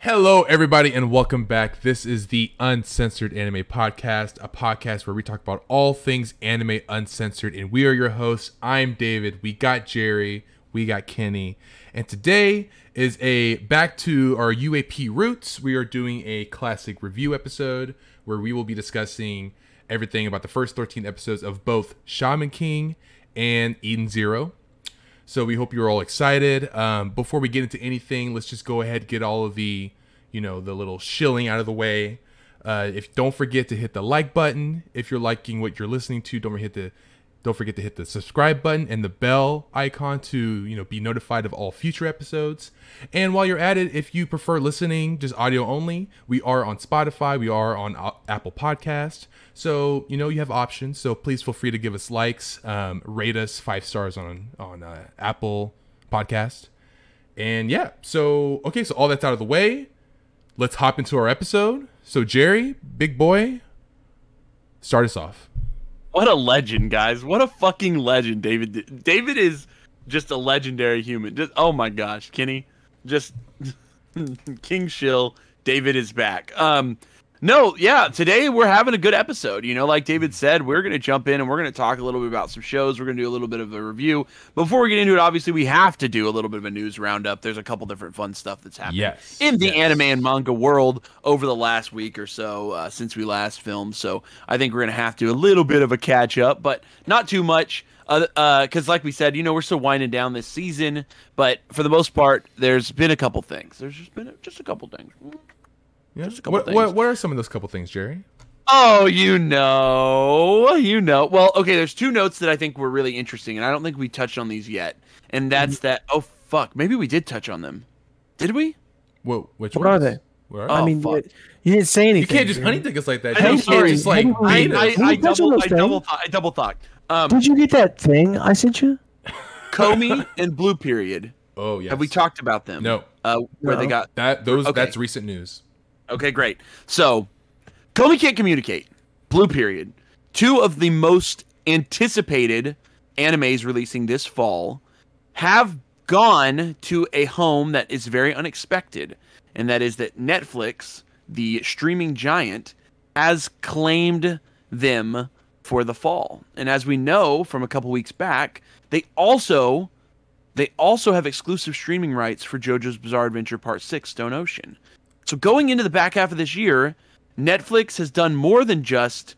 Hello, everybody, and welcome back. This is the Uncensored Anime Podcast, a podcast where we talk about all things anime uncensored, and we are your hosts. I'm David. We got Jerry. We got Kenny. And today is a back to our UAP roots. We are doing a classic review episode where we will be discussing everything about the first 13 episodes of both Shaman King and Eden Zero. So we hope you're all excited. Before we get into anything, let's just go ahead and get all of the, the little shilling out of the way. Don't forget to hit the like button. If you're liking what you're listening to, don't forget to hit the subscribe button and the bell icon to, be notified of all future episodes. And while you're at it, if you prefer listening just audio only, we are on Spotify, we are on Apple Podcast. So, you have options. So please feel free to give us likes, rate us 5 stars on Apple Podcast. And yeah, so all that's out of the way. Let's hop into our episode. So Jerry, big boy, start us off. What a legend, guys. What a fucking legend, David. David is just a legendary human. Oh my gosh, Kenny. Just King Shill. David is back. Today we're having a good episode. Like David said, we're going to jump in and we're going to talk a little bit about some shows. We're going to do a little bit of a review. Before we get into it, obviously, we have to do a little bit of a news roundup. There's a couple different fun stuff that's happened in the anime and manga world over the last week or so since we last filmed. So I think we're going to have to do a little bit of a catch up, but not too much. Because like we said, we're still winding down this season. But for the most part, there's been a couple things. There's just been just a couple things. Yeah. What are some of those couple things, Jerry? Oh, Well, okay, there's 2 notes that I think were really interesting, and I don't think we touched on these yet. And that's that. Oh, fuck. Maybe we did touch on them. Did we? Whoa, what are they? Where I mean, you didn't say anything. You can't just honey tick us like that. I'm sorry. Just like I double thought. Did you get that thing I sent you? Komi and Blue Period. Oh, yes. Have we talked about them? No. Where they got that? Okay. That's recent news. Okay, great. So, Komi Can't Communicate, Blue Period, 2 of the most anticipated animes releasing this fall, have gone to a home that is very unexpected, and that is that Netflix, the streaming giant, has claimed them for the fall. And as we know from a couple weeks back, they also have exclusive streaming rights for JoJo's Bizarre Adventure Part 6 Stone Ocean. So going into the back half of this year, Netflix has done more than just,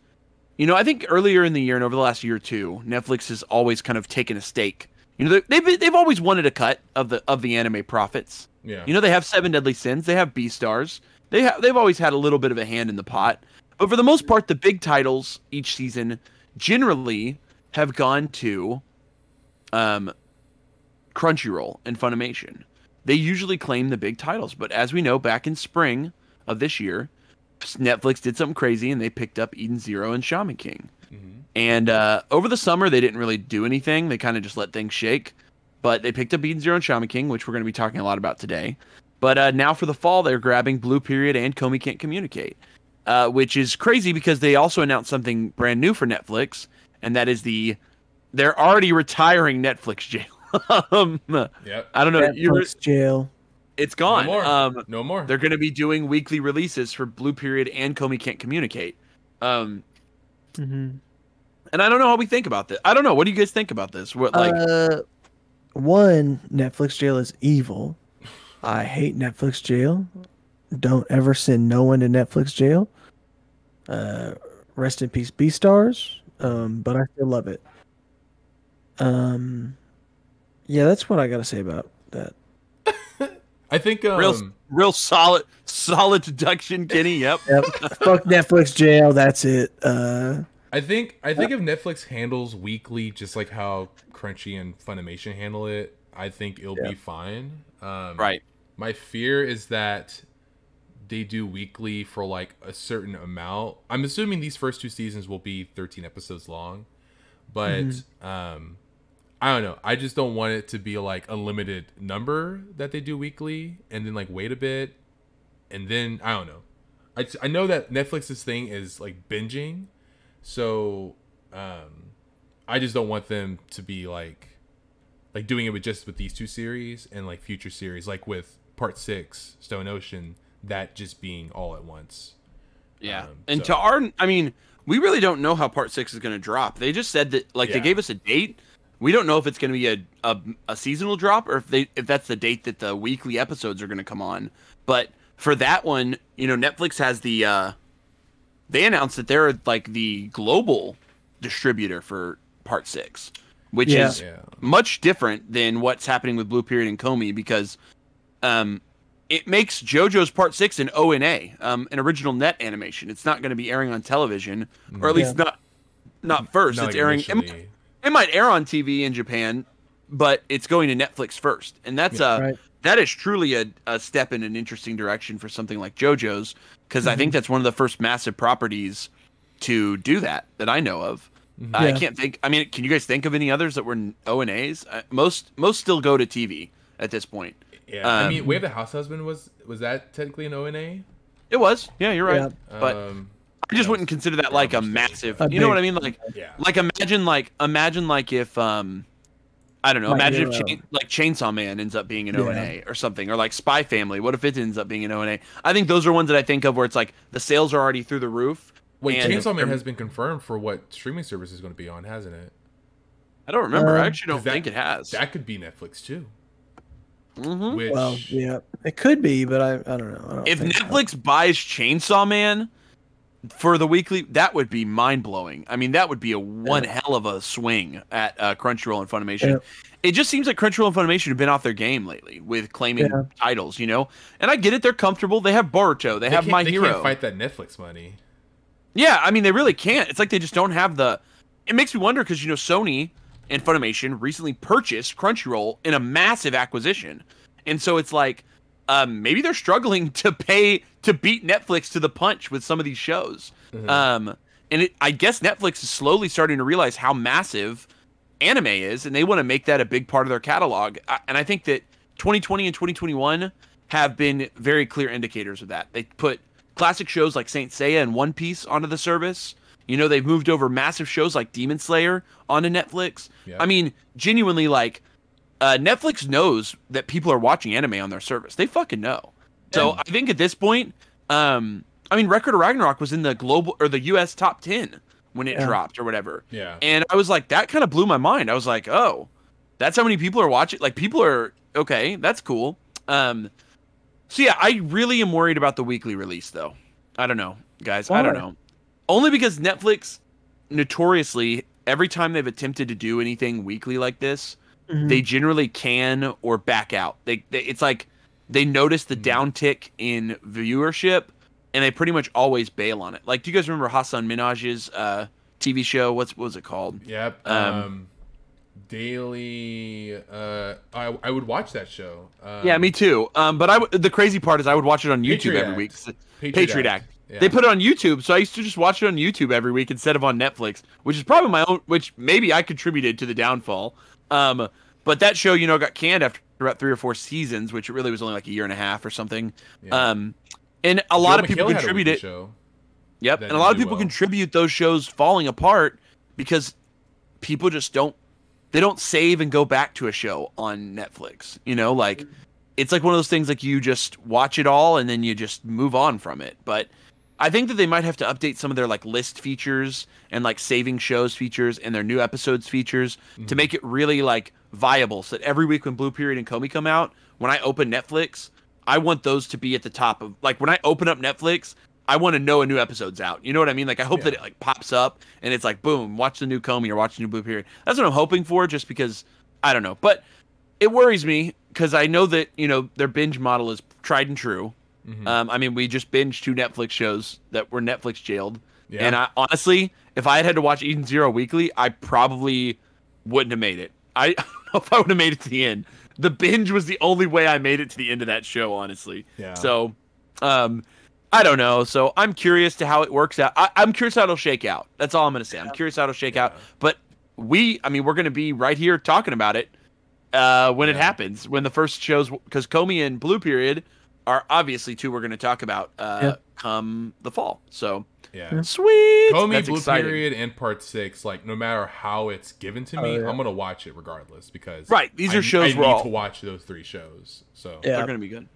I think earlier in the year and over the last year or two, Netflix has always kind of taken a stake. They've always wanted a cut of the anime profits. Yeah. They have 7 Deadly Sins, they have Beastars, they've always had a little bit of a hand in the pot. But for the most part, the big titles each season generally have gone to Crunchyroll and Funimation. They usually claim the big titles, but as we know, back in spring of this year, Netflix did something crazy and they picked up Eden Zero and Shaman King. Mm-hmm. And over the summer, they didn't really do anything. They kind of just let things shake. But they picked up Eden Zero and Shaman King, which we're going to be talking a lot about today. But now for the fall, they're grabbing Blue Period and Komi Can't Communicate, which is crazy because they also announced something brand new for Netflix, and that is they're already retiring Netflix jail. Yep. I don't know. Netflix jail. It's gone. No more. They're going to be doing weekly releases for Blue Period and Komi Can't Communicate. And I don't know how we think about this. I don't know. What do you guys think about this? One, Netflix jail is evil. I hate Netflix jail. Don't ever send no one to Netflix jail. Rest in peace, Beastars. But I still love it. Yeah, that's what I gotta say about that. I think real solid deduction, Kenny. Yep. Fuck Netflix jail. That's it. I think if Netflix handles weekly just like how Crunchy and Funimation handle it, I think it'll be fine. Right. My fear is that they do weekly for like a certain amount. I'm assuming these first 2 seasons will be 13 episodes long, but I don't know. I just don't want it to be like a limited number that they do weekly and then like wait a bit. And then I don't know. I know that Netflix's thing is like binging. So I just don't want them to be like doing it with these 2 series and like future series, like with Part 6 Stone Ocean. that just being all at once. Yeah. So- to our, I mean, we really don't know how part 6 is going to drop. They just said that, like, they Yeah. gave us a date. We don't know if it's going to be a seasonal drop or if that's the date that the weekly episodes are going to come on. But for that one, Netflix has they announced that they're like the global distributor for part 6, which is much different than what's happening with Blue Period and Comey, because it makes JoJo's Part 6 an ONA, an original net animation. It's not going to be airing on television, or at least not first. Not it's like airing. initially. It might air on TV in Japan, but it's going to Netflix first, and that's that is truly a step in an interesting direction for something like JoJo's, because I think that's one of the first massive properties to do that I know of. I can't think. I mean, can you guys think of any others that were ONAs? Most still go to TV at this point. Yeah, I mean, Way of the House Husband was that technically an ONA? It was. Yeah, you're right. Yeah. But I just wouldn't consider that like a massive. You know what I mean? Like, imagine like if I don't know. Imagine if Chainsaw Man ends up being an ONA or something, or like Spy Family. What if it ends up being an ONA? I think those are ones that I think of where it's like the sales are already through the roof. Wait, Chainsaw Man has been confirmed for what streaming service is going to be on, hasn't it? I don't remember. I actually don't think it has. That could be Netflix too. Mm-hmm. Which, well, yeah, it could be, but I don't know. If Netflix buys Chainsaw Man for the weekly, that would be mind blowing. I mean, that would be one hell of a swing at Crunchyroll and Funimation. Yeah. It just seems like Crunchyroll and Funimation have been off their game lately with claiming titles, And I get it; they're comfortable. They have Boruto. They have My Hero. They can't fight that Netflix money. Yeah, I mean, they really can't. It's like they just don't have the. It makes me wonder because Sony and Funimation recently purchased Crunchyroll in a massive acquisition, and so it's like maybe they're struggling to beat Netflix to the punch with some of these shows. Mm-hmm. I guess Netflix is slowly starting to realize how massive anime is, and they want to make that a big part of their catalog. And I think that 2020 and 2021 have been very clear indicators of that. They put classic shows like Saint Seiya and One Piece onto the service. They've moved over massive shows like Demon Slayer onto Netflix. Yeah. I mean, genuinely, like, Netflix knows that people are watching anime on their service. They fucking know. So I think at this point, Record of Ragnarok was in the global or the US top 10 when it dropped or whatever. Yeah. And I was like, that kind of blew my mind. I was like, oh, that's how many people are watching. Like, people are okay. That's cool. So yeah, I really am worried about the weekly release though. I don't know, guys. Why? I don't know. Only because Netflix notoriously, every time they've attempted to do anything weekly like this, they generally can or back out. It's like they notice the downtick in viewership, and they pretty much always bail on it. Like, do you guys remember Hassan Minhaj's TV show? What was it called? Yep. Daily. I would watch that show. Yeah, me too. But the crazy part is I would watch it on YouTube every week. Patriot Act. Yeah. They put it on YouTube, so I used to just watch it on YouTube every week instead of on Netflix, which is probably my own. Which maybe I contributed to the downfall. But that show, got canned after about 3 or 4 seasons, which it really was only like a year and a half or something. Yeah. And a lot of people contribute it. Yep, and a lot of people contribute those shows falling apart because people just don't save and go back to a show on Netflix. Like it's like one of those things like you just watch it all and then you just move on from it. But I think that they might have to update some of their like list features and like saving shows features and their new episodes features to make it really like viable. So that every week when Blue Period and Comey come out, when I open Netflix, I want those to be at the top of like when I open up Netflix, I want to know a new episode's out. You know what I mean? Like I hope that it like pops up and it's like boom, watch the new Comey or watch the new Blue Period. That's what I'm hoping for, just because I don't know, but it worries me because I know that their binge model is tried and true. Mm-hmm. We just binged 2 Netflix shows that were Netflix jailed. Yeah. And I honestly, if I had to watch Eden Zero weekly, I probably wouldn't have made it. I don't know if I would have made it to the end. The binge was the only way I made it to the end of that show, honestly. Yeah. So, I don't know. So I'm curious to how it works out. I'm curious how it'll shake out. That's all I'm going to say. I'm curious how it'll shake out. But we're going to be right here talking about it when it happens, when the first shows, because Comey and Blue Period are obviously 2 we're going to talk about come the fall. So sweet. Comey, That's Blue exciting. Period, and Part 6. Like no matter how it's given to me, I'm going to watch it regardless because these are shows I need to watch those 3 shows. So they're going to be good.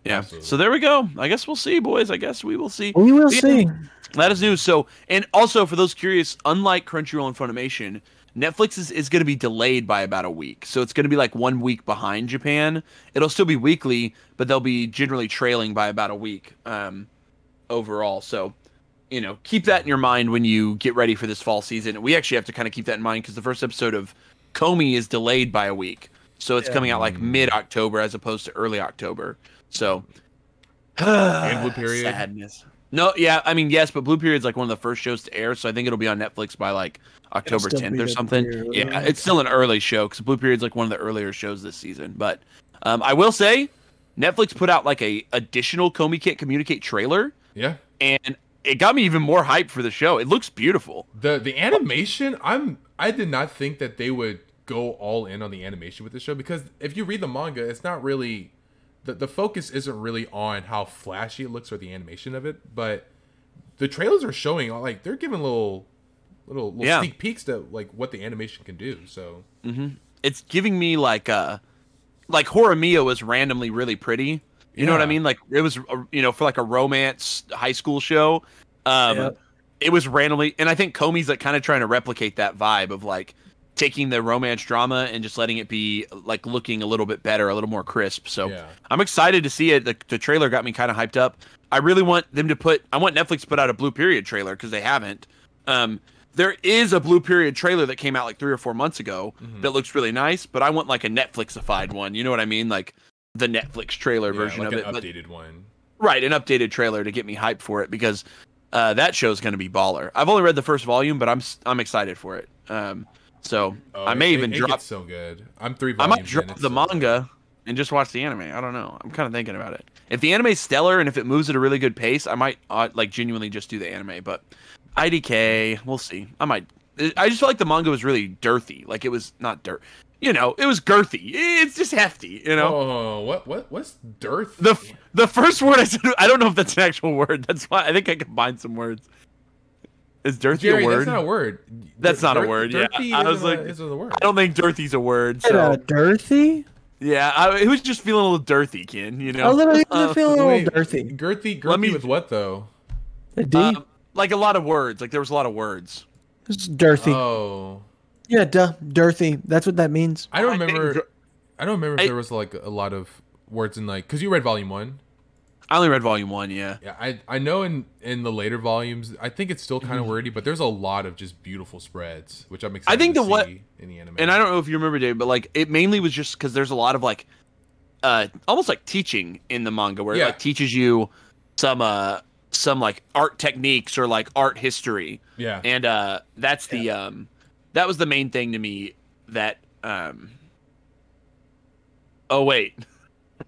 Yeah. Absolutely. So there we go. I guess we'll see, boys. I guess we will see. We will Yeah. see. That is news. So, and also for those curious, unlike Crunchyroll and Funimation, Netflix is going to be delayed by about a week. So it's going to be like 1 week behind Japan. It'll still be weekly, but they'll be generally trailing by about a week overall. So, keep that in your mind when you get ready for this fall season. We actually have to kind of keep that in mind because the first episode of Comey is delayed by a week. So it's coming out like mid-October as opposed to early October. So, And Blue Period. sadness. No, yeah, I mean, yes, but Blue Period's like one of the first shows to air, so I think it'll be on Netflix by like October still 10th be or the something. premiere. Yeah, it's still an early show because Blue Period's like one of the earlier shows this season. But I will say, Netflix put out like a additional Comey Can't Communicate trailer, Yeah. and it got me even more hyped for the show. It looks beautiful. The animation, I did not think that they would go all in on the animation with the show, because if you read the manga, it's not really the focus isn't really on how flashy it looks or the animation of it, but the trailers are showing like they're giving little Yeah. sneak peeks to like what the animation can do. So It's giving me like Horimiya was randomly really pretty. You know what I Yeah. mean? Like it was, for like a romance high school show. Yep. It was randomly, and I think Comey's like kind of trying to replicate that vibe of like taking the romance drama and just letting it be like looking a little bit better, a little more crisp. So Yeah. I'm excited to see it. The trailer got me kind of hyped up. I really want them to I want Netflix to put out a Blue Period trailer because they haven't. There is a Blue Period trailer that came out like 3 or 4 months ago that looks really nice, but I want like a Netflixified one. You know what I mean? Like the Netflix trailer version like of an it. But- updated one. Right, an updated trailer to get me hyped for it because that show's going to be baller. I've only read the first volume, but I'm excited for it. So Oh, I may even it drop. gets so good. I'm 3 I volumes might drop in, it's the so good. manga and just watch the anime. I don't know. I'm kind of thinking about it. If the anime's stellar and if it moves at a really good pace, I might like genuinely just do the anime. But IDK, we'll see. I just felt like the manga was really girthy. Like it was not dirt. It was girthy. It's just hefty. Oh, what's dearth? The first word I said, I don't know if that's an actual word. That's why I think I combined some words. Is dirthy Jerry, a word? that's not a word. That's not a word, yeah. Dirty I was isn't like, isn't a word. I don't think dirthy's a word. Is So it dirthy? yeah, it was just feeling a little dirty, Ken. A little, feeling a Wait, little dirty. girthy with what though? A D? Like a lot of words. Like there was a lot of words. It's dirty. Oh, Yeah, dirty. That's what that means. I don't I think remember. gir- I don't remember if there was like a lot of words in like because you read volume 1. I only read volume 1. Yeah. Yeah, I know in the later volumes, I think it's still kind of wordy, but there's a lot of just beautiful spreads, which I'm excited think to the what- see in the anime. And I don't know if you remember, Dave, but like it mainly was just because there's a lot of like, almost like teaching in the manga where it Yeah. like teaches you some like art techniques or like art history. Yeah. And that's the that was the main thing to me that oh wait.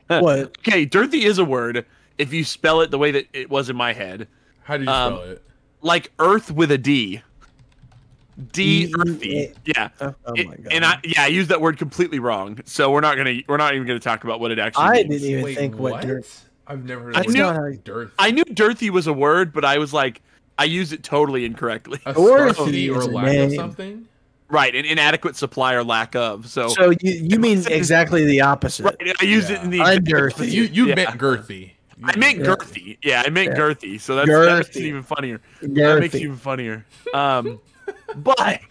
What? Okay, dirty is a word if you spell it the way that it was in my head. How do you spell it? Like earth with a D. D- Earthy. Yeah. Oh my god. And I used that word completely wrong. So we're not even going to talk about what it actually I means. didn't even think what dirt. I've never heard I of the knew- word dearth. I knew dirty was a word, but I was like I used it totally incorrectly. A Dorothy scarcity or is a lack of name. something. Right, an inadequate supply or lack of. So, So you mean exactly the opposite. right, I used it in the Undirty. You Yeah. meant girthy. I meant Yeah. girthy. Yeah, I meant Yeah. girthy. So that makes it Girthy. even funnier. That makes it Girthy. even funnier. But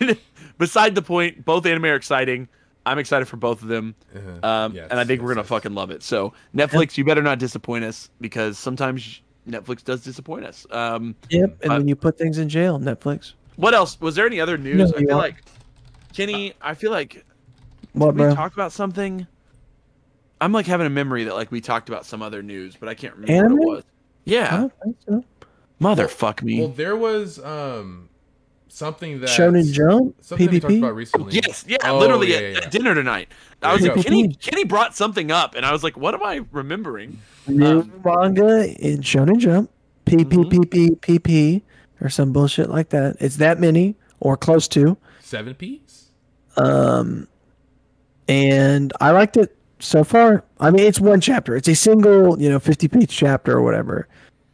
beside the point, both anime are exciting. I'm excited for both of them. Yes, And I think we're yes, gonna yes. fucking love it. So Netflix, you better not disappoint us because sometimes Netflix does disappoint us. Yep. And when you put things in jail, Netflix. What else? Was there any other news? No, I you feel are. like Kenny. I feel like What, we bro? talked about something. I'm like having a memory that like we talked about some other news, but I can't remember what Anime? it was. Yeah, I don't think so. motherfuck me. Well, there was something that Shonen Jump? something we talked PvP? about recently. Yes, yeah, Oh, literally yeah, at, yeah. at dinner tonight. I There was you like, go. Kenny brought something up, and I was like, what am I remembering? New manga in Shonen Jump. PPPPPP or some bullshit like that. It's that many or close to. 7 piece. And I liked it so far. I mean, it's one chapter. It's a single, 50-page chapter or whatever.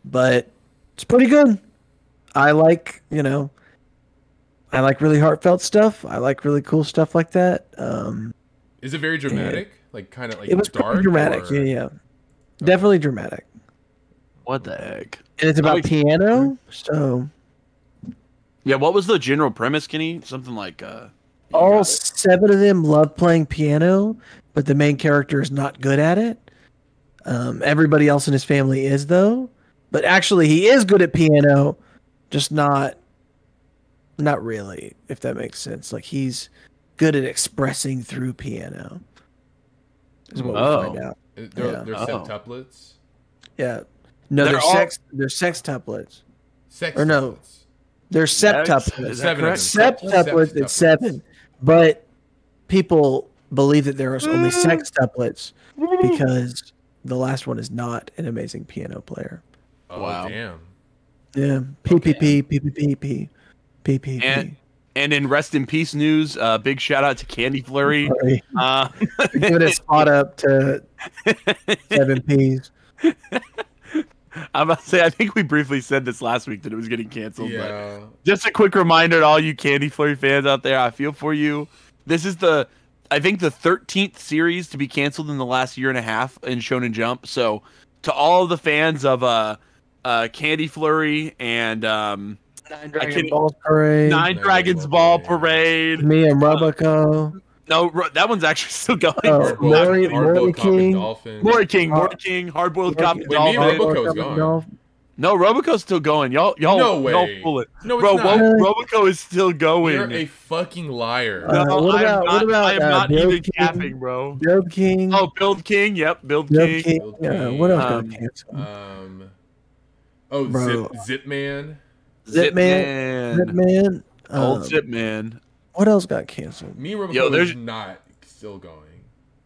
But it's pretty good. I like really heartfelt stuff. I like really cool stuff like that. Is it very dramatic? Like kind of like It was dark? pretty dramatic. or- Yeah. Definitely dramatic. What the heck? And it's about piano, so Yeah, what was the general premise, Kenny? Something like all 7 of them love playing piano, but the main character is not good at it. Everybody else in his family is, though. But actually, he is good at piano, just not really, if that makes sense. Like, he's good at expressing through piano, is what we find out. They're Yeah. septuplets. Yeah. No, They're all- they're sextuplets. Sex. Or no. They're septuplets. Is that Seven of correct? them. Septuplets, it's 7. But people believe that there are only sextuplets because the last one is not an amazing piano player. Oh, Wow. damn. Yeah. PPP. And in rest in peace news, big shout out to Candy Flurry. Sorry. Uh, Give it a spot up to 7 Ps. I'm about to say, I think we briefly said this last week that it was getting canceled. Yeah. But just a quick reminder to all you Candy Flurry fans out there, I feel for you. This is I think the 13th series to be canceled in the last year and a half in Shonen Jump. So to all of the fans of Candy Flurry and Nine Dragon Balls Parade. Nine Dragons Ball Parade. Me and Roboco. No, that one's actually still going. Oh, Mori King. Mori King, Hard Boiled Cop and Wait, me and Dolphin. Roboco's gone. No, Roboco's still going. Y'all, No way. y'all pull it. No, it's Bro, not. Roboco is still going. You're a fucking liar. No, what I about am not Build even King? capping, bro. Build King. Oh, Build King. Yep, Build Build King. King. Build Yeah, King. what else got canceled? Bro. Zip Man. Zipman. Old Zip Man. What else got canceled? Me and Roboco Yo, there's- is not still going.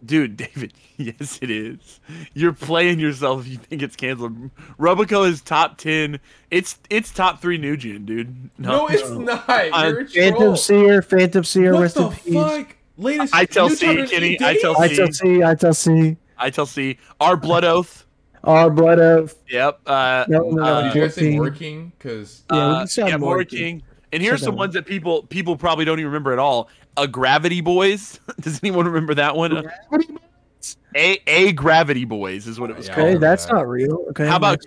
Dude, David, yes, it is. You're playing yourself if you think it's canceled. Roboco is top 10. It's top 3 new gen, dude. No, it's not. You're a troll. Phantom Seer, What rest the in peace. fuck? Latest I tell new C, chapter Kenny, ED? I tell C. I tell C. I tell C. Our Blood Oath. Our Blood Oath. Yep. No, Did you guys say King. working? Because Yeah, we can say More Mori King. And here's Say some that ones that people probably don't even remember at all. A Gravity Boys. Does anyone remember that one? A Gravity Boys is what it was Yeah. called. Okay, that's not real. Okay. How about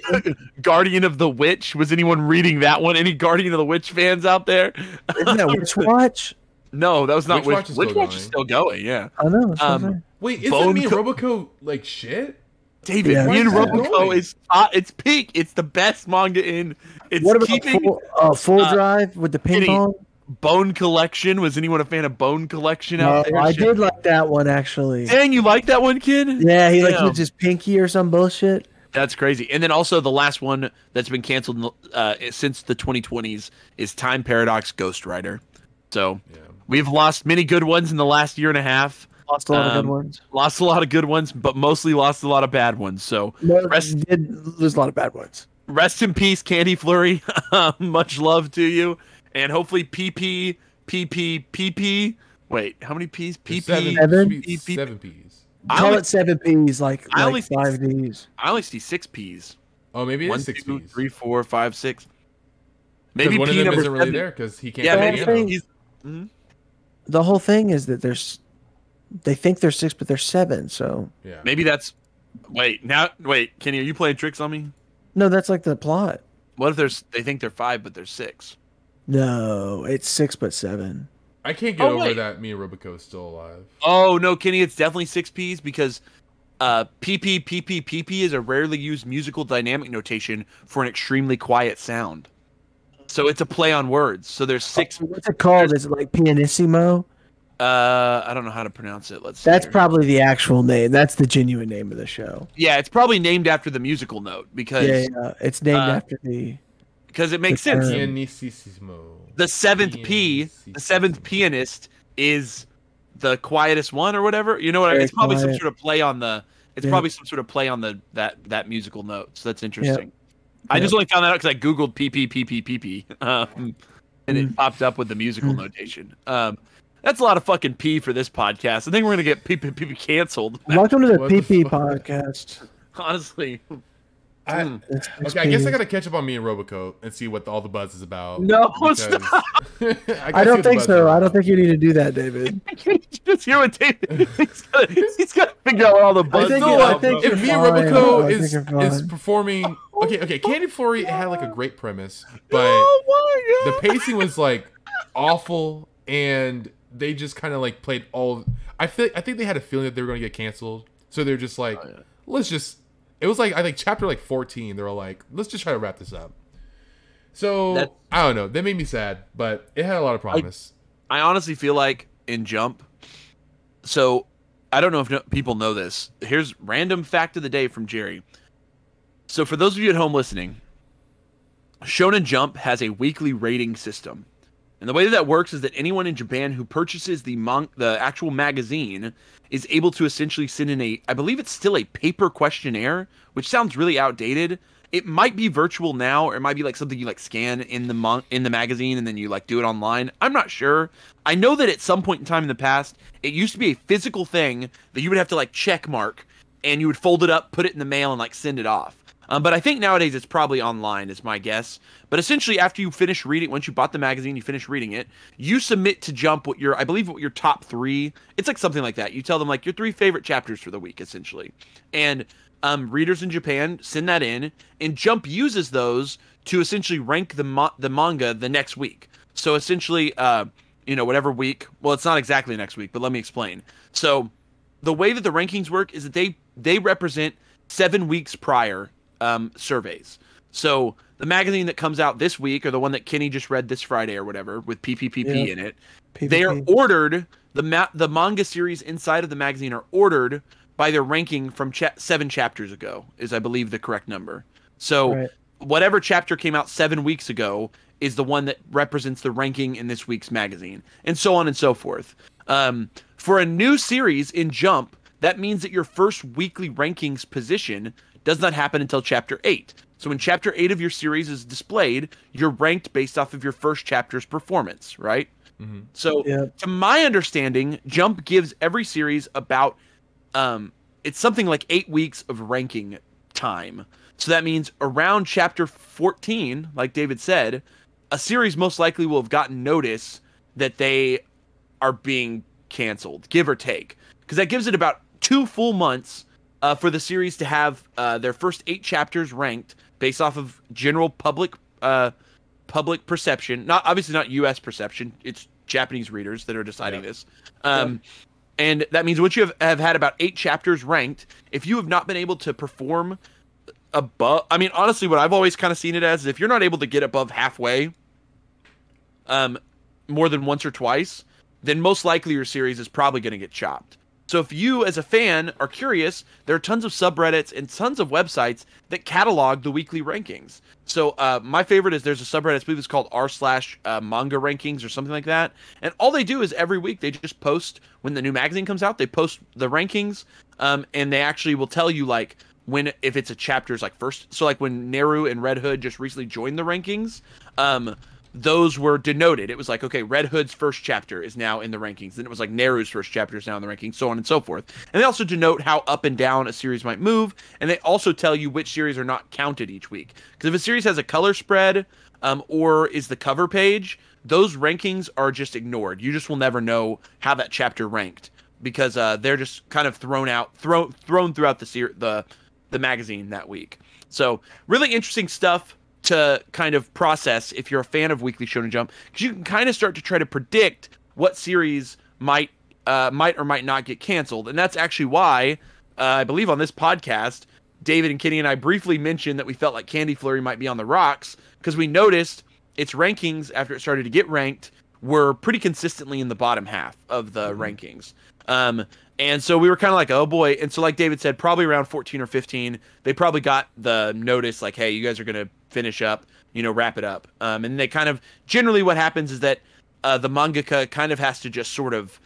Guardian of the Witch? Was anyone reading that one? Any Guardian of the Witch fans out there? Isn't that Witch Watch? No, that was not Witch Watch Witch. is Witch still Watch is still going. Yeah. I know. that's what I'm Um, saying. wait, isn't Bone me and Co- Roboco like shit? David, Yeah, me and where's that Roboco going? is it's peak. It's the best manga in. It's What about keeping full drive with the ping Kenny, pong? Bone Collection. Was anyone a fan of Bone Collection out there? I did like that one actually. Dang, you like that one, kid? Yeah, he like Damn. used his pinky or some bullshit. That's crazy. And then also the last one that's been canceled since the 2020s is Time Paradox Ghost Rider. So Yeah. we've lost many good ones in the last year and a half. Lost a lot of good Um, ones. Lost a lot of good ones, but mostly lost a lot of bad ones. So No, rest- did lose a lot of bad ones. rest in peace, Candy Flurry. Much love to you. And hopefully PP. Wait, how many P's? PP. Seven, Seven? should be PP. 7 Ps. I Call only- it 7 Ps, like I only see- 5 Ds. I only see 6 P's. Oh, maybe it 1, is 6 2, Ps. 3, 4, 5, 6. Maybe Maybe one P of them number isn't really 7. there because he can't Yeah, play maybe piano. he's. The whole thing is that they think they're 6, but they're 7. So Yeah. Maybe that's. Wait, Kenny, are you playing tricks on me? no, that's like the plot. What if they think they're 5, but they're 6? No, it's 6 but 7. I can't get Oh, over wait. that me and Roboco is still alive. Oh no, Kenny, it's definitely 6 P's because PP is a rarely used musical dynamic notation for an extremely quiet sound. So it's a play on words. So there's 6. What's it called? Is it like pianissimo? I don't know how to pronounce it. Let's see. That's here. probably the actual name. That's the genuine name of the show. Yeah, it's probably named after the musical note because Yeah, it's named uh, after the. it makes the sense. term. Pianissimo. The seventh pianist is the quietest one or whatever. You know what I mean? Very It's probably some quiet. sort of play on the. It's Yeah. probably some sort of play on the that musical note. So that's interesting. I Yeah. just only found that out because I googled PP, and it popped up with the musical Mm. notation. That's a lot of fucking P for this podcast. I think we're gonna get PP canceled. Welcome to the What the PP fuck? podcast. Honestly, Okay, I guess I gotta catch up on me and Roboco and see what all the buzz is about. No, because stop. I don't think so. I don't think you need to do that, David. Just hear what David. He's got to figure out what all the buzz. I think if me and fine. Roboco I think you're is fine. performing, okay, Candy Flurry had like a great premise, but Oh my the god. pacing was like awful, and they just kind of like played all. I think they had a feeling that they were gonna get canceled, so they're just like, let's just. It was like I think chapter like 14. They were like, let's just try to wrap this up. So I don't know. That made me sad, but it had a lot of promise. I honestly feel like in Jump. So I don't know if people know this. Here's random fact of the day from Jerry. So for those of you at home listening, Shonen Jump has a weekly rating system. And the way that works is that anyone in Japan who purchases the actual magazine is able to essentially send in I believe it's still a paper questionnaire, which sounds really outdated. It might be virtual now, or it might be like something you like scan in the magazine and then you like do it online. I'm not sure. I know that at some point in time in the past, it used to be a physical thing that you would have to like check mark, and you would fold it up, put it in the mail, and like send it off. But I think nowadays it's probably online, is my guess. But essentially, after you finish reading, once you bought the magazine, you finish reading it, you submit to Jump what your top 3. It's like something like that. You tell them like your 3 favorite chapters for the week, essentially, and readers in Japan send that in, and Jump uses those to essentially rank the manga the next week. So essentially, whatever week. Well, it's not exactly next week, but let me explain. So the way that the rankings work is that they represent 7 weeks prior surveys. So the magazine that comes out this week, or the one that Kenny just read this Friday or whatever, with PPPP in it, they are ordered. The manga series inside of the magazine are ordered by their ranking from 7 chapters ago, is I believe the correct number. So whatever chapter came out 7 weeks ago is the one that represents the ranking in this week's magazine, and so on and so forth. For a new series in Jump, that means that your first weekly rankings position does not happen until chapter 8. So when chapter 8 of your series is displayed, you're ranked based off of your first chapter's performance, right? Mm-hmm. So to my understanding, Jump gives every series about, it's something like 8 weeks of ranking time. So that means around chapter 14, like David said, a series most likely will have gotten notice that they are being canceled, give or take. Because that gives it about 2 full months for the series to have their first 8 chapters ranked based off of general public perception. Obviously not U.S. perception. It's Japanese readers that are deciding this. And that means once you have had about 8 chapters ranked, if you have not been able to perform above... I mean, honestly, what I've always kind of seen it as is if you're not able to get above halfway more than once or twice, then most likely your series is probably going to get chopped. So if you, as a fan, are curious, there are tons of subreddits and tons of websites that catalog the weekly rankings. So my favorite is there's a subreddit, I believe it's called r/manga rankings or something like that. And all they do is every week they just post, when the new magazine comes out, they post the rankings, and they actually will tell you like if it's a chapter's like first. So like when Naru and Red Hood just recently joined the rankings, those were denoted. It was like, okay, Red Hood's first chapter is now in the rankings. Then it was like Naru's first chapter is now in the rankings, so on and so forth. And they also denote how up and down a series might move. And they also tell you which series are not counted each week. Because if a series has a color spread or is the cover page, those rankings are just ignored. You just will never know how that chapter ranked because they're just kind of thrown throughout the magazine that week. So really interesting stuff to kind of process if you're a fan of Weekly Shonen Jump, because you can kind of start to try to predict what series might or might not get canceled. And that's actually why I believe on this podcast, David and Kenny and I briefly mentioned that we felt like Candy Flurry might be on the rocks, because we noticed its rankings after it started to get ranked were pretty consistently in the bottom half of the rankings. And so we were kind of like, oh boy. And so like David said, probably around 14 or 15, they probably got the notice like, hey, you guys are going to finish up, wrap it up. And they kind of, generally what happens is that the mangaka kind of has to just sort of,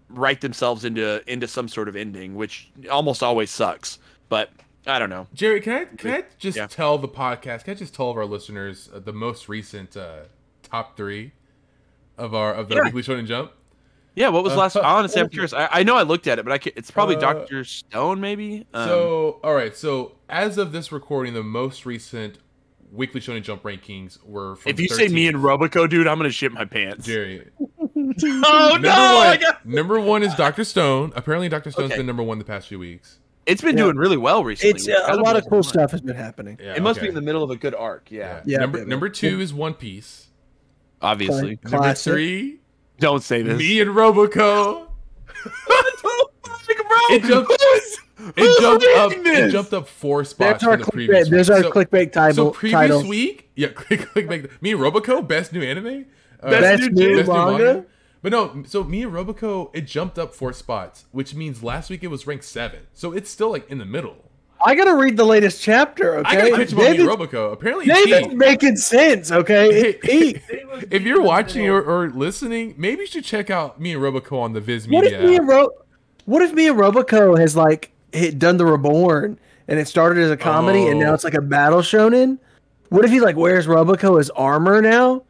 write themselves into some sort of ending, which almost always sucks. But I don't know. Jerry, can I just tell the podcast, can I just tell all of our listeners the most recent top 3 of the Weekly Shonen Jump? Yeah, what was last? Honestly, I'm curious. I know I looked at it, but it's probably Dr. Stone, maybe. So, all right. So, as of this recording, the most recent Weekly Shonen Jump rankings were from if you 13th. say me and Roboco, dude, I'm gonna shit my pants. Jerry. Oh no! Number one is Dr. Stone. Apparently, Dr. Stone's been number one the past few weeks. It's been doing really well recently. It's a lot of cool stuff has been happening. Yeah, it must be in the middle of a good arc. Yeah. Number two is One Piece. Obviously. Number three. Don't say this. Me and Roboco. It jumped up 4 spots from the previous week. There's our clickbait title. So previous week, clickbait. Me and Roboco, best new anime, best new manga. But no, so Me and Roboco, it jumped up 4 spots, which means last week it was ranked 7. So it's still like in the middle. I gotta read the latest chapter. Okay, I gotta catch up on Me and Roboco. Apparently, David's making sense. Okay, if you're watching or listening, maybe you should check out Me and Roboco on the Viz Media. What if Me and Roboco has done the Reborn and it started as a comedy and now it's like a battle shonen? What if he wears Roboco as armor now?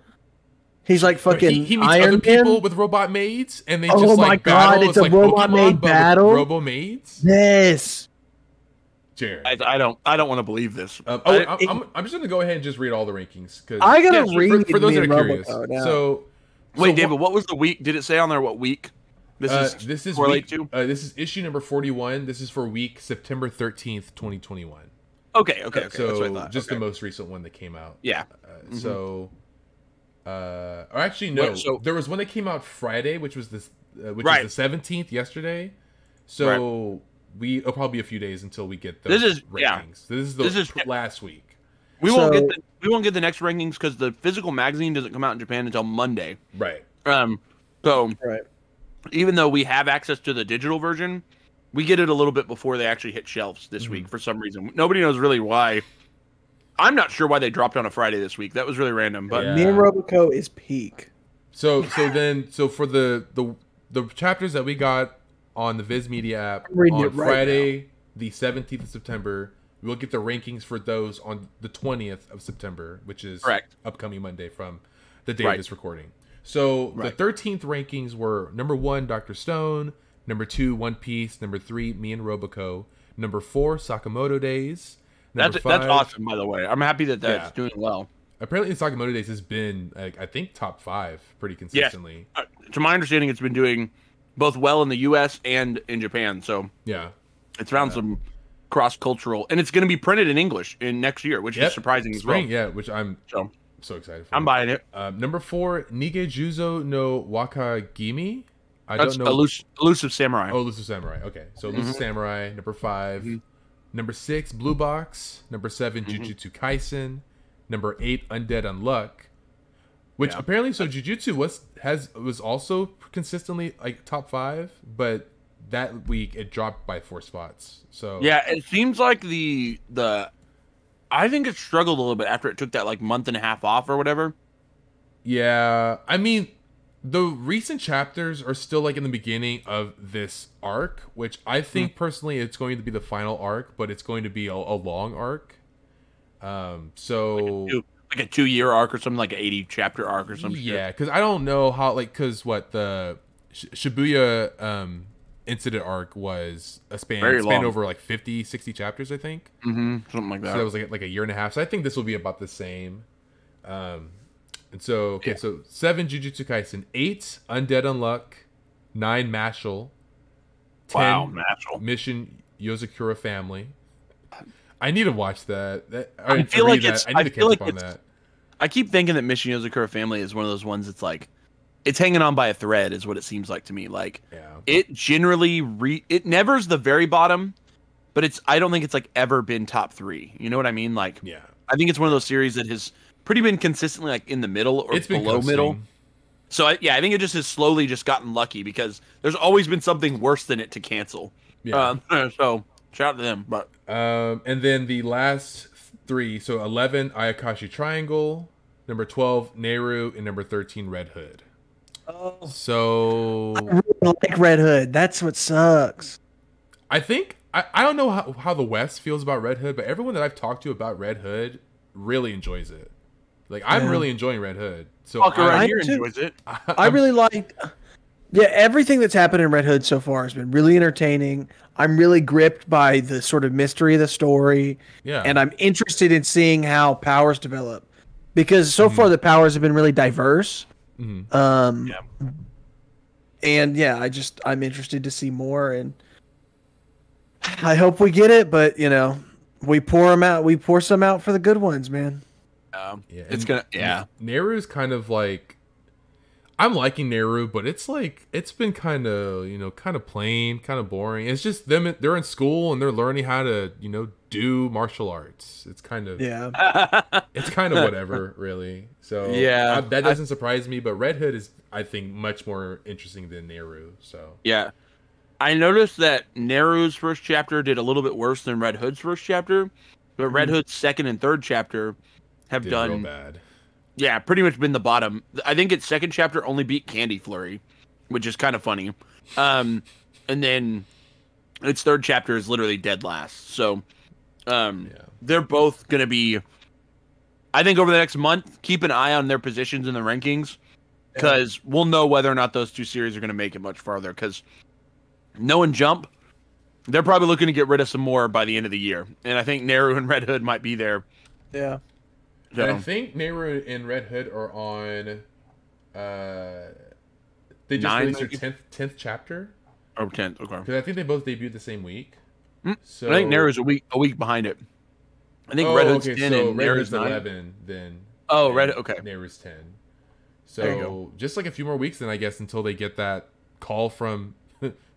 He's like fucking he meets Iron other people Man? with robot maids and they Oh just my God, battle. it's a robot Pokemon, maid but with battle? Robo maids. Yes. Jared. I don't want to believe this. I'm just gonna go ahead and just read all the rankings because I gotta read for those that are curious. Now. So wait, David, what was the week? Did it say on there what week? This is issue number 41. This is for week September 13th, 2021. Okay. So that's what I thought. just the most recent one that came out. Yeah. So, or actually no. There was one that came out Friday, which was this, which is the 17th yesterday. So it'll probably be a few days until we get those rankings. This is last week. We won't get the next rankings because the physical magazine doesn't come out in Japan until Monday. Right. Even though we have access to the digital version, we get it a little bit before they actually hit shelves this week for some reason. Nobody knows really why. I'm not sure why they dropped on a Friday this week. That was really random. But Me and Roboco is peak. So for the chapters that we got on the Viz Media app on Friday, the 17th of September, we'll get the rankings for those on the 20th of September, which is upcoming Monday from the day of this recording. So the 13th rankings were number 1, Dr. Stone, number 2, One Piece, number 3, Me and Roboco, number 4, Sakamoto Days. That's awesome, by the way. I'm happy that's doing well. Apparently, Sakamoto Days has been, I think, top 5 pretty consistently. Yeah. To my understanding, it's been doing both well in the U.S. and in Japan. So it's found some cross-cultural, and it's going to be printed in English in next year, which is surprising as well. Yeah, which I'm so excited for. I'm buying it. Number 4, Nigejuzo no Wakagimi. That's don't know. Elusive Samurai. Oh, Elusive Samurai. Okay, so Elusive Samurai. Number 5. Number 6, Blue Box. Number 7, Jujutsu Kaisen. Number 8, Undead Unluck. Which apparently, Jujutsu was also consistently top 5, but that week it dropped by 4 spots. So it seems like I think it struggled a little bit after it took that month and a half off or whatever. Yeah, I mean, the recent chapters are still in the beginning of this arc, which I think personally it's going to be the final arc, but it's going to be a long arc. So like a 2-year arc or something, like an 80 chapter arc or something. Yeah, because I don't know how because the Shibuya incident arc was a span over 50, 60 chapters, I think. Something like that. So that was like a year and a half. So I think this will be about the same. And so, so 7, Jujutsu Kaisen, 8, Undead Unluck, 9, Mashle, 10, Mission Yozakura Family. I need to watch that. I feel like I need to catch up on that. I keep thinking that Mission Yozakura Family is one of those ones that's it's hanging on by a thread, is what it seems like to me. It generally it never's the very bottom, but I don't think it's ever been top 3. You know what I mean? I think it's one of those series that has pretty been consistently in the middle or below middle. So I think it just has slowly just gotten lucky because there's always been something worse than it to cancel. So shout out to them. But and then the last 3, so 11, Ayakashi Triangle, number 12, Nehru, and number 13, Red Hood. Oh, so I really like Red Hood. That's what sucks. I think I don't know how the West feels about Red Hood, but everyone that I've talked to about Red Hood really enjoys it. I'm really enjoying Red Hood. So right here enjoys it. I really like Yeah, everything that's happened in Red Hood so far has been really entertaining. I'm really gripped by the sort of mystery of the story, Yeah. and I'm interested in seeing how powers develop because so far the powers have been really diverse. Mhm. And yeah, I'm interested to see more, and I hope we get it. But we pour them out. We pour some out for the good ones, man. Yeah, It's and gonna. Yeah. Nehru's kind of like, I'm liking Nehru, but it's like it's been kind of kind of plain, kind of boring. It's just them. They're in school and they're learning how to do martial arts. It's kind of it's kind of whatever, really. So Yeah. that doesn't surprise me. But Red Hood is, I think, much more interesting than Nehru. So Yeah. I noticed that Nehru's first chapter did a little bit worse than Red Hood's first chapter, but Red Hood's second and third chapter have did done real bad. yeah, pretty much been the bottom. I think its second chapter only beat Candy Flurry, which is kind of funny. And then its third chapter is literally dead last. So they're both going to be, I think over the next month, keep an eye on their positions in the rankings because we'll know whether or not those two series are going to make it much farther because knowing Jump, they're probably looking to get rid of some more by the end of the year. And I think Nehru and Red Hood might be there. Yeah. And I think Nehru and Red Hood are on. They just 9, released their 10th chapter. Oh, 10th, okay. Because I think they both debuted the same week. So I think Nehru's a week behind it. I think Red Hood's 10 so and Red Nehru's Hood's 9. 11 then. Oh, and Red okay. Nehru's 10. There you So just like a few more weeks then, I guess, until they get that call from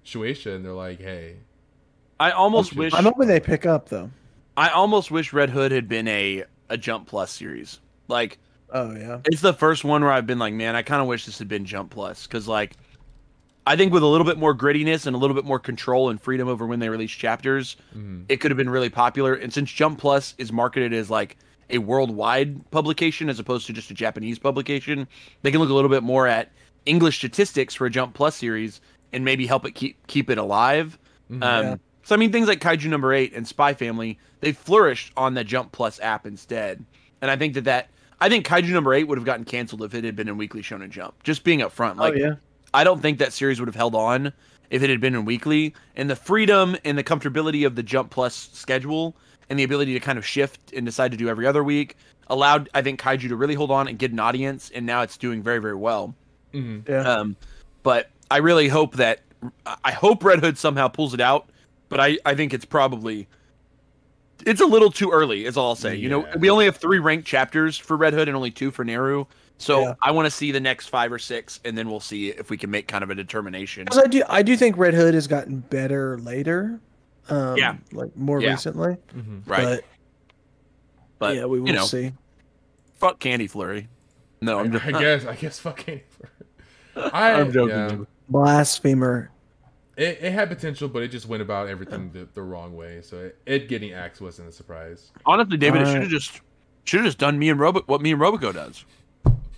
Shueisha and they're like, hey. I almost wish I'm hoping they pick up though. I almost wish Red Hood had been a Jump Plus series. Like, Oh yeah. it's the first one where I've been like, man, I kind of wish this had been Jump Plus because, like, I think with a little bit more grittiness and a little bit more control and freedom over when they release chapters, it could have been really popular. And since Jump Plus is marketed as like a worldwide publication as opposed to just a Japanese publication, they can look a little bit more at English statistics for a Jump Plus series and maybe help it keep it alive. So I mean, things like Kaiju Number 8 and Spy Family, they flourished on the Jump Plus app instead. And I think I think Kaiju Number 8 would have gotten canceled if it had been in Weekly Shonen Jump. Just being upfront, like, I don't think that series would have held on if it had been in Weekly. And the freedom and the comfortability of the Jump Plus schedule and the ability to kind of shift and decide to do every other week allowed, I think, Kaiju to really hold on and get an audience. And now it's doing very, very well. But I really hope Red Hood somehow pulls it out. But I think it's a little too early, is all I'll say. We only have 3 ranked chapters for Red Hood and only 2 for Nehru. So I want to see the next 5 or 6, and then we'll see if we can make kind of a determination. I do think Red Hood has gotten better later. Like more recently. Right. But yeah, we will see. Fuck Candy Flurry. No, I'm just, I guess fuck Candy Flurry. I'm joking. Blasphemer. It had potential, but it just went about everything the wrong way. So it getting axed wasn't a surprise. Honestly, David, it should have just done what me and Robico does.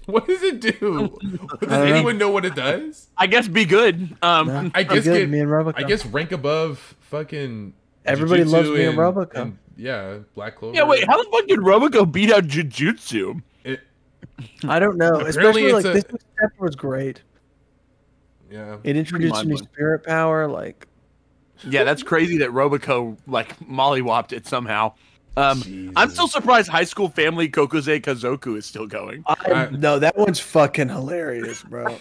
What does it do? Does anyone know what it does? I guess be good. I guess good, me and Robico. I guess rank above fucking. Everybody Jujutsu loves me and Robico. Yeah, Black Clover. Yeah, wait, how the fuck did Robico beat out Jujutsu? I don't know. Apparently Especially like this chapter was great. Yeah, it introduced a new spirit power. Like, yeah, that's crazy that Robico like mollywopped it somehow. I'm still surprised High School Family Kokuzei Kazoku is still going. No, that one's fucking hilarious, bro.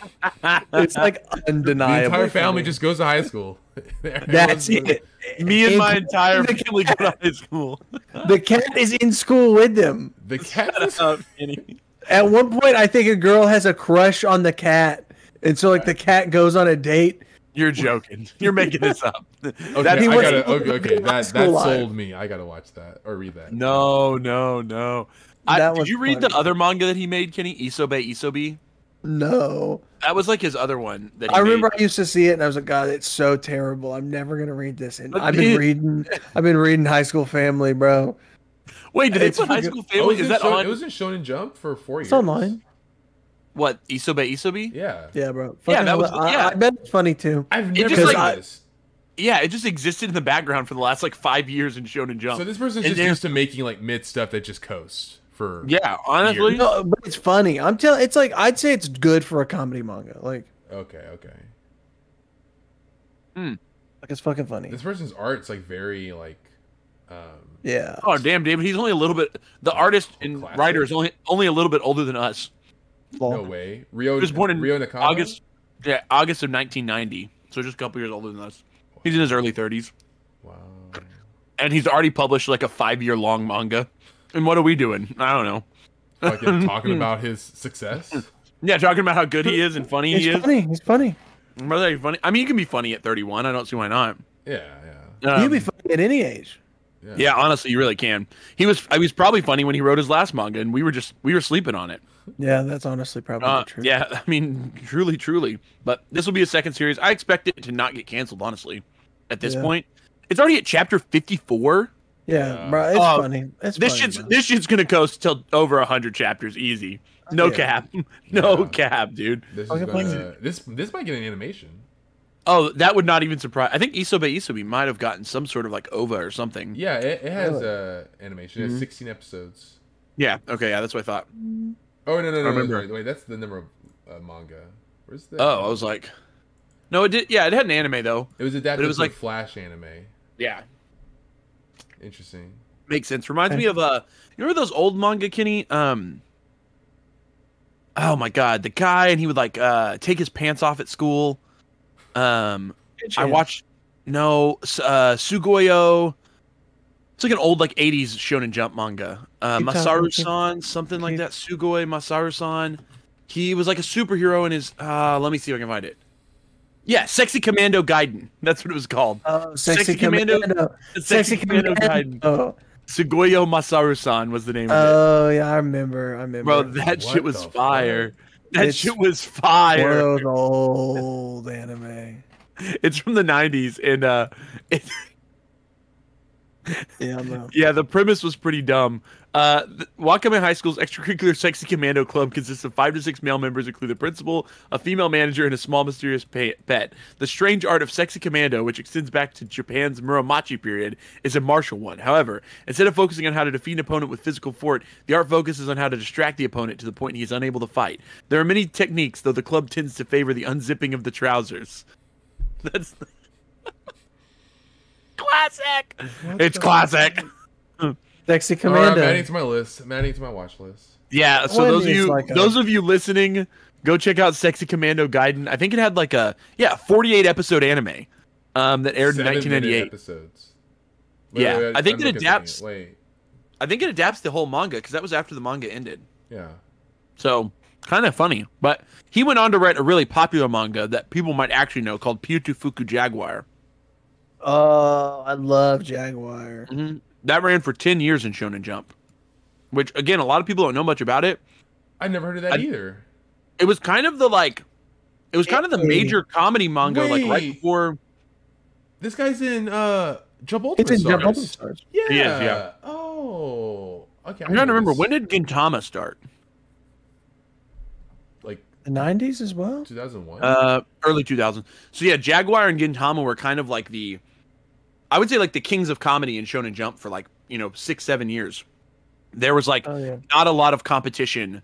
It's like undeniable. The entire family just goes to high school. That's it. Me and my entire family go to high school. The cat is in school with them. The cat is At one point, I think a girl has a crush on the cat, and so like the cat goes on a date. You're joking. You're making this up. Okay, that sold me. I gotta watch that or read that. No. Did you read the other manga that he made, Kenny? Isobe? No. That was like his other one. That I remember I used to see it, and I was like, God, it's so terrible. I'm never gonna read this. And I've been reading High School Family, bro. Wait, did they put High School Family? Is that on? It was in Shonen Jump for 4 years. It's online. What, Isobe? Yeah, bro. I bet it's funny too. I've never seen this. Yeah, it just existed in the background for the last like 5 years in Shonen Jump. So this person's just used to making like mid stuff that just coasts for. Yeah, honestly, no, but it's funny. It's like I'd say it's good for a comedy manga. Like, okay. Like it's fucking funny. This person's art's like very like, Yeah. Oh damn, David, he's only a little bit. The artist and classic. writer is only a little bit older than us. no way. Rio He was born in Rio Nakano? August of 1990, so just a couple years older than us. He's in his early 30s, Wow. and he's already published like a 5-year long manga. And what are we doing? I don't know. Fucking talking about his success. Yeah, talking about how good he is and funny He's he is. funny. He's funny. Brother, he's funny. I mean, you can be funny at 31. I don't see why not. Yeah, yeah. You'd be funny at any age. Yeah, honestly, you really can. He was probably funny when he wrote his last manga, and we were sleeping on it. Yeah, that's honestly probably true. Yeah, I mean, truly. But this will be a second series. I expect it to not get canceled, honestly. At this point, it's already at chapter 54. Yeah, bro, it's funny. It's This shit's gonna go till over 100 chapters, easy. No cap, no cap, dude. This is Okay, gonna, this might get an animation. Oh, that would not even surprise. I think Isobe might have gotten some sort of like OVA or something. Yeah, it has animation. It has 16 episodes. Yeah. Okay. Yeah, that's what I thought. Oh no, remember. wait, that's the number of manga. Where's that? Oh, I was like, no, it did. Yeah, it had an anime though. It was adapted it was to like- a Flash anime. Yeah, Interesting. makes sense. Reminds me of you remember those old manga, Kenny? Oh my god, the guy, and he would like take his pants off at school. I watched Sugoyo. It's like an old like 80s Shonen Jump manga. Masaru-san, something like that. Sugoi Masaru-san. He was like a superhero in his let me see if I can find it. Yeah, Sexy Commando Gaiden. That's what it was called. Sexy Commando. Sexy Commando Gaiden. Sugoyo Masaru-san was the name of it. Oh yeah, I remember. Bro, that What shit was the fire. That It's shit was One fire. of those old anime. It's from the 90s, and Yeah, I know. yeah, the premise was pretty dumb. Wakame High School's extracurricular Sexy Commando Club consists of 5 to 6 male members, including the principal, a female manager, and a small mysterious pet. The strange art of Sexy Commando, which extends back to Japan's Muromachi period, is a martial one. However, instead of focusing on how to defeat an opponent with physical force, the art focuses on how to distract the opponent to the point he is unable to fight. There are many techniques, though the club tends to favor the unzipping of the trousers. That's classic. It's classic. Sexy All right, I'm Commando. adding to my list. I'm adding to my watch list. Yeah, so One those of is you like a- those of you listening, go check out Sexy Commando Gaiden. I think it had like a 48 episode anime that aired in 7-minute 1998. episodes. Yeah, I think I'm it looking at adapts- the- Wait, I think it adapts the whole manga because that was after the manga ended. yeah. So kind of funny. But he went on to write a really popular manga that people might actually know called Pyutu Fuku Jaguar. Oh, I love Jaguar. That ran for 10 years in Shonen Jump, which again, a lot of people don't know much about it. I never heard of that either. It was kind of the major comedy manga, like right Wait. before. This guy's in Jump Ultimate It's in Jump Stars. Ultimate Stars. Yeah. He is, yeah. Oh. Okay. I'm trying to remember, when did Gintama start? Like The 90s as well? 2001. Early 2000s. So yeah, Jaguar and Gintama were kind of like I would say like the kings of comedy in Shonen Jump for like 6-7 years. There was like Oh, yeah. not a lot of competition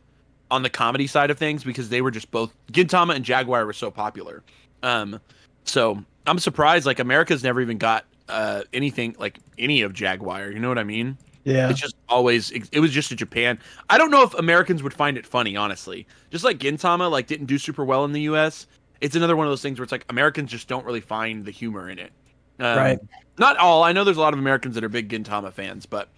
on the comedy side of things because they were just both Gintama and Jaguar were so popular. So I'm surprised like America's never even got anything like any of Jaguar. You know what I mean? Yeah. It's just always it was just a Japan. I don't know if Americans would find it funny, honestly. Just like Gintama like didn't do super well in the US. It's another one of those things where it's like Americans just don't really find the humor in it. Right. Not all. I know there's a lot of Americans that are big Gintama fans, but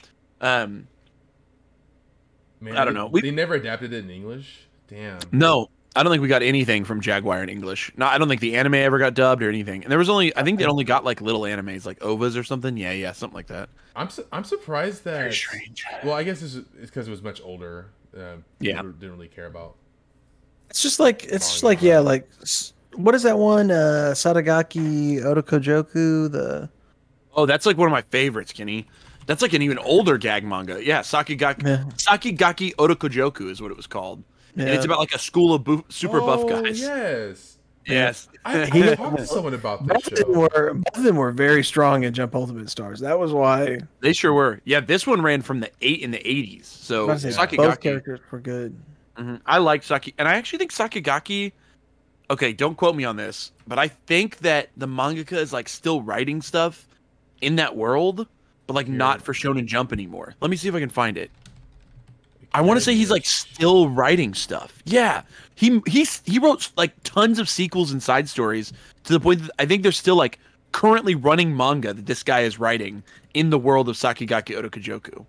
Man, I don't know. They never adapted it in English. Damn. no, I don't think we got anything from Jaguar in English. No, I don't think the anime ever got dubbed or anything. And there was only I think they only got like little animes like OVAs or something. Yeah, something like that. I'm surprised that. Very strange. Well, I guess it's because it was much older. Yeah. People didn't really care about. It's just like yeah, like what is that one? Sadagaki Otokojoku, the Oh, that's like one of my favorites, Kenny. That's like an even older gag manga. Yeah, Sakigaki Otokojoku is what it was called. And it's about like a school of super buff guys. Yes. Yes. I talked to someone about this show. both of them were very strong in Jump Ultimate Stars. That was why They sure were. Yeah, this one ran from the 80s. So both Sakigaki. characters were good. I like Saki, and I actually think Sakigaki okay, don't quote me on this, but I think that the mangaka is like still writing stuff in that world, but like not for Shonen Jump anymore. Let me see if I can find it. I want to say he's like still writing stuff. Yeah, he wrote like tons of sequels and side stories to the point that I think they're still like currently running manga that this guy is writing in the world of Sakigake Otokojoku.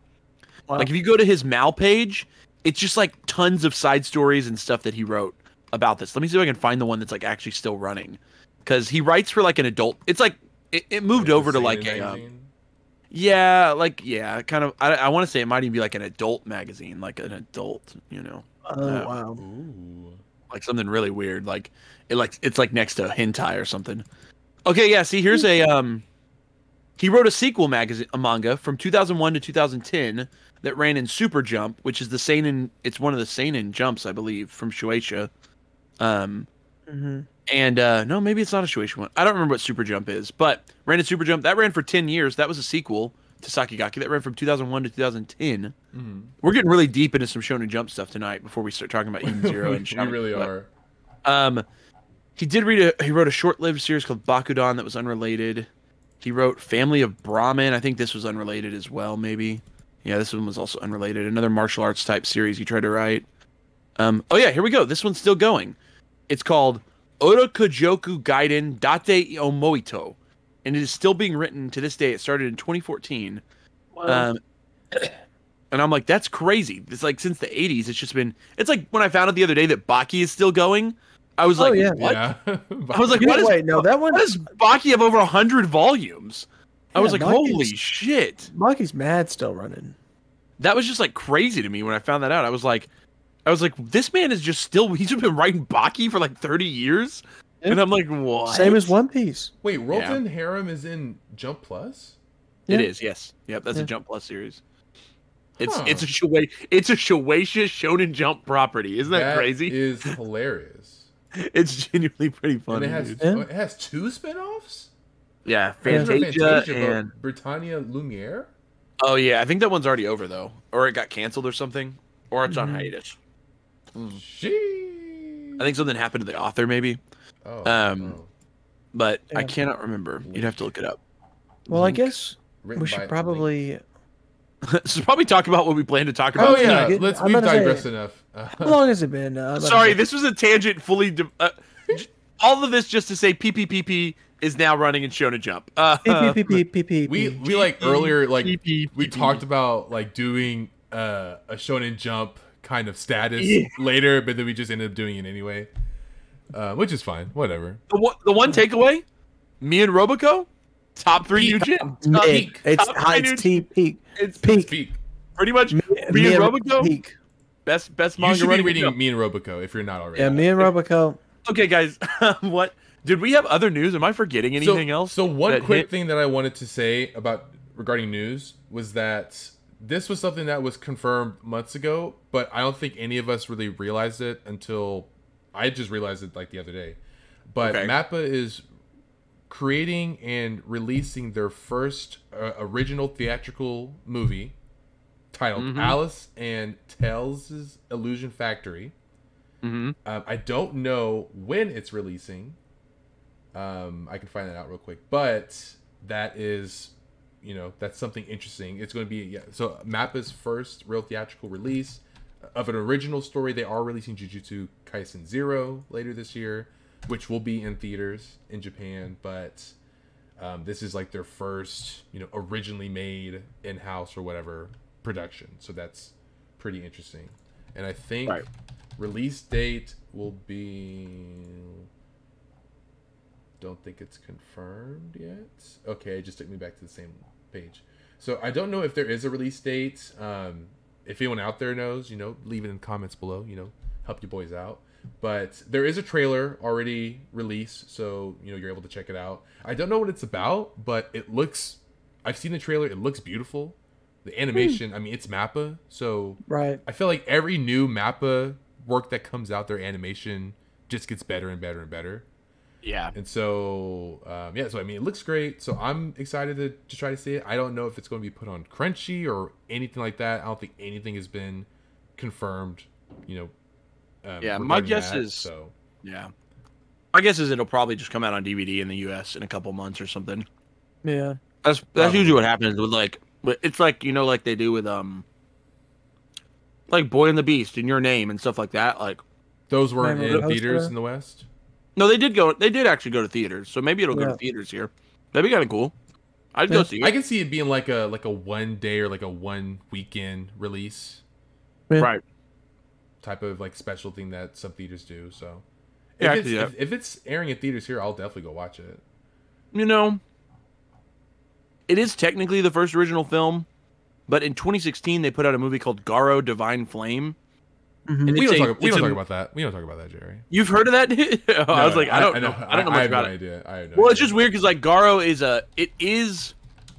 Wow. Like if you go to his Mal page, it's just like tons of side stories and stuff that he wrote about this. Let me see if I can find the one that's like actually still running, because he writes for like an adult. It's like it moved over to like a kind of. I want to say it might even be like an adult magazine, like an adult, Oh wow. Ooh. like something really weird, like it's like next to hentai or something. Okay, yeah. See, here's a he wrote a sequel magazine, a manga from 2001 to 2010 that ran in Super Jump, which is the seinen. It's one of the seinen jumps, I believe, from Shueisha. And no, maybe it's not a Shueisha one. I don't remember what Super Jump is, but ran in Super Jump. That ran for 10 years. That was a sequel to Sakigake. That ran from 2001 to 2010. We're getting really deep into some Shonen Jump stuff tonight before we start talking about Eden Zero and We really are. He wrote a short-lived series called Bakudan that was unrelated. He wrote Family of Brahmin. I think this was unrelated as well, maybe. Yeah, this one was also unrelated. Another martial arts type series he tried to write. Oh yeah, here we go. This one's still going. It's called Otokojoku Gaiden Date Omoito, and it is still being written to this day. It started in 2014. Wow. And I'm like, that's crazy. It's like since the 80s, it's just been. It's like when I found out the other day that Baki is still going. I was like, yeah. what? Yeah. I was like, what is? Wait, no, that one. Why does Baki have over 100 volumes? I was like, Baki's- holy shit. Maki's mad still running. That was just like crazy to me when I found that out. I was like, this man is just still. He's just been writing Baki for like 30 years, Yeah. and I'm like, what? Same as One Piece. Wait, Roten Harem is in Jump Plus? It Yeah. is, yes, yep. That's a Yeah. Jump Plus series. It's Huh. it's a Shueisha Shonen Jump property. Isn't that crazy? Is hilarious. It's genuinely pretty And funny. it has Dude. Yeah. it has 2 spin-offs? Yeah, There's no Fantasia but and Britannia Lumiere? oh yeah, I think that one's already over though, or it got canceled or something, or it's on hiatus. She. I think something happened to the author maybe, Oh, but I Yeah. cannot remember. You'd have to look it up. Well, I guess Written we by should probably. So probably talk about what we plan to talk about. Oh tonight. yeah, I'm we've about to say- digressed enough. How long has it been? Sorry, this was a tangent. All of this just to say PPPP is now running in Shonen Jump. we like earlier like PP. we talked about like doing a Shonen Jump kind of status later, but then we just ended up doing it anyway, which is fine. Whatever. The one takeaway, me and Roboco, top 3 new gen. Peak. It's Top high three T peak. It's Peak. Peak. pretty much me and Roboco, Peak. best You manga should be running. reading Jump. me and Roboco if you're not already. Yeah, me and Roboco. Okay, guys, what did we have other news? Am I forgetting anything else? So one that quick hit? thing that I wanted to say about regarding news was that this was something that was confirmed months ago, but I don't think any of us really realized it until I just realized it like the other day. But Okay. MAPPA is creating and releasing their first original theatrical movie titled Alice and Tales' Illusion Factory. I don't know when it's releasing. I can find that out real quick, but that is, that's something interesting. It's going to be so MAPPA's first real theatrical release of an original story. They are releasing Jujutsu Kaisen 0 later this year, which will be in theaters in Japan, but this is like their first, originally made in-house or whatever production. So that's pretty interesting. And I think release date will be, don't think it's confirmed yet. Okay, it just took me back to the same page. So I don't know if there is a release date. If anyone out there knows, leave it in the comments below, help you boys out. But there is a trailer already released, so you're able to check it out. I don't know what it's about, but I've seen the trailer, it looks beautiful. The animation, I mean, it's MAPPA, so Right. I feel like every new MAPPA work that comes out, their animation just gets better and better and better. Yeah. And so, so I mean, it looks great. So I'm excited to try to see it. I don't know if it's going to be put on Crunchy or anything like that. I don't think anything has been confirmed, Yeah, my regarding guess that, is- so. Yeah. My guess is it'll probably just come out on DVD in the U.S. in a couple months or something. Yeah. That's usually what happens with like. It's like like they do with like Boy and the Beast and Your Name and stuff like that. Like Those weren't Remember in the theaters poster? in the West. no, they did actually go to theaters. So maybe it'll go Yeah. to theaters here. That'd be kind of cool. I'd go Yeah. see I it. can see it being like a 1 day or like a 1 weekend release Yeah. Right. type of like special thing that some theaters do. So Yeah, I if can see it's, that. if it's airing in theaters here, I'll definitely go watch it. You know, it is technically the first original film, but in 2016 they put out a movie called Garo Divine Flame. Mhm. And We it's don't a- talk. We it's don't a- talk about that. We don't talk about that, Jerry. You've heard of that? I was like, I don't know. I don't know much have about no it. idea. I have no Well, it's idea. just weird because like Garo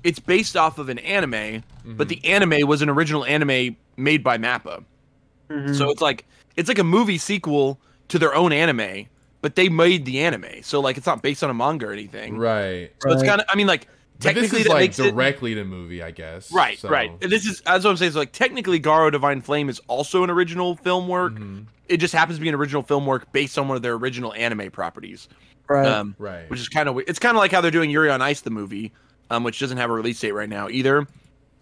it's based off of an anime, but the anime was an original anime made by Mappa. Mhm. So it's like a movie sequel to their own anime, but they made the anime. So like it's not based on a manga or anything. Right. So it's Right. kind of, I mean, like But this technically is that like makes it directly to movie, I guess. right, So, right. And this is that's what I'm saying. So like technically, Garo Divine Flame is also an original film work. Mhm. It just happens to be an original film work based on one of their original anime properties. Right. Right. Which is kind of it's kind of like how they're doing Yuri on Ice the movie, which doesn't have a release date right now either.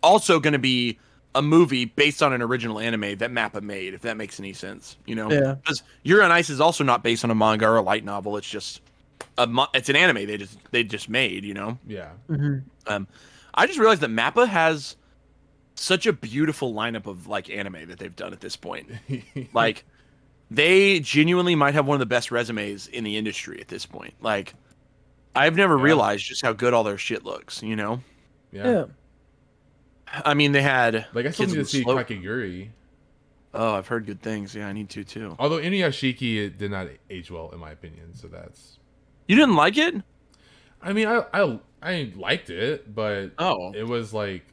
Also going to be a movie based on an original anime that Mappa made, if that makes any sense, you know? Yeah. Because Yuri on Ice is also not based on a manga or a light novel. It's just it's an anime they just made, you know? Yeah. Mhm. I just realized that Mappa has such a beautiful lineup of like anime that they've done at this point. Like they genuinely might have one of the best resumes in the industry at this point. Like I've never Yeah. realized just how good all their shit looks, you know? Yeah. Yeah. I mean, they had Like I still Kids need to with see Slow- Kakegurui. Oh, I've heard good things. Yeah, I need to too. Although Inuyashiki it did not age well in my opinion, so that's. You didn't like it? I mean, I liked it, but Oh. it was like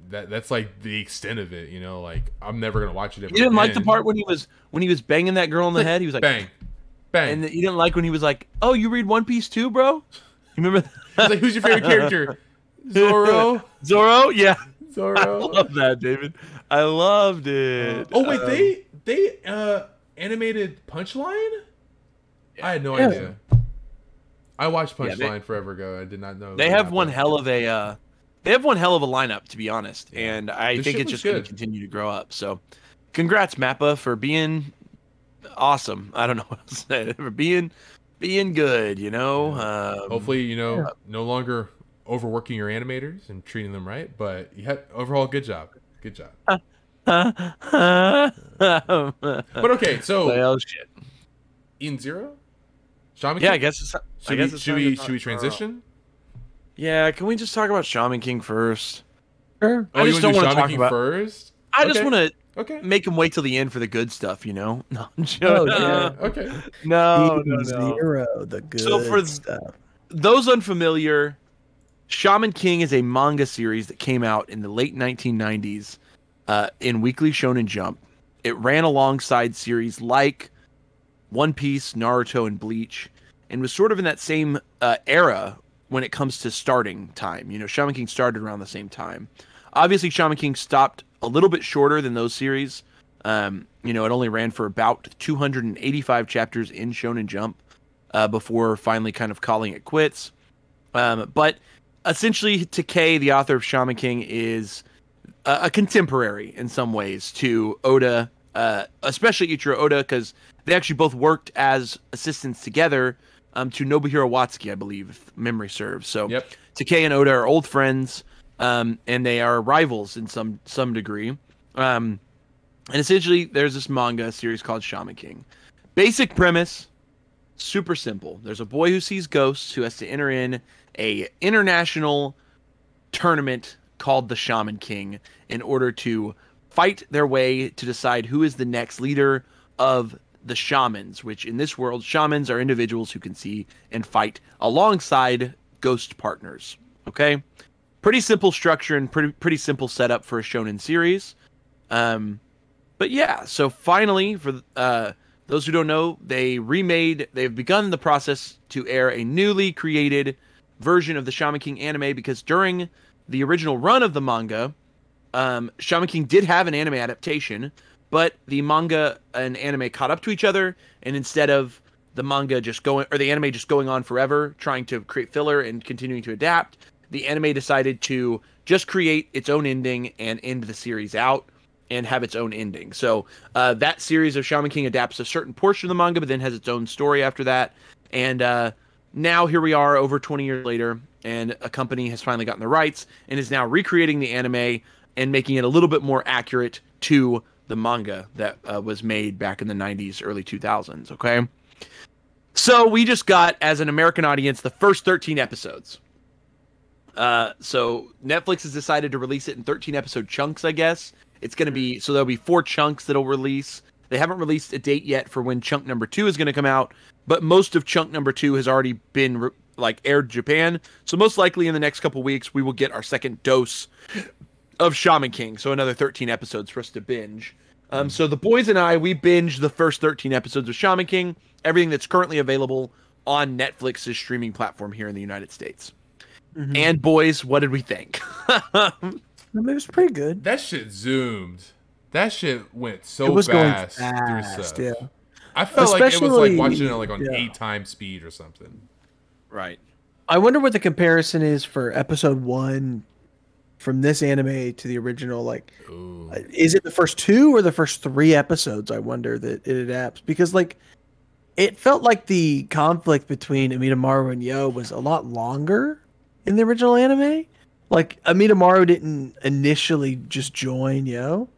that's like the extent of it, you know. Like I'm never gonna watch it. Ever You didn't like the again. part when he was banging that girl in the head? He was like bang, bang. and you didn't like when he was like, "Oh, you read One Piece too, bro?" You remember that? It's like, who's your favorite character? Zoro. Zoro? Yeah. I Zoro. love that, David. I loved it. Oh wait, they animated Punchline. I had no Yeah. idea. I watched Yeah, Punchline forever ago. I did not know. They that have one happened. hell of a lineup, to be honest, and I This think shit it's looks just going to good. continue to grow up. So, congrats, Mappa, for being awesome. I don't know what to say for being good. You know, Hopefully, you know, no longer overworking your animators and treating them right, but you had overall good job. Good job. but But okay, so well, shit. Eden Zero, Shaman Yeah, King? I guess it's. Should I guess we it's should time we to should we talk- transition? Yeah, can we just talk about Shaman King first? Sure. I just you don't want wanna to talk King about- first. I just Okay. want to Okay. make him wait till the end for the good stuff, you know? No, I'm Oh, joking. yeah. Okay. no, Eden Zero, the good So for stuff. those unfamiliar, Shaman King is a manga series that came out in the late 1990s in Weekly Shonen Jump. It ran alongside series like One Piece, Naruto, and Bleach, and was sort of in that same era when it comes to starting time. You know, Shaman King started around the same time. Obviously, Shaman King stopped a little bit shorter than those series. You know, it only ran for about 285 chapters in Shonen Jump before finally kind of calling it quits. But essentially, Takei, the author of Shaman King, is a contemporary in some ways to Oda, especially Ichiro Oda, because they actually both worked as assistants together to Nobuhiro Watsuki, I believe, if memory serves. So Yep. Takei and Oda are old friends, and they are rivals in some degree. And essentially, there's this manga series called Shaman King. Basic premise, super simple. There's a boy who sees ghosts who has to enter in a international tournament called the Shaman King in order to fight their way to decide who is the next leader of the shamans, which in this world, shamans are individuals who can see and fight alongside ghost partners. Okay? Pretty simple structure and pretty simple setup for a shonen series. But yeah, so finally, for those who don't know, they've begun the process to air a newly created version of the Shaman King anime, because during the original run of the manga, Shaman King did have an anime adaptation, but the manga and anime caught up to each other, and instead of the manga just going, or the anime just going on forever, trying to create filler and continuing to adapt, the anime decided to just create its own ending and end the series out and have its own ending. So that series of Shaman King adapts a certain portion of the manga, but then has its own story after that. And now here we are over 20 years later, and a company has finally gotten the rights and is now recreating the anime and making it a little bit more accurate to the manga that was made back in the 90s, early 2000s, okay? So we just got, as an American audience, the first 13 episodes. So Netflix has decided to release it in 13 episode chunks, I guess. It's going to be, so there'll be 4 chunks that'll release. They haven't released a date yet for when chunk number 2 is going to come out, but most of chunk number 2 has already been aired in Japan. So most likely in the next couple weeks, we will get our second dose of Shaman King. So another 13 episodes for us to binge. So the boys and I, we binged the first 13 episodes of Shaman King, everything that's currently available on Netflix's streaming platform here in the United States. Mm-hmm. And boys, what did we think? It was pretty good. That shit zoomed. That shit went so fast through stuff. Yeah. I felt like it was like watching it like on 8 times speed or something. Right. I wonder what the comparison is for episode 1 from this anime to the original. Like, is it the first 2 or the first 3 episodes? I wonder that it adapts, because like it felt like the conflict between Amidamaru and Yo was a lot longer in the original anime. Like, Amidamaru didn't initially just join Yo.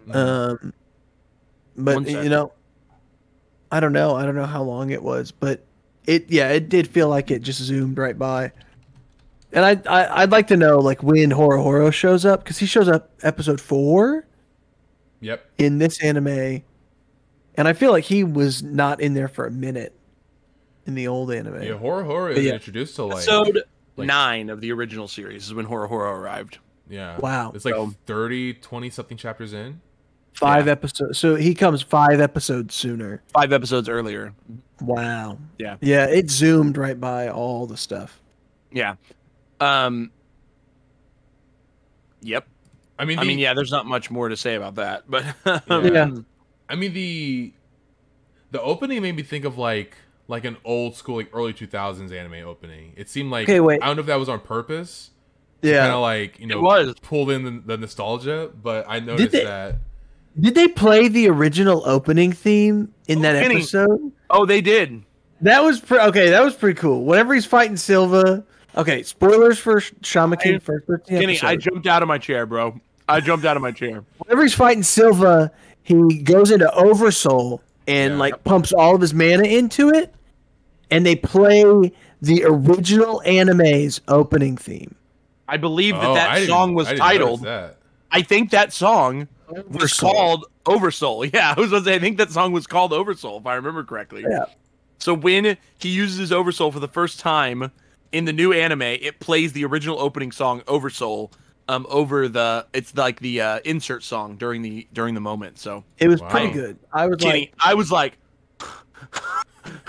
But you know, I don't know how long it was, but it did feel like it just zoomed right by. And I'd like to know like when Horo shows up, because he shows up episode 4. Yep. In this anime, and I feel like he was not in there for a minute in the old anime. Yeah, Horo is introduced to episode 9 of the original series is when Horo arrived. Yeah. Wow. It's like 20 something chapters in. 5 episodes. So he comes 5 episodes sooner. 5 episodes earlier. Wow. Yeah. Yeah, it zoomed right by all the stuff. Yeah. Yep. I mean, yeah, there's not much more to say about that, but yeah. I mean, the opening made me think of like an old school, like early 2000s anime opening. It seemed like, I don't know if that was on purpose. Yeah. Kind of like, you know, pulled in the nostalgia, but I noticed that. Did they play the original opening theme in that episode? Oh, they did. That was that was pretty cool. Whenever he's fighting Silva. Okay, spoilers for Shaman King first 13 Kenny, episode. I jumped out of my chair, bro. I jumped out of my chair. Whenever he's fighting Silva, he goes into Oversoul and pumps all of his mana into it, and they play the original anime's opening theme. I believe that song was titled. I think that song was called Oversoul. Yeah, I was going to say, I think that song was called Oversoul, if I remember correctly. Yeah. So when he uses his Oversoul for the first time in the new anime, it plays the original opening song Oversoul over the insert song during the moment. So it was pretty good. I was like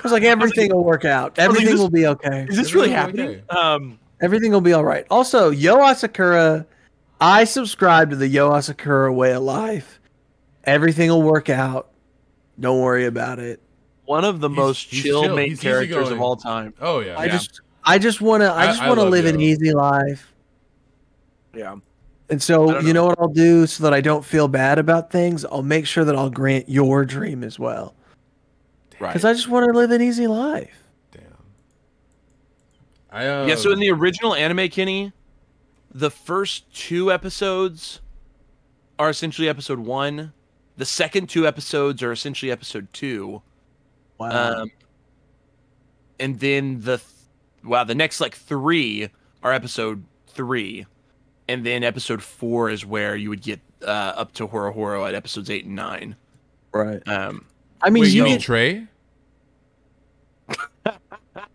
everything will work out. Everything will be okay. Is this really happening? Okay. Everything will be all right. Also, Yo Asakura, I subscribe to the Yo Asakura way of life. Everything will work out. Don't worry about it. One of the most chill main characters of all time. Oh yeah. I just want to live an easy life. Yeah. And so, you know what I'll do so that I don't feel bad about things? I'll make sure that I'll grant your dream as well. Right. Because I just want to live an easy life. Yeah, so in the original anime, Kenny, the first 2 episodes are essentially episode 1. The second 2 episodes are essentially episode 2. Wow. And then the next 3 are episode 3. And then episode 4 is where you would get up to Horo at episodes 8 and 9. Right. I mean, wait, you mean Trey?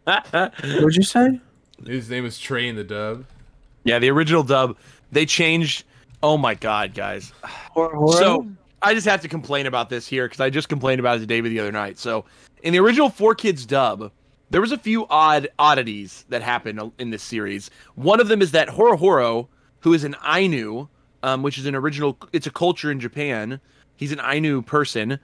What'd you say? His name was Trey in the dub. Yeah, the original dub. They changed. Oh my god, guys. Horo? So I just have to complain about this here because I just complained about it to David the other night. So in the original 4Kids dub, there was a few oddities that happened in this series. One of them is that Horo, who is an Ainu, which is it's a culture in Japan. He's an Ainu person.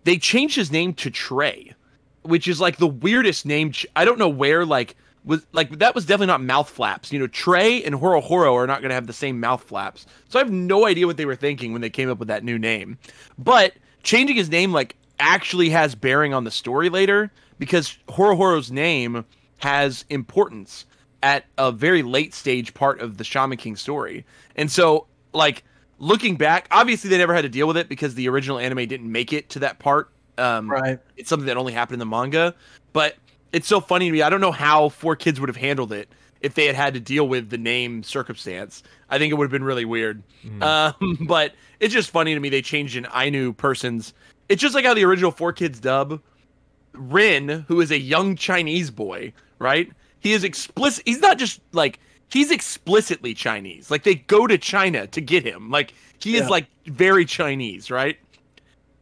they changed his name to Trey, which is like the weirdest name. I don't know where that was definitely not mouth flaps. You know, Trey and Horo Horo are not going to have the same mouth flaps. So I have no idea what they were thinking when they came up with that new name. But changing his name like actually has bearing on the story later, because Horo Horo's name has importance at a very late stage part of the Shaman King story. And so like looking back, obviously they never had to deal with it because the original anime didn't make it to that part. Right. It's something that only happened in the manga, but it's so funny to me. I don't know how 4Kids would have handled it if they had to deal with the name circumstance. I think it would have been really weird. But it's just funny to me they changed an Ainu person's. It's just like how the original 4Kids dub, Rin, who is a young Chinese boy, right? He is explicit. He's not just like, he's explicitly Chinese. Like they go to China to get him. Like he is like very Chinese, right?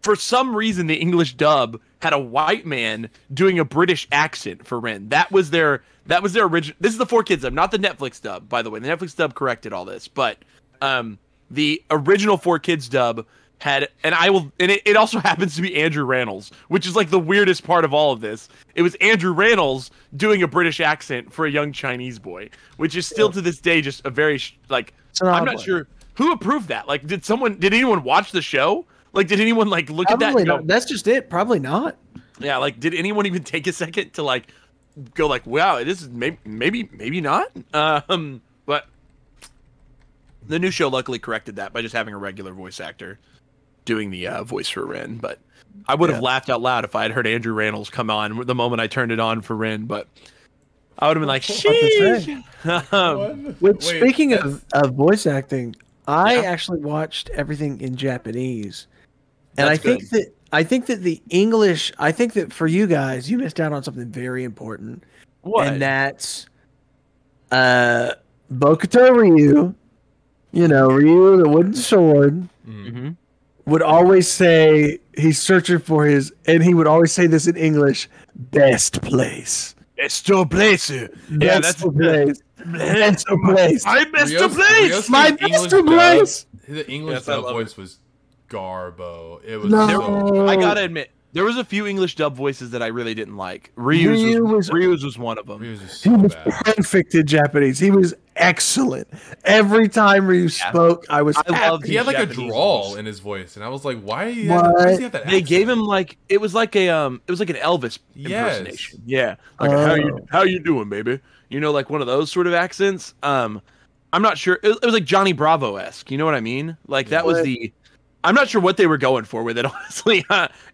For some reason, the English dub had a white man doing a British accent for Rin. That was their original. This is the 4Kids dub, not the Netflix dub, by the way. The Netflix dub corrected all this, but the original 4Kids dub had, and it also happens to be Andrew Rannells, which is like the weirdest part of all of this. It was Andrew Rannells doing a British accent for a young Chinese boy, which is still to this day just a very I'm not sure who approved that. Like, did anyone watch the show? Like, did anyone like look at that? Probably not. That's just it. Probably not. Yeah, like, did anyone even take a second to like go like, wow, this is maybe not? But the new show luckily corrected that by just having a regular voice actor doing the voice for Rin. But I would have laughed out loud if I had heard Andrew Rannells come on the moment I turned it on for Rin. But I would have been like, sheesh. Speaking of voice acting, I actually watched everything in Japanese. And I think that the English, I think that for you guys, you missed out on something very important. What? And that's Bokuto Ryu, Ryu the wooden sword, would always say he's searching for and he would always say this in English, best place. Best place. Yeah, that's the place. Best place. My best place. My best place. The English dub voice was Garbo. It was I gotta admit, there was a few English dub voices that I really didn't like. Ryu's was one of them. He was perfect in Japanese. He was excellent. Every time Ryu spoke, I loved. He had like Japanese a drawl voice in his voice, and I was like, why does he have that accent? They gave him like it was like an Elvis impersonation. Yeah, like how you doing, baby? Like one of those sort of accents. I'm not sure. It was like Johnny Bravo-esque. You know what I mean? Like that was the. I'm not sure what they were going for with it. Honestly,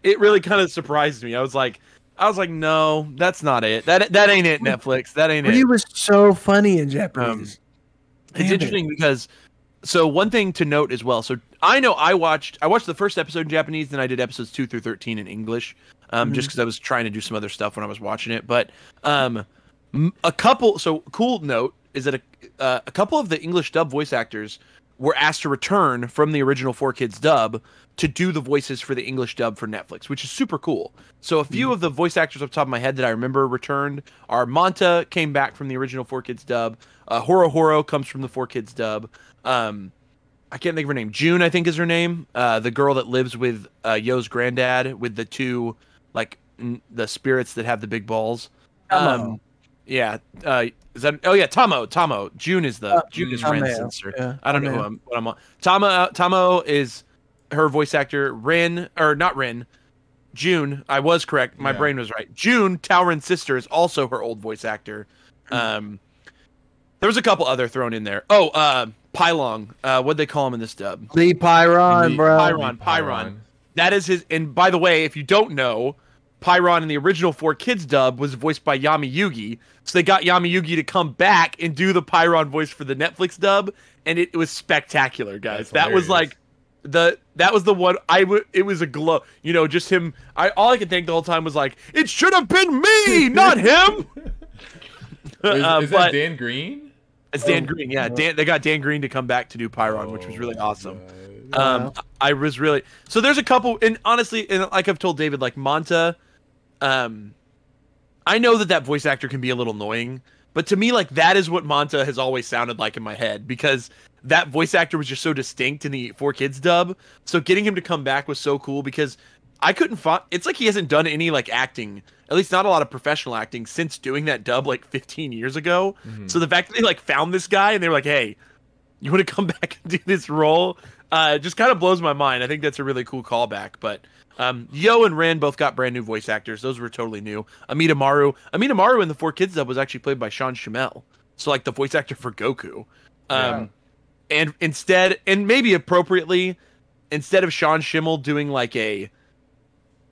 it really kind of surprised me. I was like, no, that's not it. That ain't it. Netflix. That ain't it. He was so funny in Japanese. It's interesting because, so one thing to note as well. So I know I watched the first episode in Japanese, then I did episodes 2 through 13 in English, just because I was trying to do some other stuff when I was watching it. But cool note is that a couple of the English dub voice actors were asked to return from the original 4Kids dub to do the voices for the English dub for Netflix, which is super cool. So a few of the voice actors off the top of my head that I remember returned are Manta came back from the original 4Kids dub. Horo Horo comes from the 4Kids dub. I can't think of her name. June, I think, is her name. The girl that lives with Yo's granddad with the two, like, the spirits that have the big balls. Yeah. Is that? Oh yeah, Tomo. June is Ren's sister. Yeah, I don't know what I'm on. Tomo is her voice actor. Not Ren. June. I was correct. My brain was right. June, Taorin's sister, is also her old voice actor. There was a couple other thrown in there. Oh, Pylong. What'd they call him in this dub? Lee Pyron, bro. Pyron. That is his. And by the way, if you don't know, Pyron in the original 4Kids dub was voiced by Yami Yugi, so they got Yami Yugi to come back and do the Pyron voice for the Netflix dub, and it was spectacular, guys. That was like that was the one it was a glow, just him. All I could think the whole time was like, it should have been me, not him. Is that Dan Green? It's Dan Green, yeah. They got Dan Green to come back to do Pyron, which was really awesome. I was really so. There's a couple, and honestly, and like I've told David, like Manta. I know that voice actor can be a little annoying, but to me, like, that is what Manta has always sounded like in my head, because that voice actor was just so distinct in the 4Kids dub. So getting him to come back was so cool, because I couldn't find. It's like he hasn't done any like acting, at least not a lot of professional acting, since doing that dub like 15 years ago. So the fact that they like found this guy and they were like, "Hey, you want to come back and do this role?" Just kind of blows my mind. I think that's a really cool callback. But Yo and Ren both got brand new voice actors. Those were totally new. Amita Maru in the Four Kids dub was actually played by Sean Schemmel, so like the voice actor for Goku. And instead, and maybe appropriately, instead of Sean Schimmel doing like I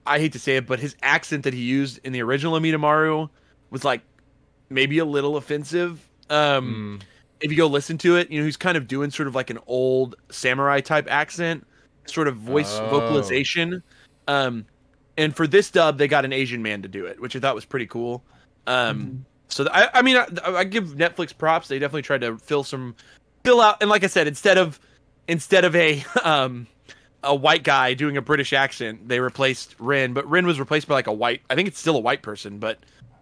hate to say it, but his accent that he used in the original Amita Maru was like maybe a little offensive. If you go listen to it, he's kind of doing sort of like an old samurai type accent, sort of voice vocalization. And for this dub, they got an Asian man to do it, which I thought was pretty cool. So I give Netflix props. They definitely tried to fill out. And like I said, instead of a white guy doing a British accent, they replaced Rin. But Rin was replaced by like a white. I think it's still a white person, but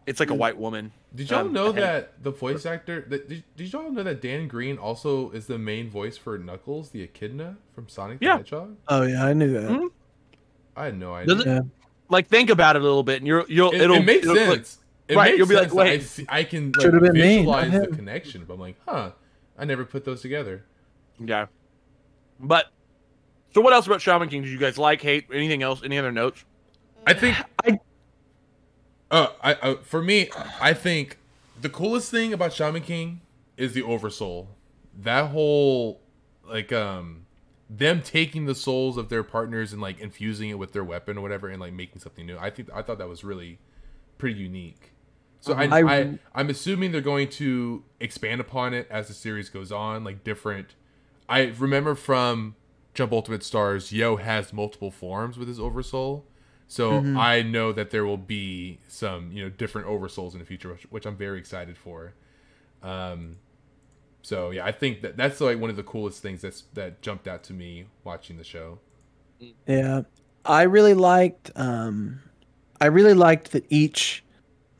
it's like a white woman. Did y'all know that the voice actor? Did y'all know that Dan Green also is the main voice for Knuckles, the Echidna from Sonic the Hedgehog? Oh yeah, I knew that. I had no idea. Like think about it a little bit, and it makes sense. You'll be like, wait, I can been visualize the connection, but I'm like, I never put those together. Yeah. But so what else about Shaman King did you guys like, hate, anything else? Any other notes? I think for me, I think the coolest thing about Shaman King is the Oversoul. That whole them taking the souls of their partners and like infusing it with their weapon or whatever and like making something new. I thought that was really pretty unique. So I'm assuming they're going to expand upon it as the series goes on, like different. I remember from Jump Ultimate Stars, Yo has multiple forms with his Oversoul. So I know that there will be some, different Oversouls in the future, which I'm very excited for. So yeah, I think that's like one of the coolest things that jumped out to me watching the show. Yeah, I really liked that each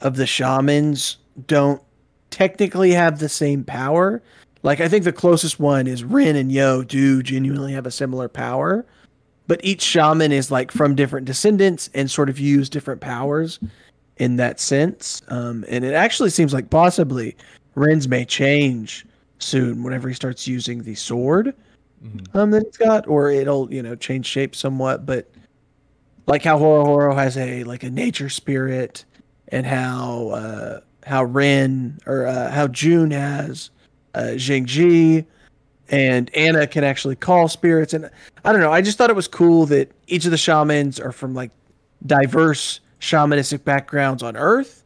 of the shamans don't technically have the same power. Like I think the closest one is Rin and Yo do genuinely have a similar power. But each shaman is like from different descendants and sort of use different powers in that sense. And it actually seems like possibly Ren's may change soon whenever he starts using the sword that he's got, or it'll, change shape somewhat. But like how Horo has a nature spirit, and how Ren or how June has Jingji. And Anna can actually call spirits. And I don't know. I just thought it was cool that each of the shamans are from like diverse shamanistic backgrounds on Earth.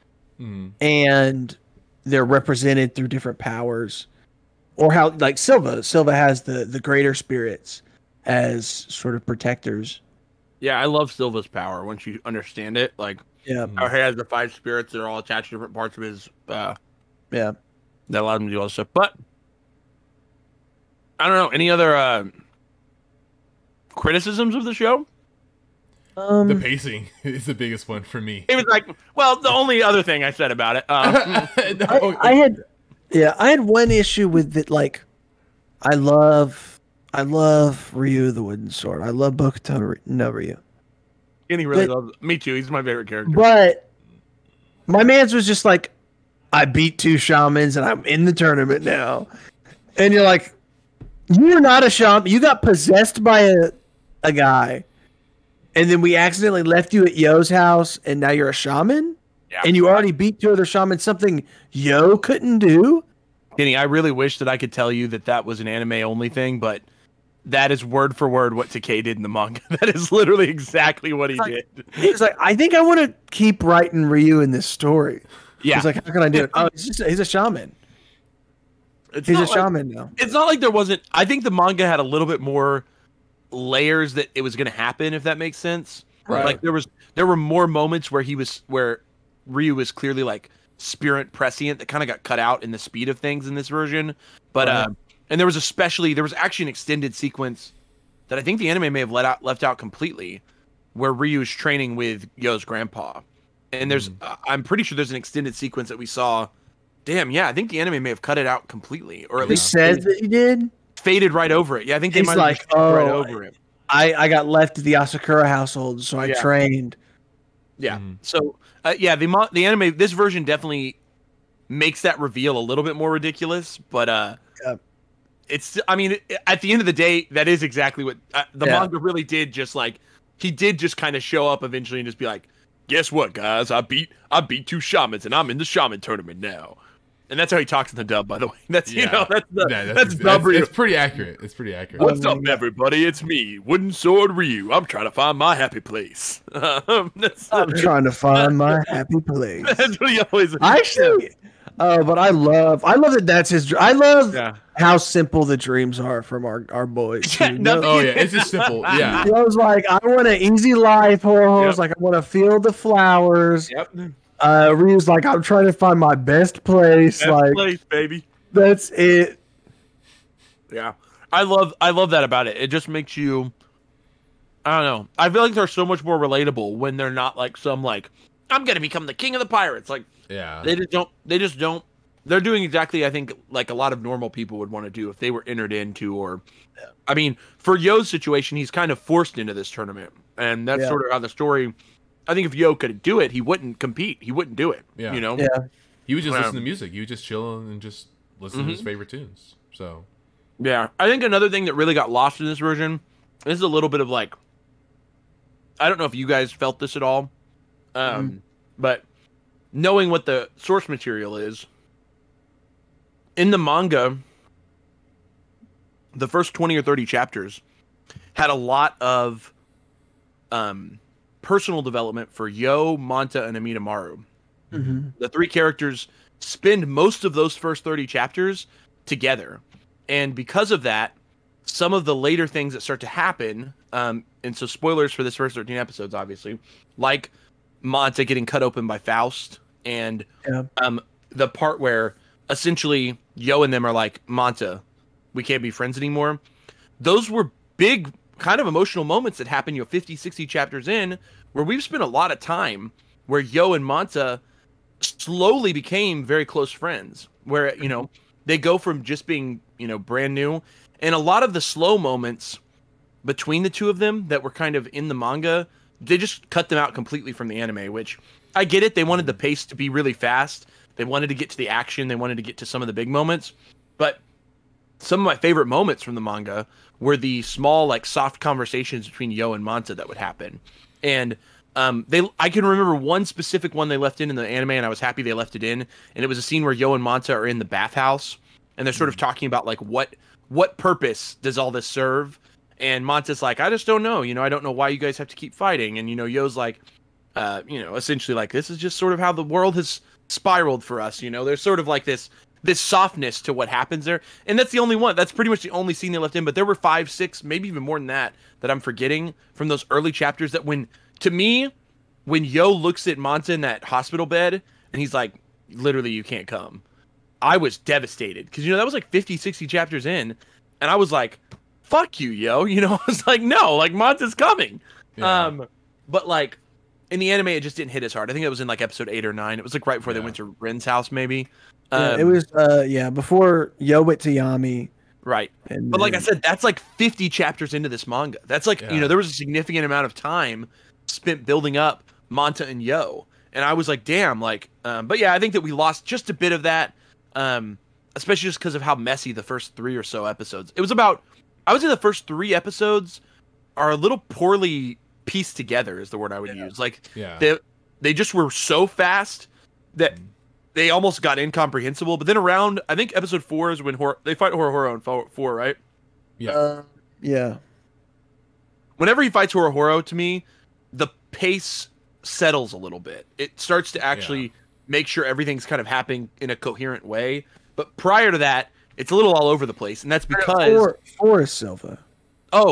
And they're represented through different powers. Or how like Silva has the greater spirits as sort of protectors. Yeah, I love Silva's power once you understand it. Like how he has the 5 spirits that are all attached to different parts of his that allows him to do all this stuff. But I don't know. Any other criticisms of the show? The pacing is the biggest one for me. It was like, well, the only other thing I said about it. I had one issue with it. Like, I love Ryu the Wooden Sword. I love Bokuto no Ryu. Kenny really loves. Me too. He's my favorite character. But my man's was just like, I beat 2 shamans and I'm in the tournament now, and you're like, you're not a shaman. You got possessed by a guy, and then we accidentally left you at Yo's house, and now you're a shaman? Yeah. And you already beat 2 other shamans, something Yo couldn't do? Kenny, I really wish that I could tell you that was an anime-only thing, but that is word for word what Takei did in the manga. That is literally exactly what he did. He's like, I think I want to keep writing Ryu in this story. Yeah. He's like, how can I do it? Oh, he's a shaman. He's a shaman now. It's not like there wasn't. I think the manga had a little bit more layers that it was going to happen, if that makes sense. Right. Like there were more moments where Ryu was clearly like spirit prescient that kind of got cut out in the speed of things in this version. But and there was actually an extended sequence that I think the anime may have left out completely, where Ryu is training with Yo's grandpa, and I'm pretty sure there's an extended sequence that we saw. Damn, yeah, I think the anime may have cut it out completely, or at least said that he did. Faded right over it. Yeah, I think they might have right over it. I got left at the Asakura household, so I Yeah. trained. Yeah. Mhm. So the anime, this version definitely makes that reveal a little bit more ridiculous, but Yeah. it's, I mean, at the end of the day, that is exactly what the Yeah. manga really did. Just like he did, just kind of show up eventually and just be like, "Guess what, guys? I beat 2 shamans, and I'm in the shaman tournament now." And that's how he talks in the dub, by the way. That's Yeah. that's dub. It's pretty accurate. It's pretty accurate. What's Oh up, my God. everybody? It's me, Wooden Sword Ryu. I'm trying to find my happy place. That's, I'm trying to find my happy place. that's what he always. Actually, but I love that that's his. I love Yeah. how simple the dreams are from our boys. Yeah, dude. nothing- Oh yeah, it's just simple. Yeah. I was like, I want an easy life. Horror's Yep. like, I want to feel the flowers. Yep. Ryu's like, I'm trying to find my best place. Best like, place, baby. that's it. Yeah. I love that about it. It just makes you, I don't know. I feel like they're so much more relatable when they're not like some like, I'm gonna become the king of the pirates. Like Yeah. they just don't they're doing exactly, I think, like a lot of normal people would want to do if they were entered into, or I mean, for Yo's situation, he's kind of forced into this tournament. And that's Yeah. sort of how the story, I think if Yo could do it, he wouldn't compete. He wouldn't do it. Yeah. You know? Yeah. He would just listen to Um, music. He would just chill and just listen to his Mhm. favorite tunes. So Yeah, I think another thing that really got lost in this version is a little bit of like, I don't know if you guys felt this at all, but knowing what the source material is, in the manga, the first 20 or 30 chapters had a lot of personal development for Yo, Manta, and Amidamaru. Mm-hmm. The 3 characters spend most of those first 30 chapters together. And because of that, some of the later things that start to happen, and so spoilers for this first 13 episodes, obviously, like Manta getting cut open by Faust, and Yeah. the part where essentially Yo and them are like, Manta, we can't be friends anymore. Those were big kind of emotional moments that happen, 50, 60 chapters in, where we've spent a lot of time where Yo and Manta slowly became very close friends, where, they go from just being, brand new. And a lot of the slow moments between the two of them that were kind of in the manga, they just cut them out completely from the anime, which I get it. They wanted the pace to be really fast. They wanted to get to the action. They wanted to get to some of the big moments. But some of my favorite moments from the manga were the small, like, soft conversations between Yo and Manta that would happen. And I can remember one specific one they left in the anime, and I was happy they left it in. And it was a scene where Yo and Manta are in the bathhouse, and they're sort of talking about, like, what purpose does all this serve? And Manta's like, I just don't know. I don't know why you guys have to keep fighting. And, Yo's like, essentially like, this is just sort of how the world has spiraled for us. There's sort of like this softness to what happens there. And that's the only one. That's pretty much the only scene they left in. But there were 5, 6, maybe even more than that I'm forgetting from those early chapters that when Yo looks at Manta in that hospital bed and he's like, literally, you can't come. I was devastated because, that was like 50, 60 chapters in. And I was like, fuck you, Yo. I was like, no, like, Manta's coming. Yeah. But like in the anime, it just didn't hit as hard. I think it was in like episode 8 or 9. It was like right before they went to Ren's house, maybe. Yeah, it was before Yo went to Yami. Right. And But like I then- said, that's like 50 chapters into this manga. That's like, Yeah. there was a significant amount of time spent building up Manta and Yo. And I was like, damn, like, but yeah, I think that we lost just a bit of that, especially just because of how messy the first 3 or so episodes. It was about, I would say the first 3 episodes are a little poorly pieced together is the word I would use. Like, Yeah. they just were so fast that they almost got incomprehensible. But then around, I think episode 4 is when they fight Horohoro in 4, right? Yeah. Yeah. Whenever he fights Horohoro, to me, the pace settles a little bit. It starts to actually make sure everything's kind of happening in a coherent way. But prior to that, it's a little all over the place, and that's because Four is Silva.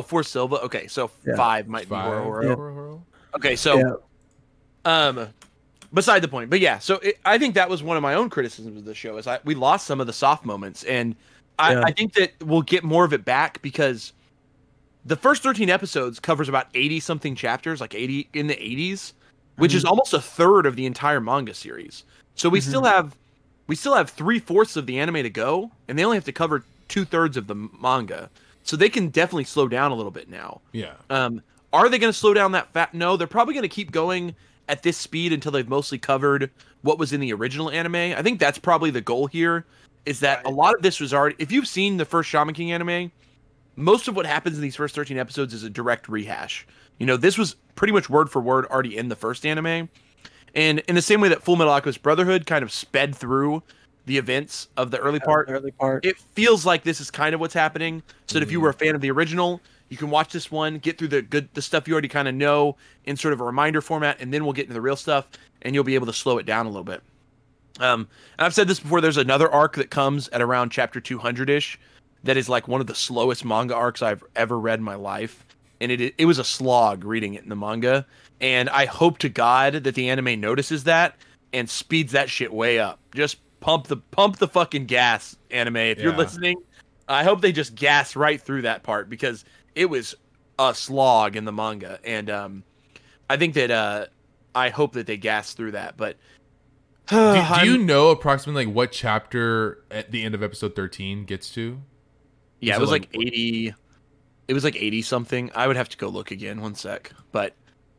for Silva. Okay, so Yeah. 5 might be 5. Horohoro. Okay, so Yeah. beside the point. But yeah, so I think that was one of my own criticisms of the show is we lost some of the soft moments, and I think that we'll get more of it back because the first 13 episodes covers about 80 something chapters, like 80 in the 80s, which is almost a third of the entire manga series. So we still have 3/4 of the anime to go, and they only have to cover 2/3 of the manga. So they can definitely slow down a little bit now. Yeah. Are they going to slow down that fast? No, they're probably going to keep going at this speed until they've mostly covered what was in the original anime. I think that's probably the goal here, is that a lot of this was already... If you've seen the first Shaman King anime, most of what happens in these first 13 episodes is a direct rehash. You know, this was pretty much word for word already in the first anime. And in the same way that Full Metal Alchemist Brotherhood kind of sped through the events of the early part, it feels like this is kind of what's happening. So that if you were a fan of the original, you can watch this one, get through the stuff you already kind of know in sort of a reminder format, and then we'll get into the real stuff, and you'll be able to slow it down a little bit. And I've said this before, there's another arc that comes at around chapter 200-ish that is like one of the slowest manga arcs I've ever read in my life. And it was a slog reading it in the manga. And I hope to God that the anime notices that and speeds that shit way up. Just pump the fucking gas, anime. If you're listening, I hope they just gas right through that part, because it was a slog in the manga. And I think that I hope that they gas through that. But do you know approximately like what chapter at the end of episode 13 gets to? Yeah, it was like 80. It was like 80 something. I would have to go look again. One sec. But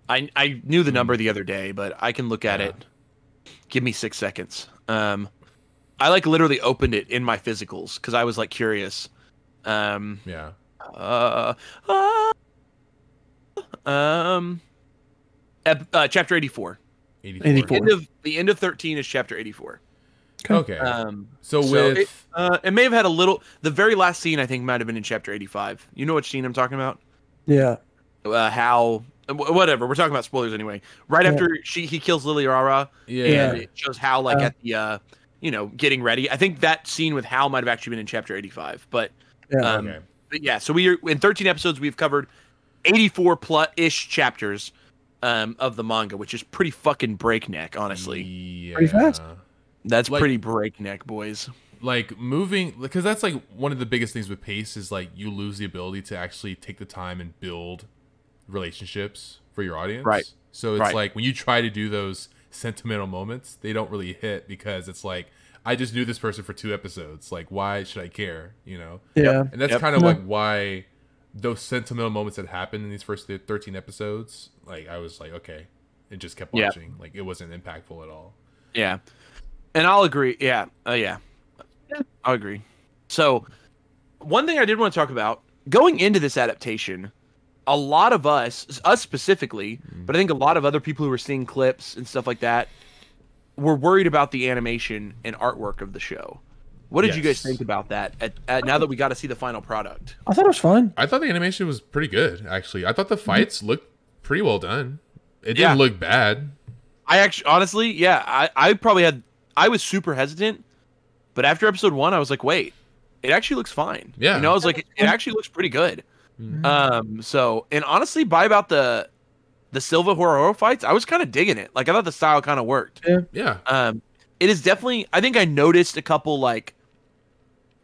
I knew the number the other day, but I can look at it. Give me 6 seconds. I like literally opened it in my physicals because I was like curious. Yeah. Chapter 84. 84. The end of 13 is chapter 84. Okay. So it may have had a little. The very last scene I think might have been in chapter 85. You know which scene I'm talking about? Yeah. How? Whatever. We're talking about spoilers anyway. Right after he kills Lily Rara. Yeah. And it shows Hal like at the getting ready. I think that scene with Hal might have actually been in chapter 85. But but yeah. So we are in 13 episodes. We've covered 84 plus ish chapters of the manga, which is pretty fucking breakneck, honestly. Yeah. Pretty fast. That's pretty breakneck, boys. Like moving, because that's like one of the biggest things with pace is like you lose the ability to actually take the time and build relationships for your audience. Right. So it's like when you try to do those sentimental moments, they don't really hit because it's like, I just knew this person for 2 episodes. Like, why should I care? You know? Yeah. And that's kind of like why those sentimental moments that happened in these first 13 episodes, like I was like, okay, and just kept watching. Like it wasn't impactful at all. Yeah. And I'll agree. Yeah. I'll agree. So one thing I did want to talk about, going into this adaptation, a lot of us specifically, but I think a lot of other people who were seeing clips and stuff like that were worried about the animation and artwork of the show. What did you guys think about that now that we got to see the final product? I thought it was fine. I thought the animation was pretty good, actually. I thought the fights looked pretty well done. It didn't look bad. I actually, honestly, I was super hesitant, but after episode 1, I was like, wait, it actually looks fine. Yeah. I was like, it actually looks pretty good. So, and honestly, by about the Silva Horror fights, I was kind of digging it. Like, I thought the style kind of worked. Yeah. It is definitely, I think I noticed a couple, like,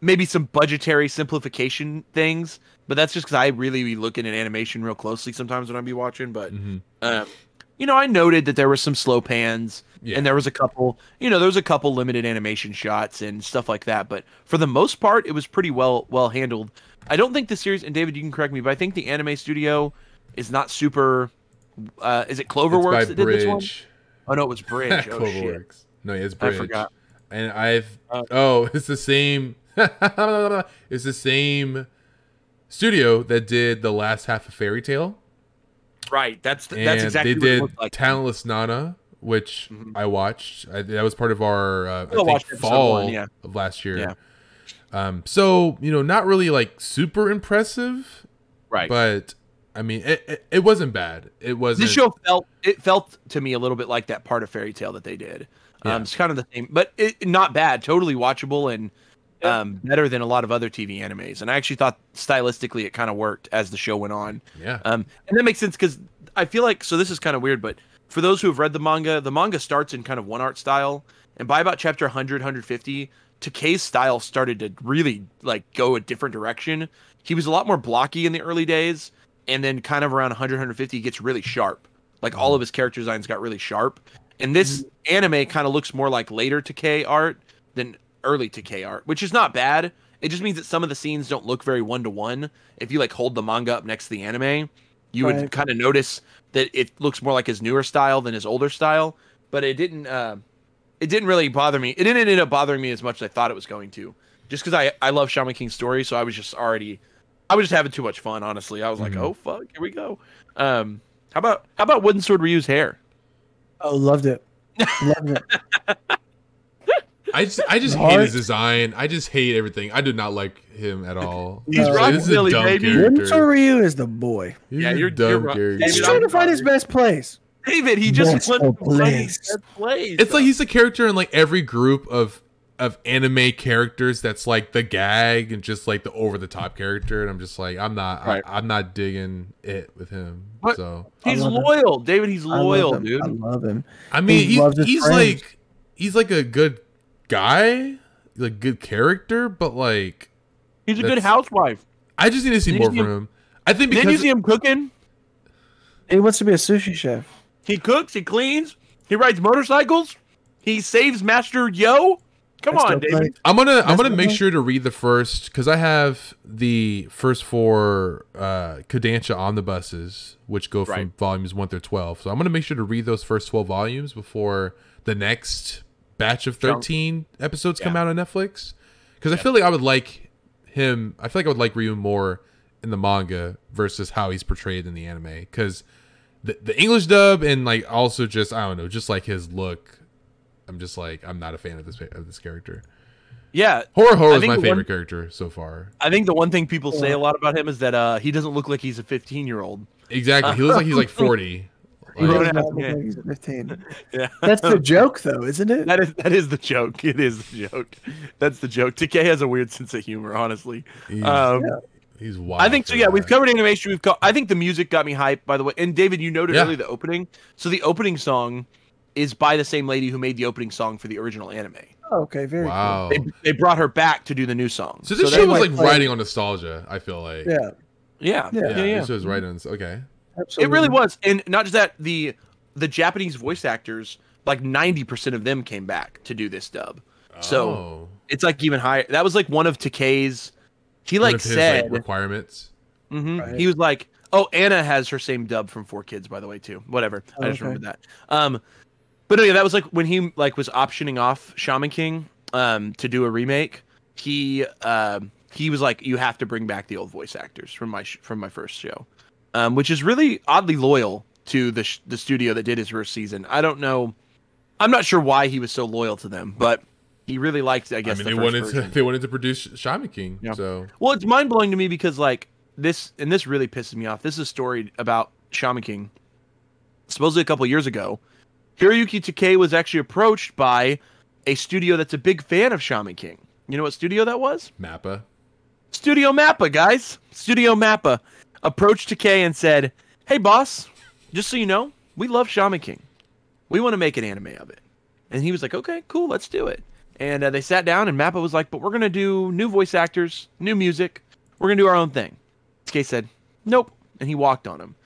maybe some budgetary simplification things, but that's just because I really be looking at animation real closely sometimes when I be watching. But, I noted that there were some slow pans, and there was a couple, limited animation shots and stuff like that. But for the most part, it was pretty well handled. I don't think the series, and David, you can correct me, but I think the anime studio is not super. Is it Cloverworks that did this one? Oh no, it was Bridge. Oh shit. No, it's Bridge. I forgot. And it's the same. It's the same studio that did the last half of Fairy Tale. Right. That's and exactly they what it did looked like. Talentless Nana, which I watched. That was part of our I think watched fall 1, of last year. Yeah. So not really like super impressive, right? But I mean, it wasn't bad. It wasn't. This show felt to me a little bit like that part of Fairy Tale that they did. It's kind of the same, but not bad. Totally watchable and better than a lot of other TV animes. And I actually thought stylistically it kind of worked as the show went on. Yeah. And that makes sense because I feel like, so this is kind of weird, but for those who have read the manga starts in kind of one art style, and by about chapter 100, 150, Takei's style started to really like go a different direction. He was a lot more blocky in the early days, and then kind of around 100, 150, he gets really sharp. Like all of his character designs got really sharp. And this anime kind of looks more like later Takei art than early Takei art, which is not bad. It just means that some of the scenes don't look very one-to-one. If you like hold the manga up next to the anime, you would kind of notice that it looks more like his newer style than his older style. But it didn't really bother me. It didn't end up bothering me as much as I thought it was going to. Just because I love Shaman King's story, so I was just having too much fun, honestly. I was like, oh fuck, here we go. How about Wooden Sword Ryu's hair? Oh, loved it. Loved it. I just hate his design. I just hate everything. I do not like him at all. He's rockabilly, baby. Wooden Sword Ryu is the boy. He's a dumb character. He's trying to find his best place. David, he just went to place. his best place. It's like he's a character in like every group of anime characters that's like the gag and just like the over the top character, and I'm just like I'm not digging it with him. But so he's loyal, David. He's loyal, dude. I love him. I mean, he's like a good guy, like good character, but like he's a good housewife. I just need to see more from him. I think because didn't you see him cooking? He wants to be a sushi chef. He cooks, he cleans, he rides motorcycles, he saves Master Yo. Come on, David. I'm gonna make sure to read the first, because I have the first 4 Kodansha omnibuses, which go from volumes 1 through 12. So I'm gonna make sure to read those first 12 volumes before the next batch of 13 episodes come out on Netflix. Because I feel like I would like him. I feel like I would like Ryu more in the manga versus how he's portrayed in the anime. Because the English dub and like also just I don't know, just like his look. I'm just like I'm not a fan of this character. Yeah, Horror is my favorite character so far. I think the one thing people say a lot about him is that he doesn't look like he's a 15-year-old. Exactly, he looks like he's like 40. He does not look like he's 15. Yeah, that's the joke, though, isn't it? That is the joke. It is the joke. That's the joke. TK has a weird sense of humor, honestly. He's wild. I think so. Yeah, we've covered animation. I think the music got me hyped, by the way. And David, you noted earlier the opening. So the opening song is by the same lady who made the opening song for the original anime. Oh, okay, very cool. They brought her back to do the new song. So this show was like riding on nostalgia, I feel like. Yeah. This was right on. Okay. Absolutely. It really was. And not just that, the Japanese voice actors, like 90% of them came back to do this dub. So it's like even higher. That was like one of Takei's, he like said requirements. Right. He was like, oh, Anna has her same dub from 4Kids, by the way, too. Whatever. I just remembered that. But yeah, that was like when he like was optioning off Shaman King to do a remake. He was like, you have to bring back the old voice actors from my first show, which is really oddly loyal to the studio that did his first season. I don't know. I'm not sure why he was so loyal to them, but he really liked, I guess, they wanted to produce Shaman King. Yeah. So well, it's mind blowing to me because like this really pisses me off. This is a story about Shaman King. Supposedly a couple years ago, Hiroyuki Takei was actually approached by a studio that's a big fan of Shaman King. You know what studio that was? Mappa. Studio Mappa, guys. Studio Mappa approached Takei and said, hey, boss, just so you know, we love Shaman King. We want to make an anime of it. And he was like, okay, cool, let's do it. And they sat down, and Mappa was like, but we're going to do new voice actors, new music. We're going to do our own thing. Takei said, nope. And he walked on him.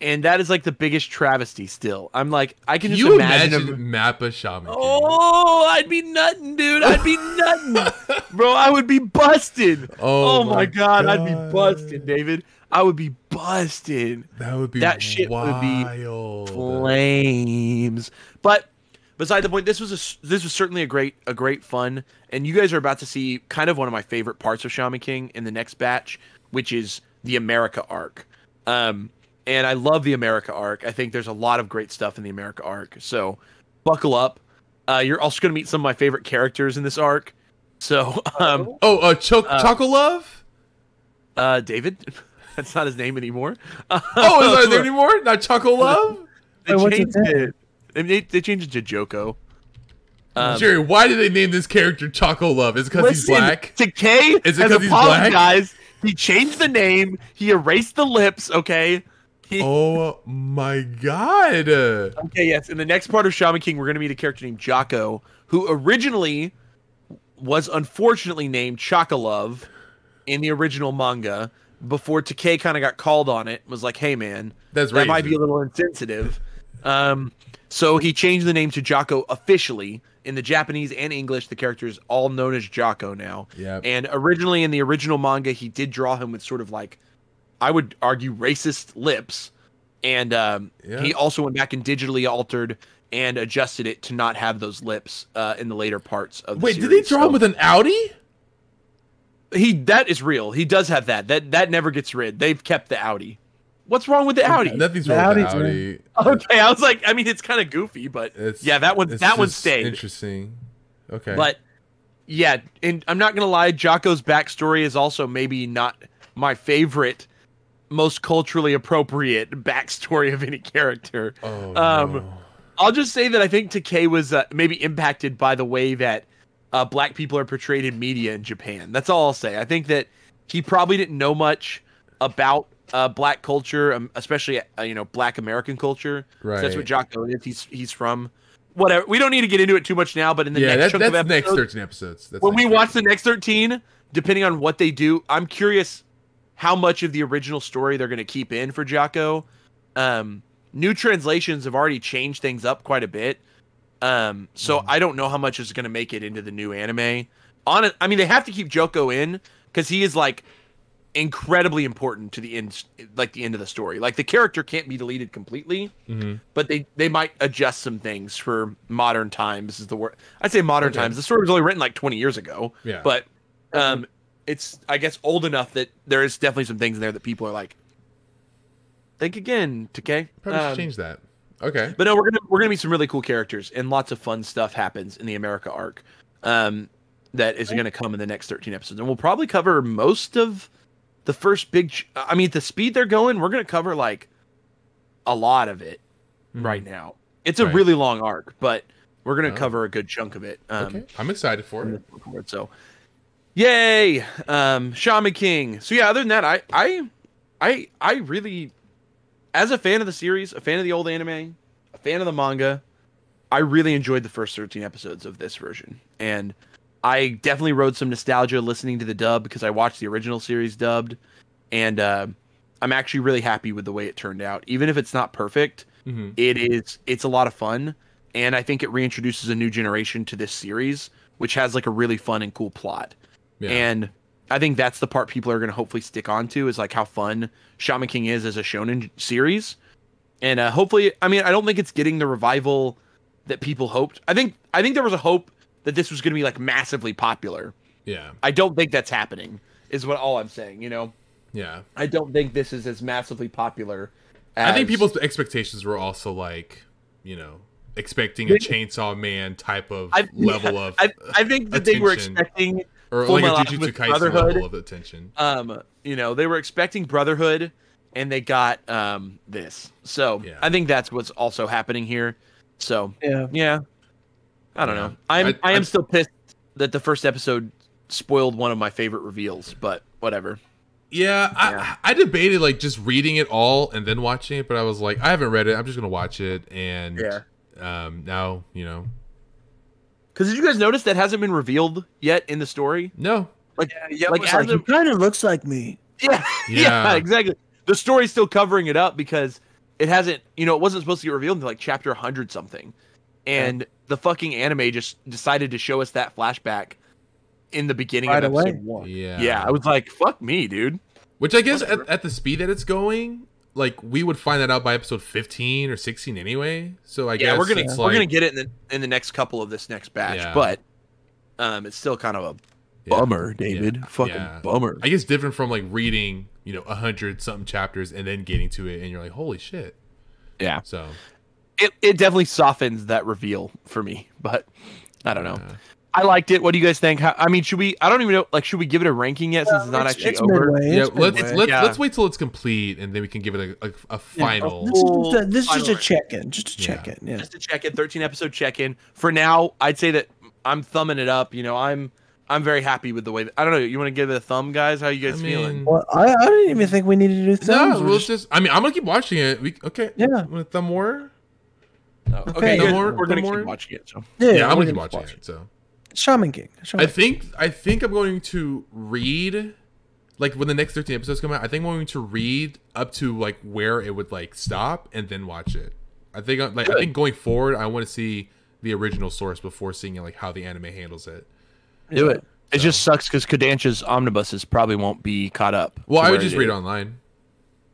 And that is like the biggest travesty still. I'm like, I can just imagine Mappa Shaman King. Oh, I'd be nutting, dude. I'd be nutting. Bro, I would be busted. Oh my God. I'd be busted, David. I would be busted. That shit would be flames. But beside the point, this was certainly a great fun. And you guys are about to see kind of one of my favorite parts of Shaman King in the next batch, which is the America arc. And I love the America arc. I think there's a lot of great stuff in the America arc. So buckle up. You're also going to meet some of my favorite characters in this arc. So, Chocolove? David? That's not his name anymore. It's not his name anymore? Not Chocolove? They changed it to Joko. Jerry, why did they name this character Chocolove? Is it because he's black? Takei is it because he's black? He changed the name. He erased the lips, okay? Oh my God. Okay, yes. In the next part of Shaman King, we're going to meet a character named Jocko, who originally was unfortunately named Chocolove in the original manga before Takei kind of got called on it. Was like, hey, man, that might be a little insensitive. So he changed the name to Jocko officially. In the Japanese and English, the character is all known as Jocko now. Yep. And originally in the original manga, he did draw him with sort of like, I would argue, racist lips. And he also went back and digitally altered and adjusted it to not have those lips in the later parts of the Wait, series. did they draw him with an Audi? That is real. He does have that. That never gets rid. They've kept the Audi. What's wrong with the Audi? Nothing's The wrong with the Audi's Audi. Okay, I was like, I mean, it's kind of goofy, but It's, yeah, that one it's one just stayed. Interesting. Okay. But yeah, and I'm not gonna lie, Jocko's backstory is also maybe not my favorite, most culturally appropriate backstory of any character. oh, no. I'll just say that I think Takei was maybe impacted by the way that black people are portrayed in media in Japan. That's all I'll say. I think that he probably didn't know much about black culture, especially black American culture. Right. That's what Jocko is. He's from. Whatever. We don't need to get into it too much now, but in the next chunk of that's episodes, next 13 episodes. That's when we next watch the next 13, depending on what they do, I'm curious how much of the original story they're going to keep in for Jocko. New translations have already changed things up quite a bit. So I don't know how much is going to make it into the new anime. I mean, they have to keep Jocko in because he is like incredibly important to the end, like the end of the story. Like the character can't be deleted completely, but they might adjust some things for modern times. Is the word I'd say modern times. The story was only written like 20 years ago. Yeah. But it's I guess old enough that there is definitely some things in there that people are like, think again, Takei. Probably should change that. Okay. But no, we're gonna meet some really cool characters and lots of fun stuff happens in the America arc. That is gonna come in the next 13 episodes, and we'll probably cover most of the first big. I mean, at the speed they're going, we're gonna cover like a lot of it right now. It's a Right. really long arc, but we're gonna cover a good chunk of it. Okay. I'm excited for it. So, yay, Shaman King. So yeah, other than that, I really, as a fan of the series, a fan of the old anime, a fan of the manga, I really enjoyed the first 13 episodes of this version, and I definitely rode some nostalgia listening to the dub because I watched the original series dubbed, and I'm actually really happy with the way it turned out. Even if it's not perfect, it's a lot of fun, and I think it reintroduces a new generation to this series, which has like a really fun and cool plot. Yeah. And I think that's the part people are going to hopefully stick on to is like how fun Shaman King is as a shonen series. And hopefully, I mean, I don't think it's getting the revival that people hoped. I think there was a hope that this was going to be like massively popular. Yeah. I don't think that's happening is what all I'm saying, you know? Yeah. I don't think this is as massively popular as... I think people's expectations were also like, expecting a Chainsaw Man type of level of I think that they were attention. expecting or Full like a Metal Jujutsu with Kaisen Brotherhood. level of attention. They were expecting Brotherhood, and they got this. So Yeah. I think that's what's also happening here. So Yeah. I don't Yeah. know. I am still pissed that the first episode spoiled one of my favorite reveals, but whatever. Yeah, I debated like just reading it all and then watching it, but I was like, I haven't read it. I'm just gonna watch it, and now Because did you guys notice that hasn't been revealed yet in the story? no, Like, Like, as he kind of looks like me. yeah, Yeah. exactly. The story's still covering it up because it hasn't. It wasn't supposed to get revealed until like chapter 100 something, and the fucking anime just decided to show us that flashback in the beginning Right of away. episode 1. Yeah. Yeah, I was like, "Fuck me, dude." which I guess at the speed that it's going, like we would find that out by episode 15 or 16 anyway. So I Yeah, guess we're gonna it's we're gonna get it in the next couple of this next batch, Yeah. but it's still kind of a Yeah. bummer, David. Yeah. Fucking Yeah. bummer. I guess different from like reading 100 something chapters and then getting to it and you're like, holy shit. Yeah, So it definitely softens that reveal for me, but I don't know. Yeah. I liked it. What do you guys think? Should we? I don't even know. Like, should we give it a ranking yet? Since it's not actually it's over. midway. yeah, It's midway. let's wait till it's complete and then we can give it a final. This is just Final a check-in. Just a check-in. Yeah. Just a check-in, 13 episode check-in. For now, I'd say that I'm thumbing it up. I'm very happy with the way. I don't know. You want to give it a thumb, guys? How you guys feeling? Well, I didn't even think we needed to do thumbs. No, We're we'll just- just. I mean, I'm gonna keep watching it. Okay. Yeah. With thumb more. Okay, no good. more- We're gonna no more? keep watching it. So Yeah, I'm we're gonna keep gonna watching watch it. So Shaman King. I think I'm going to read, like when the next 13 episodes come out. I think I'm going to read up to like where it would like stop and then watch it. I think going forward, I want to see the original source before seeing like how the anime handles it. Do it. It just sucks because Kodansha's omnibuses probably won't be caught up. Well, I would just read online.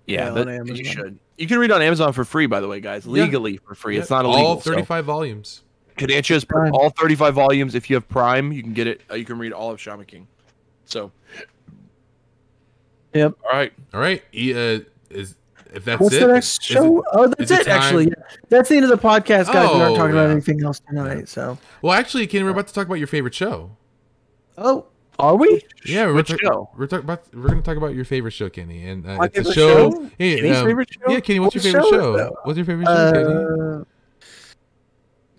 Yeah, on but Amazon. you should. You can read on Amazon for free, by the way, guys. Legally for free. It's not illegal. All 35 volumes. Kodansha is all 35 volumes. If you have Prime, you can get it. You can read all of Shaman King. So. Yep. All right. If that's What's it, the next show? That's it. Actually, that's the end of the podcast, guys. We aren't talking about anything else tonight. So. Well, actually, Kenny, we're about to talk about your favorite show. Oh, are we? Yeah, we're going to talk about your favorite show, Kenny, and it's a show. Hey, favorite show? Yeah, Kenny, what's your favorite show? What's your favorite show, Kenny?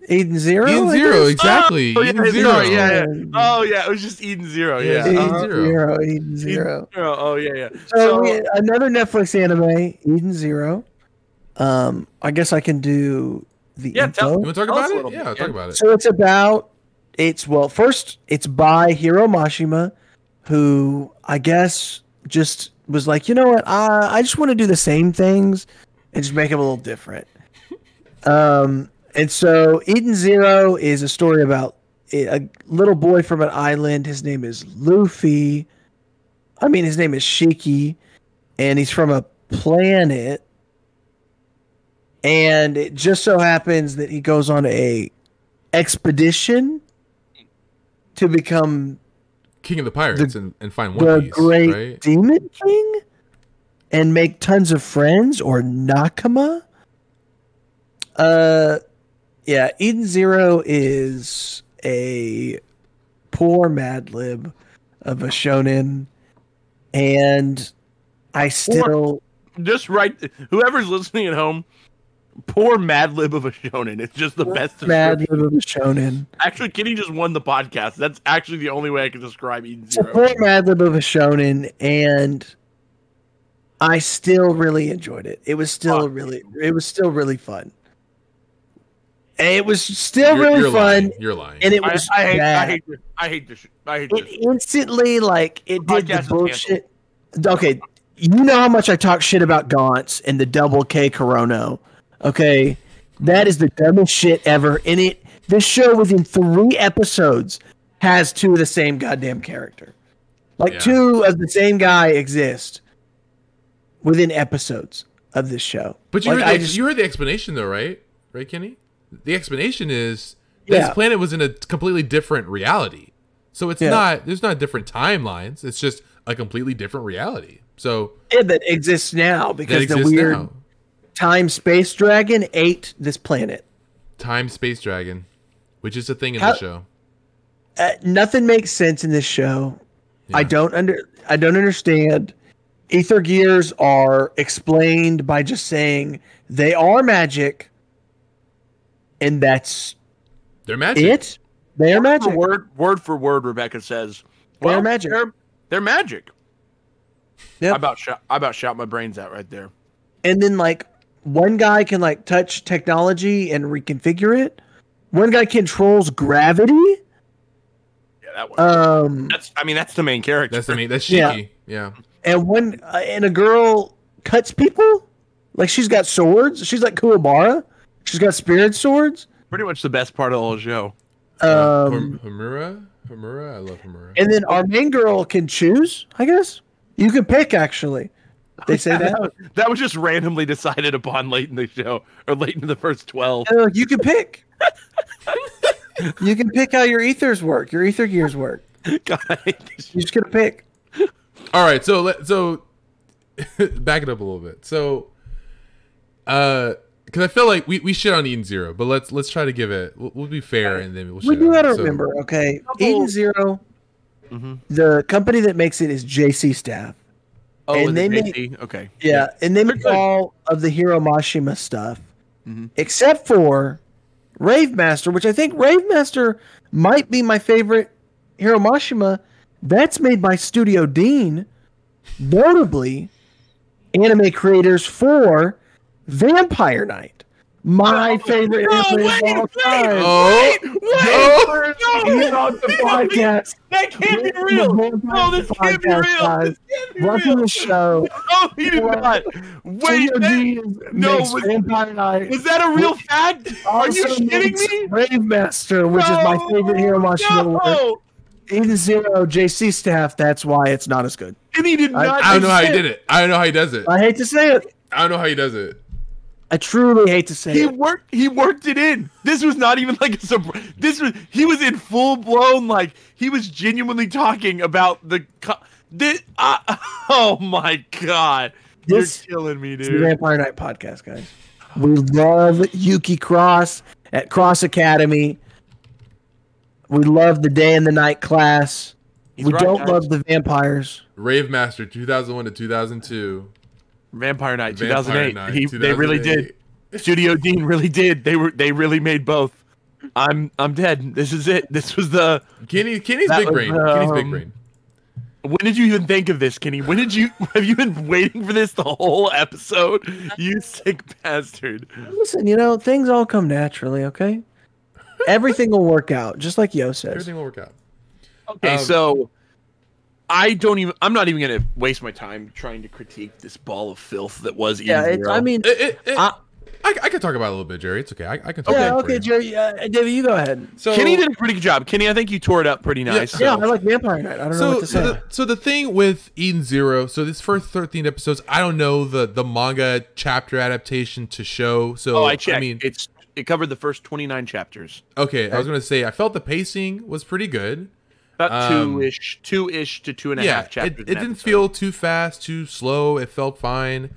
Eden Zero. Eden Zero, exactly. Oh, Eden Zero. Yeah. Oh yeah, it was just Eden Zero. Yeah. Eden Zero. Oh yeah. So another Netflix anime, Eden Zero. I guess I can do the info. You want to talk about it? Yeah, talk about it. So first it's by Hiro Mashima, who I guess just was like, you know what, I just want to do the same things and just make them a little different. And so Eden Zero is a story about a little boy from an island. His name is Luffy. His name is Shiki, and he's from a planet. And it just so happens that he goes on a expedition to become King of the Pirates and find One Piece, great right? Demon King, and make tons of friends, or Nakama. Yeah, Eden Zero is a poor Mad Lib of a shonen, and I still just whoever's listening at home, poor Mad Lib of a shonen. It's just the best Mad Lib of a shonen. Actually, Kenny just won the podcast. That's actually the only way I can describe Eden Zero. It's a poor Mad Lib of a shonen, and I still really enjoyed it. It was still really fun. And it was still really fun. You're lying. And it was I hate this. It instantly, it did the bullshit. Okay, you know how much I talk shit about Gaunt's and the double K Corono. Okay, that is the dumbest shit ever. And this show within 3 episodes has 2 of the same goddamn character. 2 of the same guy exist within episodes of this show. But you heard the explanation though, right? Right, Kenny? The explanation is this planet was in a completely different reality. So it's not, there's not different timelines. It's just a completely different reality. So that exists now because the weird time space dragon ate this planet. Time space dragon, which is a thing in the show. Nothing makes sense in this show. Yeah. I don't understand. Ether gears are explained by just saying they are magic. And they're magic. They are magic. Word for word, Rebecca says, they're magic. They're magic. Yep. I about shout my brains out right there. And then one guy can touch technology and reconfigure it. One guy controls gravity. Yeah, that one. That's the main character. That's Shiki. Yeah. And and a girl cuts people. She's got swords. She's like Kuwabara. She's got spirit swords. Pretty much the best part of the whole show. Homura, I love Homura. And then our main girl can choose, I guess. You can pick, actually. They say that? That was just randomly decided upon late in the show, or late in the first 12. You can pick. You can pick how your ethers work, your ether gears work. God. You're just going to pick. All right, so back it up a little bit. So, because I feel like we shit on Eden Zero, but let's try to give it. We'll be fair, and then we do gotta remember. Okay, Eden Zero. Mm-hmm. The company that makes it is JC Staff. Oh, and they make okay. Yeah, and they make all of the Hiro Mashima stuff, except for Rave Master, which I think Rave Master might be my favorite Hiro Mashima. That's made by Studio Dean, notably anime creators for Vampire Knight, My favorite anime of all time. Oh, Get on the podcast. That can't be real. No, this can't be real. Guys. This can't be Welcome to real. the show. Oh, you did not. Wait, no, Vampire Knight. was that a real fact? Are you Also kidding makes me? Brave Master, which is my favorite Hero Mashima work. No. Eden Zero, JC staff. That's why it's not as good. And he did not. I don't know how he did it. I don't know how he does it. I hate to say it. I don't know how he does it. I truly hate to say He it. worked it in. This was not even like a surprise. He was in full blown, like he was genuinely talking about oh my god. This You're killing me, It's the dude. Vampire Knight podcast, guys. We love Yuki Cross at Cross Academy. We love the day and the night class. He's we right, don't guys. love the vampires. Rave Master 2001 to 2002. Vampire Knight Vampire 2008. Knight, They really did. Studio Dean really did. They really made both. I'm dead. This is it. This was the. Kenny's That big was, brain. Kenny's big brain. When did you even think of this, Kenny? Have you been waiting for this the whole episode? You sick bastard. Listen, things all come naturally, okay? Everything will work out, just like Yo says. Everything will work out. Okay, so I'm not even gonna waste my time trying to critique this ball of filth that was Yeah, Eden Zero. I can talk about it a little bit, Jerry. It's okay. I can talk Yeah, about it. okay, Jerry. David, you go ahead. So Kenny did a pretty good job. Kenny, I think you tore it up pretty nice. Yeah, Yeah, I like Vampire Knight. I don't know what to say. So the thing with Eden Zero, so this first 13 episodes, I don't know the manga chapter adaptation to show. So I checked. I mean, It covered the first 29 chapters. okay, I was gonna say I felt the pacing was pretty good. About two-ish to 2.5 Yeah, chapters. it didn't feel too fast, too slow. It felt fine.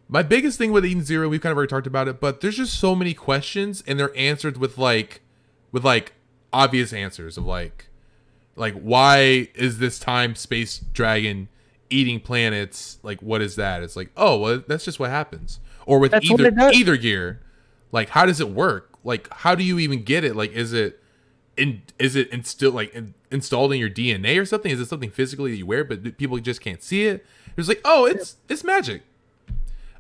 My biggest thing with Eden Zero, we've kind of already talked about it, but there's just so many questions, and they're answered with obvious answers of like why is this time space dragon eating planets? Like, what is that? It's like, oh, well, that's just what happens. Or with That's what it does. either gear, like, how does it work? Like, how do you even get it? Like, is it installed in your DNA or something? Is it something physically that you wear but people just can't see it? It's like, oh, it's magic.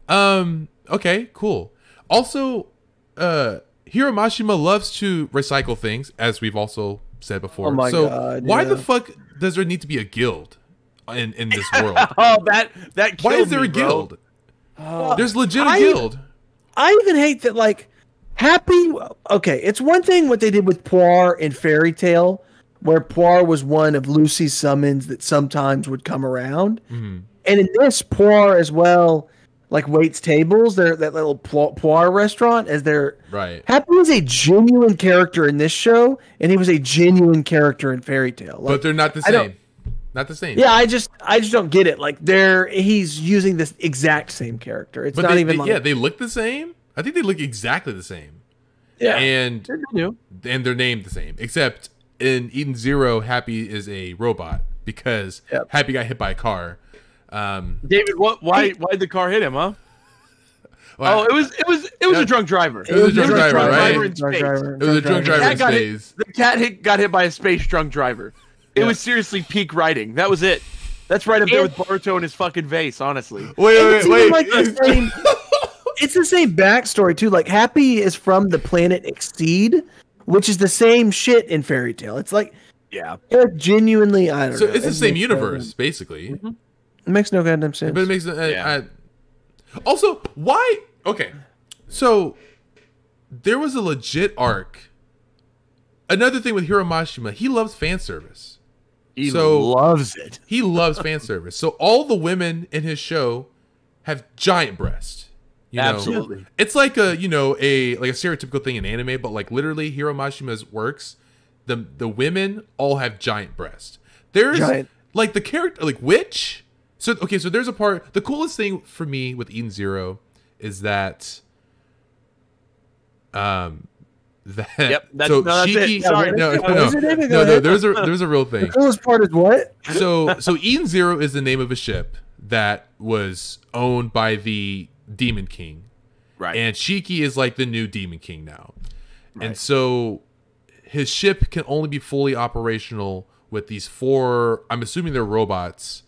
Okay, cool. Also, Hiro Mashima loves to recycle things, as we've also said before. Oh my so God, why yeah. the fuck does there need to be a guild in this world? Oh, that killed Why is there me, a bro. guild? There's legit a I- guild. I even hate that, like, okay, it's one thing what they did with Poir in Fairy Tale, where Poir was one of Lucy's summons that sometimes would come around. Mhm. And in this, Poir as well, like, waits tables, that little Poir restaurant, as their... Right. Happy is a genuine character in this show, and he was a genuine character in Fairy Tale. Like, But they're not the I don't- same. Not the same. yeah, I just don't get it. Like, he's using this exact same character. It's But not even like... they look the same. I think they look exactly the same. yeah. And They're new. they're named the same, except in Eden Zero, Happy is a robot because Yep. Happy got hit by a car. David, why'd the car hit him, huh? Well, Oh, it was a drunk driver. It was a drunk driver, right? in space. driver. it was a drunk driver in Cat got space. The cat got hit by a space drunk driver. It Yeah. was seriously peak writing. That was it. That's right up there with Boruto and his fucking vase, honestly. It's even Wait. like the same. It's the same backstory too. Like, Happy is from the planet Exceed, which is the same shit in Fairy Tale. It's like, Yeah. genuinely, I don't So know. it's the It same makes universe, basically. It makes no goddamn sense. But it makes Yeah. also why? Okay, so there was a legit arc. Another thing with Hiro Mashima, he loves fan service. He So- loves it. He loves fan service. So all the women in his show have giant breasts. You know? Absolutely. It's like a stereotypical thing in anime, but like literally Hiro Mashima's works, the women all have giant breasts. There's Giant. like the character like Witch. So there's a part, the coolest thing for me with Eden Zero is that Yep, that's so it. Shiki, Sorry. no, What is it, David? Go no, ahead. there's a real thing. The coolest part is what? So Eden Zero is the name of a ship that was owned by the Demon King. Right. And Shiki is like the new Demon King now. Right. And so his ship can only be fully operational with these 4, I'm assuming they're robots,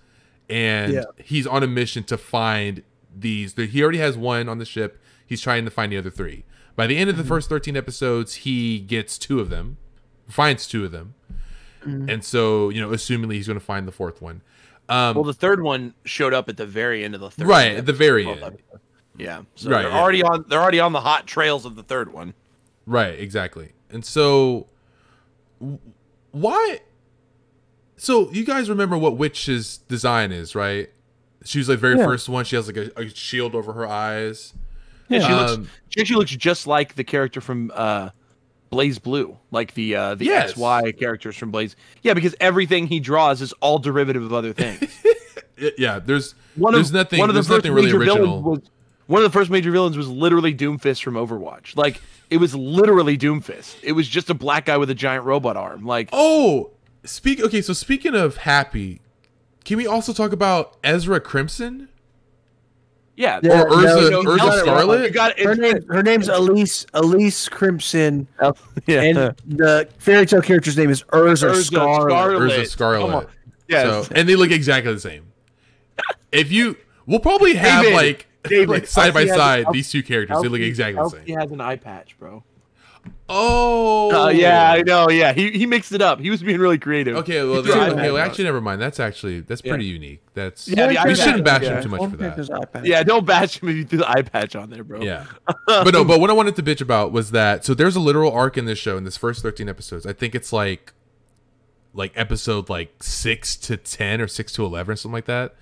and Yeah. he's on a mission to find he already has one on the ship. He's trying to find the other 3. By the end of the first 13 episodes, he gets 2 of them, finds 2 of them. And so, assumingly he's going to find the 4th one. Well, the 3rd one showed up at the very end of the 3rd. Right, at the very end. Yeah. So Right, they're yeah. already on the hot trails of the 3rd one. Right, exactly. And so why? So you guys remember what Witch's design is, right? She was like very first one. She has like a shield over her eyes. Yeah, she actually looks just like the character from Blaze Blue, like the Yes. XY characters from Blaze. Yeah, because everything he draws is all derivative of other things. Yeah, there's There's nothing really original. One of the first major villains was literally Doomfist from Overwatch. Like, it was literally Doomfist. It was just a black guy with a giant robot arm. Like, Oh, so speaking of Happy, can we also talk about Ezra Crimson? yeah, Yeah, Or Urza, no, Urza Scarlet? You got it. Her name's Elise Crimson, Yeah. and the fairy tale character's name is Urza Scarlet. Urza Scarlet. Come on. Yes. So, and they look exactly the same. We'll probably have David, like side by Elsie has- side these 2 characters. They look exactly the He same. has an eye patch, bro. Oh. Yeah, I know. Yeah, he mixed it up. He was being really creative. Okay, well, He threw an eye patch on. actually, never mind. That's pretty unique. That's Yeah, the eye we patch, shouldn't bash yeah. him too much for that. Yeah, don't bash him if you threw the eye patch on there, bro. Yeah, but what I wanted to bitch about was that there's a literal arc in this show in this first 13 episodes. I think it's like episode 6 to 10 or 6 to 11 or something like that.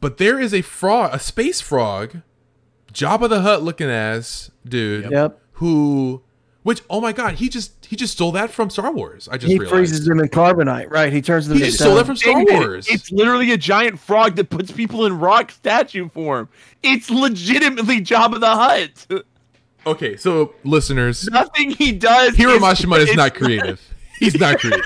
But there is a space frog, Jabba the Hutt looking ass dude. Yep. Which oh my god, he just stole that from Star Wars. I just He realized. freezes them in carbonite, right? He turns them He into just stole that stone. from Star David, Wars. It's literally a giant frog that puts people in rock statue form. It's legitimately Jabba the Hutt. Okay, so listeners, Nothing he does. Hiro Mashima is it's- not creative. He's not creative.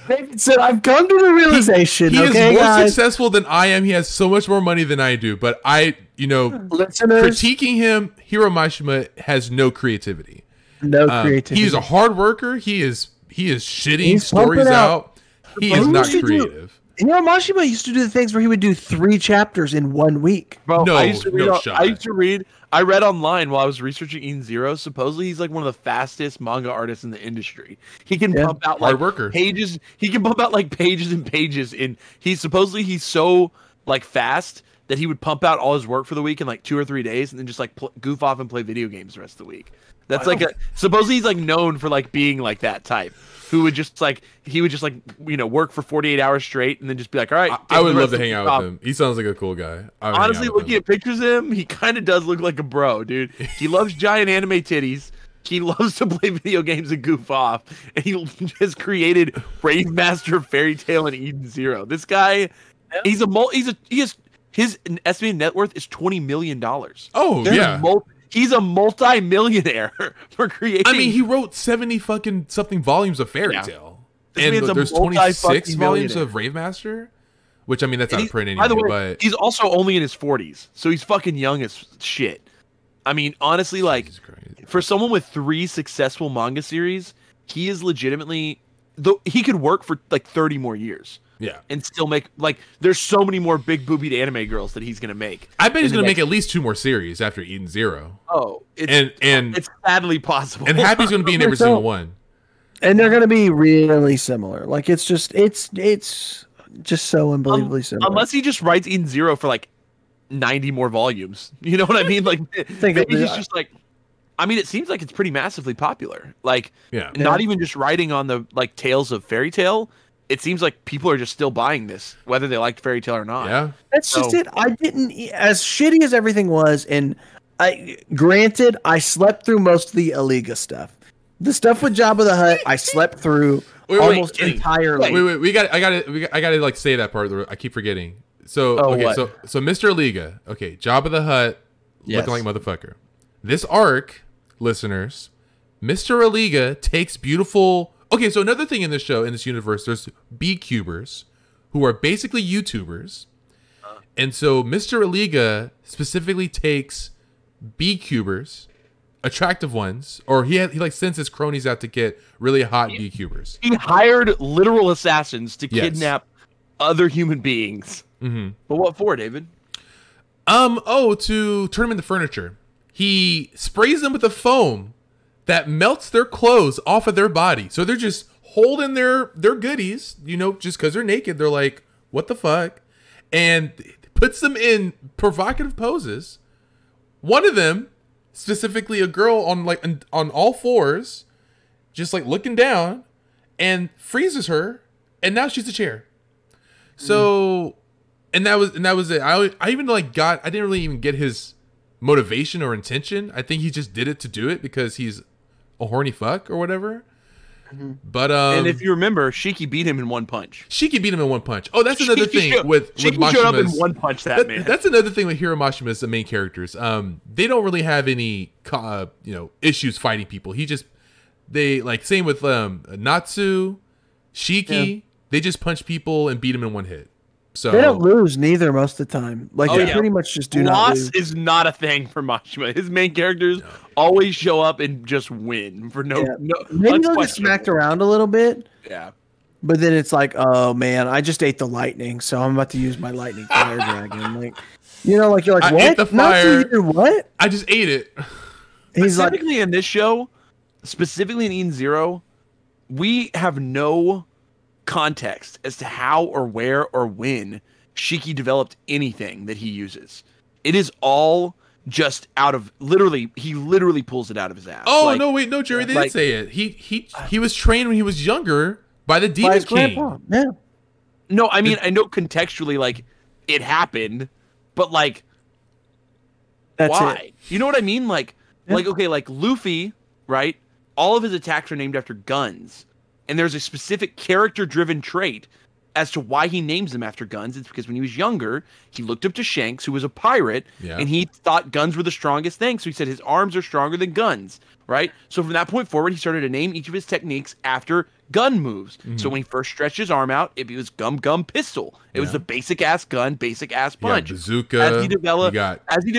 David said, "I've come to the realization." He okay, is more guys, successful than I am. He has so much more money than I do. But listeners, critiquing him, Hiro Mashima has no creativity. no creativity. He's a hard worker. He is shitting He's stories pumping out- out. He is Who not used to do- creative. Mashima used to do the things where he would do 3 chapters in 1 week. Bro, No, I used to read. no shot. I read online while I was researching Eden Zero. Supposedly, he's like one of the fastest manga artists in the industry. He can Yeah. pump out Hard like worker. pages. He can pump out like pages and pages. And he's so like fast that he would pump out all his work for the week in like 2 or 3 days, and then just like goof off and play video games the rest of the week. That's supposedly he's like known for like being like that type. Who would just like work for 48 hours straight and then just be like, all right. I would love to hang out with him. He sounds like a cool guy. Honestly, looking at pictures of him, he kind of does look like a bro, dude. He loves giant anime titties. He loves to play video games and goof off. And he has created Rave Master, Fairy Tail, and Eden Zero. This guy, his estimated net worth is $20 million. Oh, yeah. He's a multi-millionaire for creating. I mean, he wrote 70 fucking something volumes of Fairy Tale. This And man's a there's 26 multi-fucking volumes millionaire. of Rave Master, which I mean, that's And not he's- print by the anymore, way, but he's also only in his 40s, so he's fucking young as shit. I mean, honestly, like Jesus Christ. for someone with 3 successful manga series, he is legitimately he could work for like 30 more years Yeah. and still make like there's so many more big boobied anime girls that he's gonna make. I bet he's in the going to make next- at least 2 more series after Eden Zero. Oh, it's And it's sadly possible. and Happy's going to be in every single one. And they're going to be really similar. Like it's just so unbelievably similar. Unless he just writes Eden Zero for like 90 more volumes. You know what I mean? Like Think maybe of he's it. just like I mean, it seems like it's pretty massively popular. Like Yeah. not even just writing on the like tales of Fairy Tail. It seems like people are just still buying this, whether they liked Fairy Tail or not. Yeah. That's just So- it. I didn't, as shitty as everything was, and granted, I slept through most of the Aliga stuff. The stuff with Jabba the Hutt, I slept through Wait, almost wait, entirely. Wait, I gotta like say that part. I keep forgetting. So Oh, okay, what? so Mr. Liga, okay, Jabba the Hutt, Yes. looking like motherfucker. This arc, listeners, Mr. Aliga takes beautiful. Okay, so another thing in this show, in this universe, there's B-cubers who are basically YouTubers, and so Mr. Aliga specifically takes B-cubers, attractive ones, or he like sends his cronies out to get really hot B-cubers. He hired literal assassins to Yes. kidnap other human beings. But what for, David? To turn them into furniture. He sprays them with a foam that melts their clothes off of their body. So they're just holding their goodies, just because they're naked. They're like, what the fuck? And puts them in provocative poses. One of them, specifically a girl on all fours, just like looking down, and freezes her, and now she's a chair. So, and that was it. I even I didn't really even get his motivation or intention. I think he just did it to do it because he's a horny fuck or whatever. But and if you remember, Shiki beat him in one punch. Shiki beat him in one punch. Oh, that's another thing with Shiki showed up in one punch. Man. That's another thing with Hiro Mashima's the main characters. They don't really have any issues fighting people. Same with Natsu, Shiki. Yeah. They just punch people and beat them in one hit. So they don't lose neither most of the time. They pretty much just do not lose. Loss is not a thing for Mashima. His main characters always show up and just win for no. Maybe they'll get smacked around a little bit. Yeah. But then it's like, oh man, I just ate the lightning, so I'm about to use my lightning fire dragon. You're like, what? I ate the fire. Natsu, what? I just ate it. He's specifically in this show, specifically in Eden Zero, we have no context as to how or where or when Shiki developed anything that he uses. It is all just out of he literally pulls it out of his ass. Oh, no, Jerry, they did say it. He was trained when he was younger by the Demon King. Grandpa. Yeah. No, I mean, I know contextually it happened, but that's why? It. You know what I mean? Luffy, right? All of his attacks are named after guns. And there's a specific character-driven trait as to why he names them after guns. It's because when he was younger, he looked up to Shanks, who was a pirate, and he thought guns were the strongest thing. So he said his arms are stronger than guns, right? So from that point forward, he started to name each of his techniques after gun moves. Mm-hmm. So when he first stretched his arm out, it was gum pistol. It was the basic-ass gun, basic-ass punch. Bazooka. As he developed,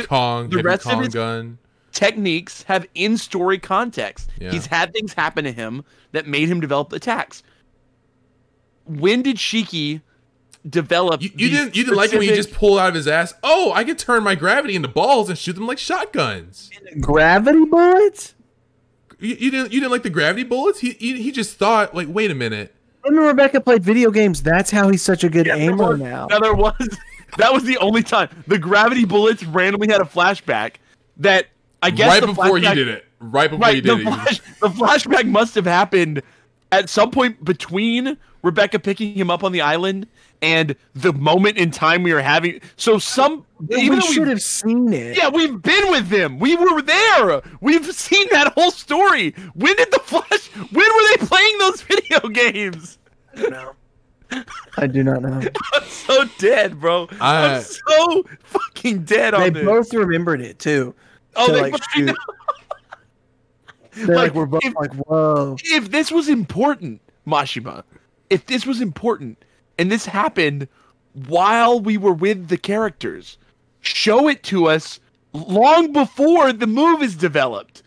Kong, the rest of his gun. Techniques have in-story context. Yeah. He's had things happen to him that made him develop attacks. When did Shiki develop? You didn't like it when he just pulled out of his ass. Oh, I could turn my gravity into balls and shoot them like shotguns. Gravity bullets? You didn't like the gravity bullets? He just thought wait a minute. When Rebecca played video games, that's how he's such a good aimer now. That was the only time the gravity bullets randomly had a flashback that. I guess right before he did it. Right before he did it. The flashback must have happened at some point between Rebecca picking him up on the island and the moment in time we were having. So we should have seen it. Yeah, we've been with them. We were there. We've seen that whole story. When were they playing those video games? I don't know. I do not know. I'm so dead, bro. I'm so fucking dead on this. They both remembered it too. Oh, shoot. They're we're both whoa. If this was important, Mashima, and this happened while we were with the characters, show it to us long before the move is developed.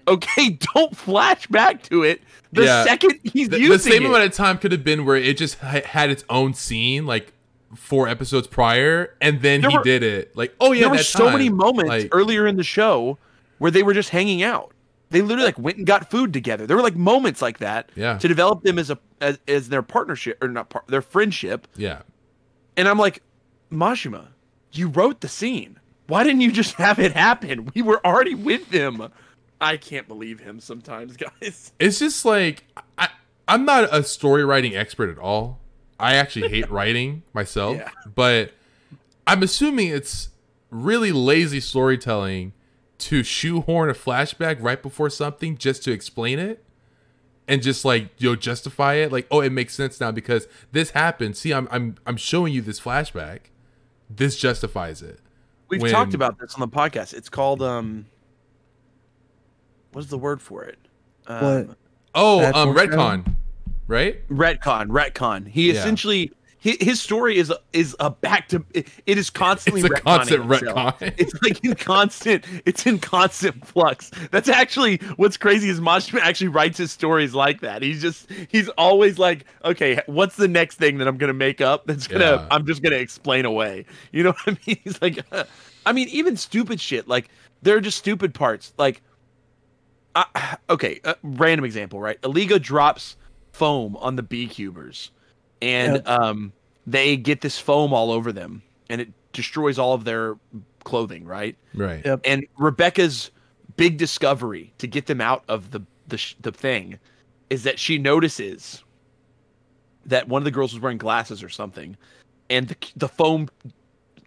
Okay, don't flash back to it second he's using it. The same amount of time could have been where it just had its own scene, 4 episodes prior, and then he did it. There were so many moments earlier in the show where they were just hanging out. They literally went and got food together. There were moments like that to develop them as their partnership or not their friendship. Yeah. And I'm like, Mashima, you wrote the scene. Why didn't you just have it happen? We were already with them. I can't believe him sometimes, guys. It's just I'm not a story writing expert at all. I actually hate writing myself, but I'm assuming it's really lazy storytelling to shoehorn a flashback right before something just to explain it and just justify it. It makes sense now because this happened. See, I'm showing you this flashback. This justifies it. We've talked about this on the podcast. It's called what's the word for it? What? Retcon. Right? Retcon. He essentially his story is a back to it is constantly It's a constant itself. retcon. It's like in constant flux. That's actually what's crazy is Mashima actually writes his stories like that. He's always like, okay, what's the next thing that I'm gonna make up that's gonna I'm just gonna explain away. You know what I mean? He's like, I mean, even stupid shit. Like there are just stupid parts. Like, okay, random example, right? Eliga drops foam on the beecubers. And they get this foam all over them, and it destroys all of their clothing, right? Right. Yep. And Rebecca's big discovery to get them out of the thing is that she notices that one of the girls was wearing glasses or something, and the foam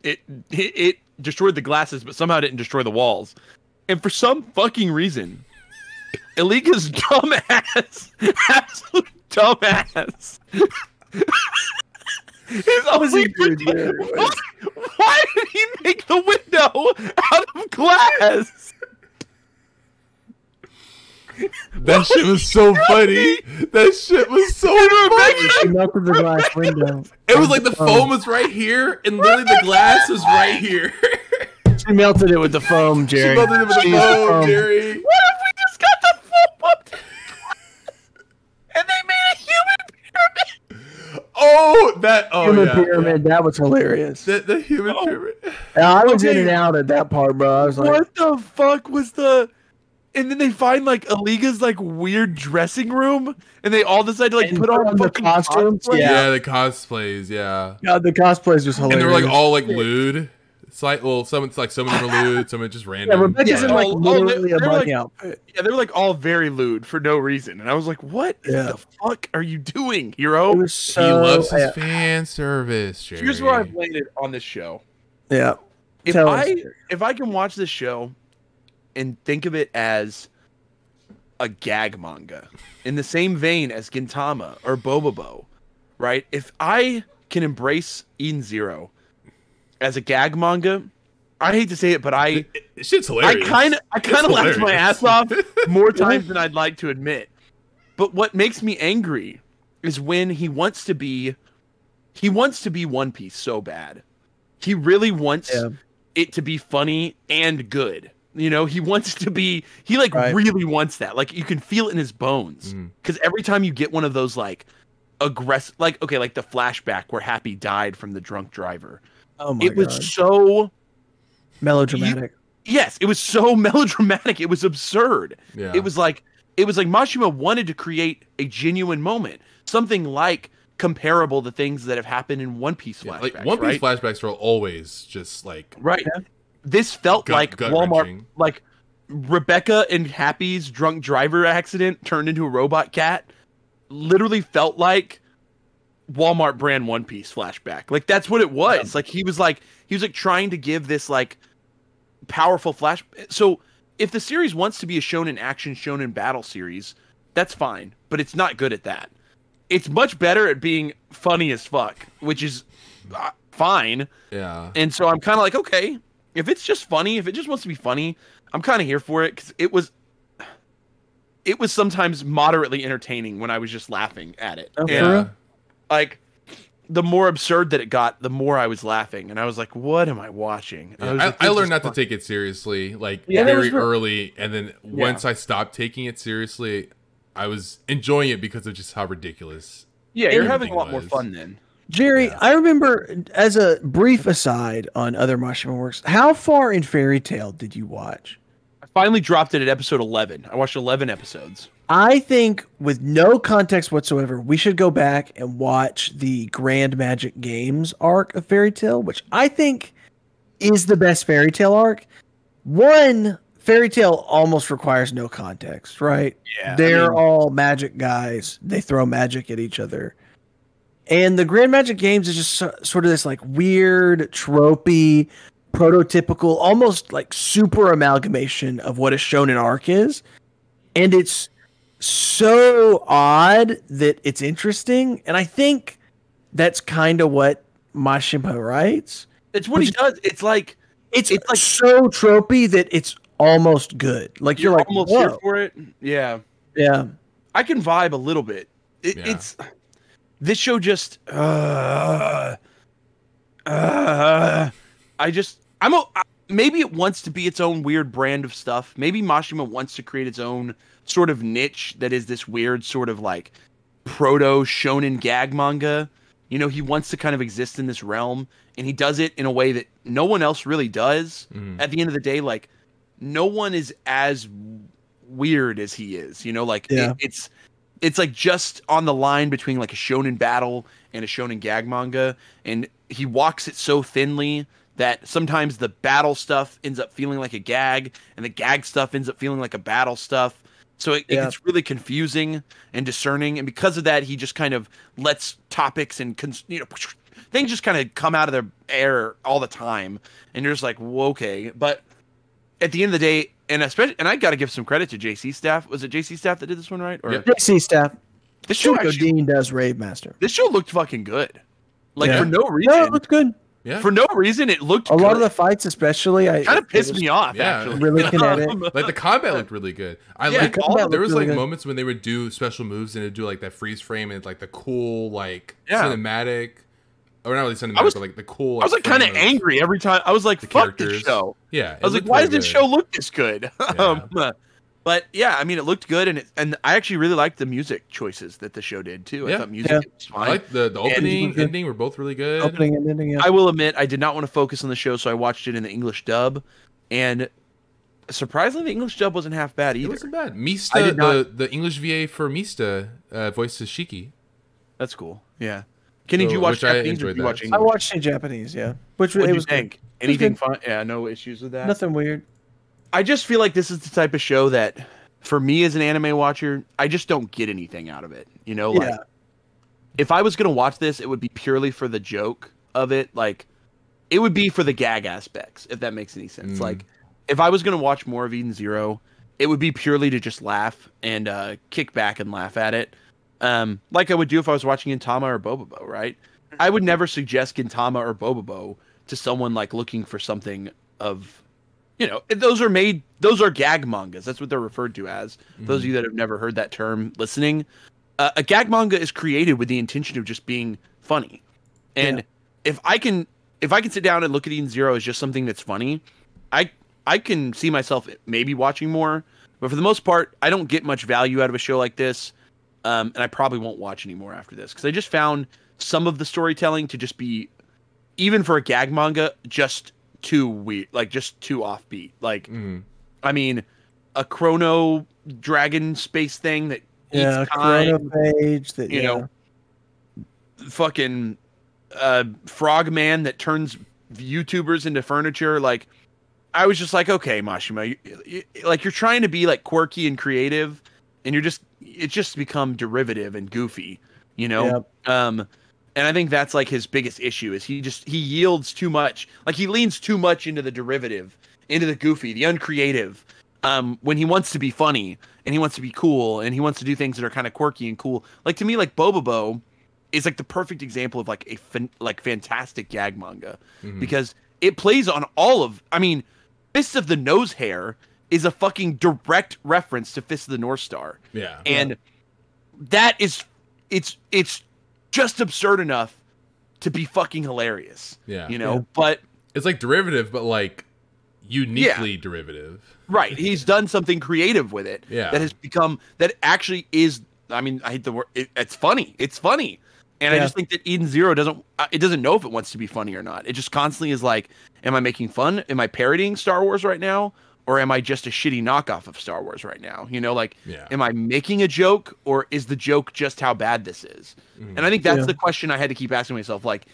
it destroyed the glasses, but somehow didn't destroy the walls. And for some fucking reason, Eliga's dumbass, absolute dumbass. Why did he make the window out of glass? That shit was so funny. That shit was so funny. She melted the glass window. It was like the foam was right here, and literally the glass was right here. She melted it with the foam, Jerry. She melted it with the foam, Jerry. What if we just got the foam up to the glass and they made a human pyramid? Human yeah. pyramid, that was hilarious. The human pyramid. I was in and out at that part, bro. I was like, What the fuck was the... And then they find like Eliga's like weird dressing room, and they all decide to like And put put on on the fucking costumes? cosplay. Yeah, the cosplays, yeah. God, the cosplays was hilarious. And they were like all like lewd. It's like, well, some of them were lewd, some are just Yeah, random. Rebecca's in like Oh, literally a they're bunny like- outfit. Yeah, they were like all very lewd for no reason, and I was like, "What Yeah. the fuck are you doing, hero?" It was He so. loves his fan service, Jerry. Here's where I've landed on this show. Yeah. If Tell us. if I can watch this show and think of it as a gag manga in the same vein as Gintama or Bobobo, right? If I can embrace Eden Zero as a gag manga, I hate to say it, but Shit's hilarious. I kind of It's laughed my hilarious. ass off more times than I'd like to admit. But what makes me angry is when he wants to be One Piece so bad. He really wants it to be funny and good. You know, he wants to be, Right. really wants that. Like you can feel it in his bones. Because every time you get one of those like aggressive, like the flashback where Happy died from the drunk driver. Oh my It was God. so Melodramatic. Yes, it was so melodramatic. It was absurd. Yeah. It was like Mashima wanted to create a genuine moment, something like comparable to things that have happened in One Piece Yeah, flashbacks. like One Piece right? flashbacks are always just like Right. This felt like Walmart, gut-wrenching. like Rebecca and Happy's drunk driver accident turned into a robot cat. Literally felt like Walmart brand One Piece flashback. Like that's what it was. Like he was like trying to give this like powerful flash. So if the series wants to be a shonen action, shonen battle series, that's fine. But it's not good at that. It's much better at being funny as fuck, which is fine. yeah. And so I'm kind of like, okay, if it's just funny, if it just wants to be funny, I'm kind of here for it because it was sometimes moderately entertaining when I was just laughing at it. Oh, for And, real? like the more absurd that it got, the more I was laughing, and I was like, "What am I watching?" Yeah, was like, I this learned is not to fun. take it seriously, like Yeah, that very was early, and then once I stopped taking it seriously, I was enjoying it because of just how ridiculous. Yeah, you're everything having a lot more was. fun then. Jerry, Yeah. I remember as a brief aside on other Mashima works, how far in Fairy Tale did you watch? I finally dropped it at episode 11. I watched 11 episodes. I think with no context whatsoever, we should go back and watch the Grand Magic Games arc of Fairy Tale, which I think is the best Fairy Tale arc. One, Fairy Tale almost requires no context, right? Yeah, They're all magic guys. They throw magic at each other. And the Grand Magic Games is just sort of this like weird, tropey, prototypical, almost like super amalgamation of what a shonen arc is. And it's so odd that it's interesting. And I think that's kind of what Mashima writes. It's what he does. It's like It's like so tropey that it's almost good. Like you're like, almost here whoa. for it. Yeah, Yeah. I can vibe a little bit. Yeah. this show just maybe it wants to be its own weird brand of stuff. Maybe Mashima wants to create its own sort of niche that is this weird sort of like proto shonen gag manga. You know, he wants to kind of exist in this realm, and he does it in a way that no one else really does. At the end of the day, like, no one is as weird as he is, you know, like it's like just on the line between like a shonen battle and a shonen gag manga, and he walks it so thinly that sometimes the battle stuff ends up feeling like a gag, and the gag stuff ends up feeling like a battle stuff. So it gets really confusing and discerning, and because of that, he just kind of lets topics and things just kind of come out of their air all the time, and you're just like, whoa, okay. But at the end of the day, and I got to give some credit to JC Staff. Was it JC Staff that did this one, right? Or JC Staff. This show Dean does Rave Master. This show looked fucking good, like for no reason. No, it looked good. Yeah. For no reason, it looked a good. lot of the fights, especially, kind of pissed me off. Actually, really kinetic. Like the combat looked really good. There was like moments when they would do special moves and it'd do like that freeze frame and like the cool like cinematic, or not really cinematic, but like the cool. I was like kind of angry every time. I was like, "Fuck this show." Yeah, I was like, "Why does this show look this good?" But yeah, I mean, it looked good, and I actually really liked the music choices that the show did too. I thought music was fine. I like the opening, ending were both really good. Opening and ending. Yeah. I will admit, I did not want to focus on the show, so I watched it in the English dub, and surprisingly, the English dub wasn't half bad either. It wasn't bad. Mista, the English VA for Mista voices Shiki. That's cool. Yeah. Kenny, did you watch Japanese or did you watch English? I watched in Japanese. Yeah. What did you think? Anything fun? Yeah, no issues with that. Nothing weird. I just feel like this is the type of show that, for me as an anime watcher, I just don't get anything out of it. You know, like if I was gonna watch this, it would be purely for the joke of it. Like, it would be for the gag aspects, if that makes any sense. Like, if I was gonna watch more of Eden Zero, it would be purely to just laugh and kick back and laugh at it, like I would do if I was watching Gintama or Bobobo. Right? I would never suggest Gintama or Bobobo to someone like looking for something of. You know, those are gag mangas. That's what they're referred to as. Those of you that have never heard that term listening, a gag manga is created with the intention of just being funny. And if I can sit down and look at Eden Zero as just something that's funny, I can see myself maybe watching more. But for the most part, I don't get much value out of a show like this. And I probably won't watch anymore after this, because I just found some of the storytelling to just be, even for a gag manga, just too weird, like just too offbeat. Like, I mean, a Chrono Dragon space thing that eats time, Chrono Page that you know, fucking Frogman that turns YouTubers into furniture. Like, I was just like, okay, Mashima, you're trying to be like quirky and creative, and it's just become derivative and goofy, you know. And I think that's like his biggest issue is he yields too much. Like, he leans too much into the derivative, into the goofy, the uncreative, when he wants to be funny and he wants to be cool and he wants to do things that are kind of quirky and cool. Like, to me, like Bobobo is like the perfect example of like a fantastic gag manga, because it plays on all of, I mean, Fist of the Nose Hair is a fucking direct reference to Fist of the North Star. Yeah. And that is, it's just absurd enough to be fucking hilarious. Yeah. You know, but it's like derivative, but like uniquely derivative. Right. He's done something creative with it. Yeah. That has become, that actually is, I mean, I hate the word, it's funny. It's funny. And I just think that Eden Zero doesn't know if it wants to be funny or not. It just constantly is like, am I making fun? Am I parodying Star Wars right now? Or am I just a shitty knockoff of Star Wars right now? You know, like, am I making a joke, or is the joke just how bad this is? And I think that's the question I had to keep asking myself. Like,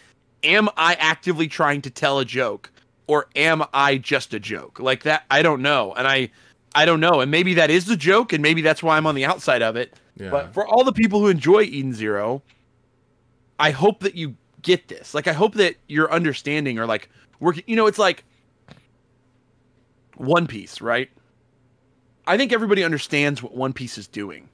am I actively trying to tell a joke, or am I just a joke? Like that, I don't know. And I don't know. And maybe that is the joke, and maybe that's why I'm on the outside of it. Yeah. But for all the people who enjoy Eden Zero, I hope that you get this. Like, I hope that you're understanding, or like working, you know, it's like One Piece, right? I think everybody understands what One Piece is doing.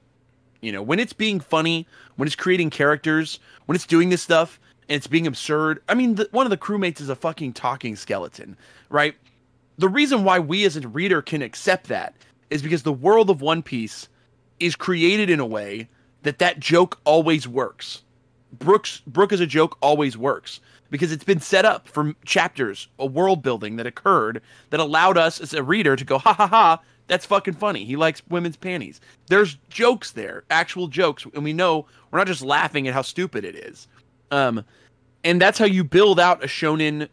You know, when it's being funny, when it's creating characters, when it's doing this stuff, and it's being absurd. I mean, one of the crewmates is a fucking talking skeleton, right? The reason why we as a reader can accept that is because the world of One Piece is created in a way that joke always works. Brooke as a joke always works because it's been set up for chapters, a world building that occurred that allowed us as a reader to go, ha ha ha, that's fucking funny. He likes women's panties. There's jokes there, actual jokes, and we know we're not just laughing at how stupid it is. And that's how you build out a shonen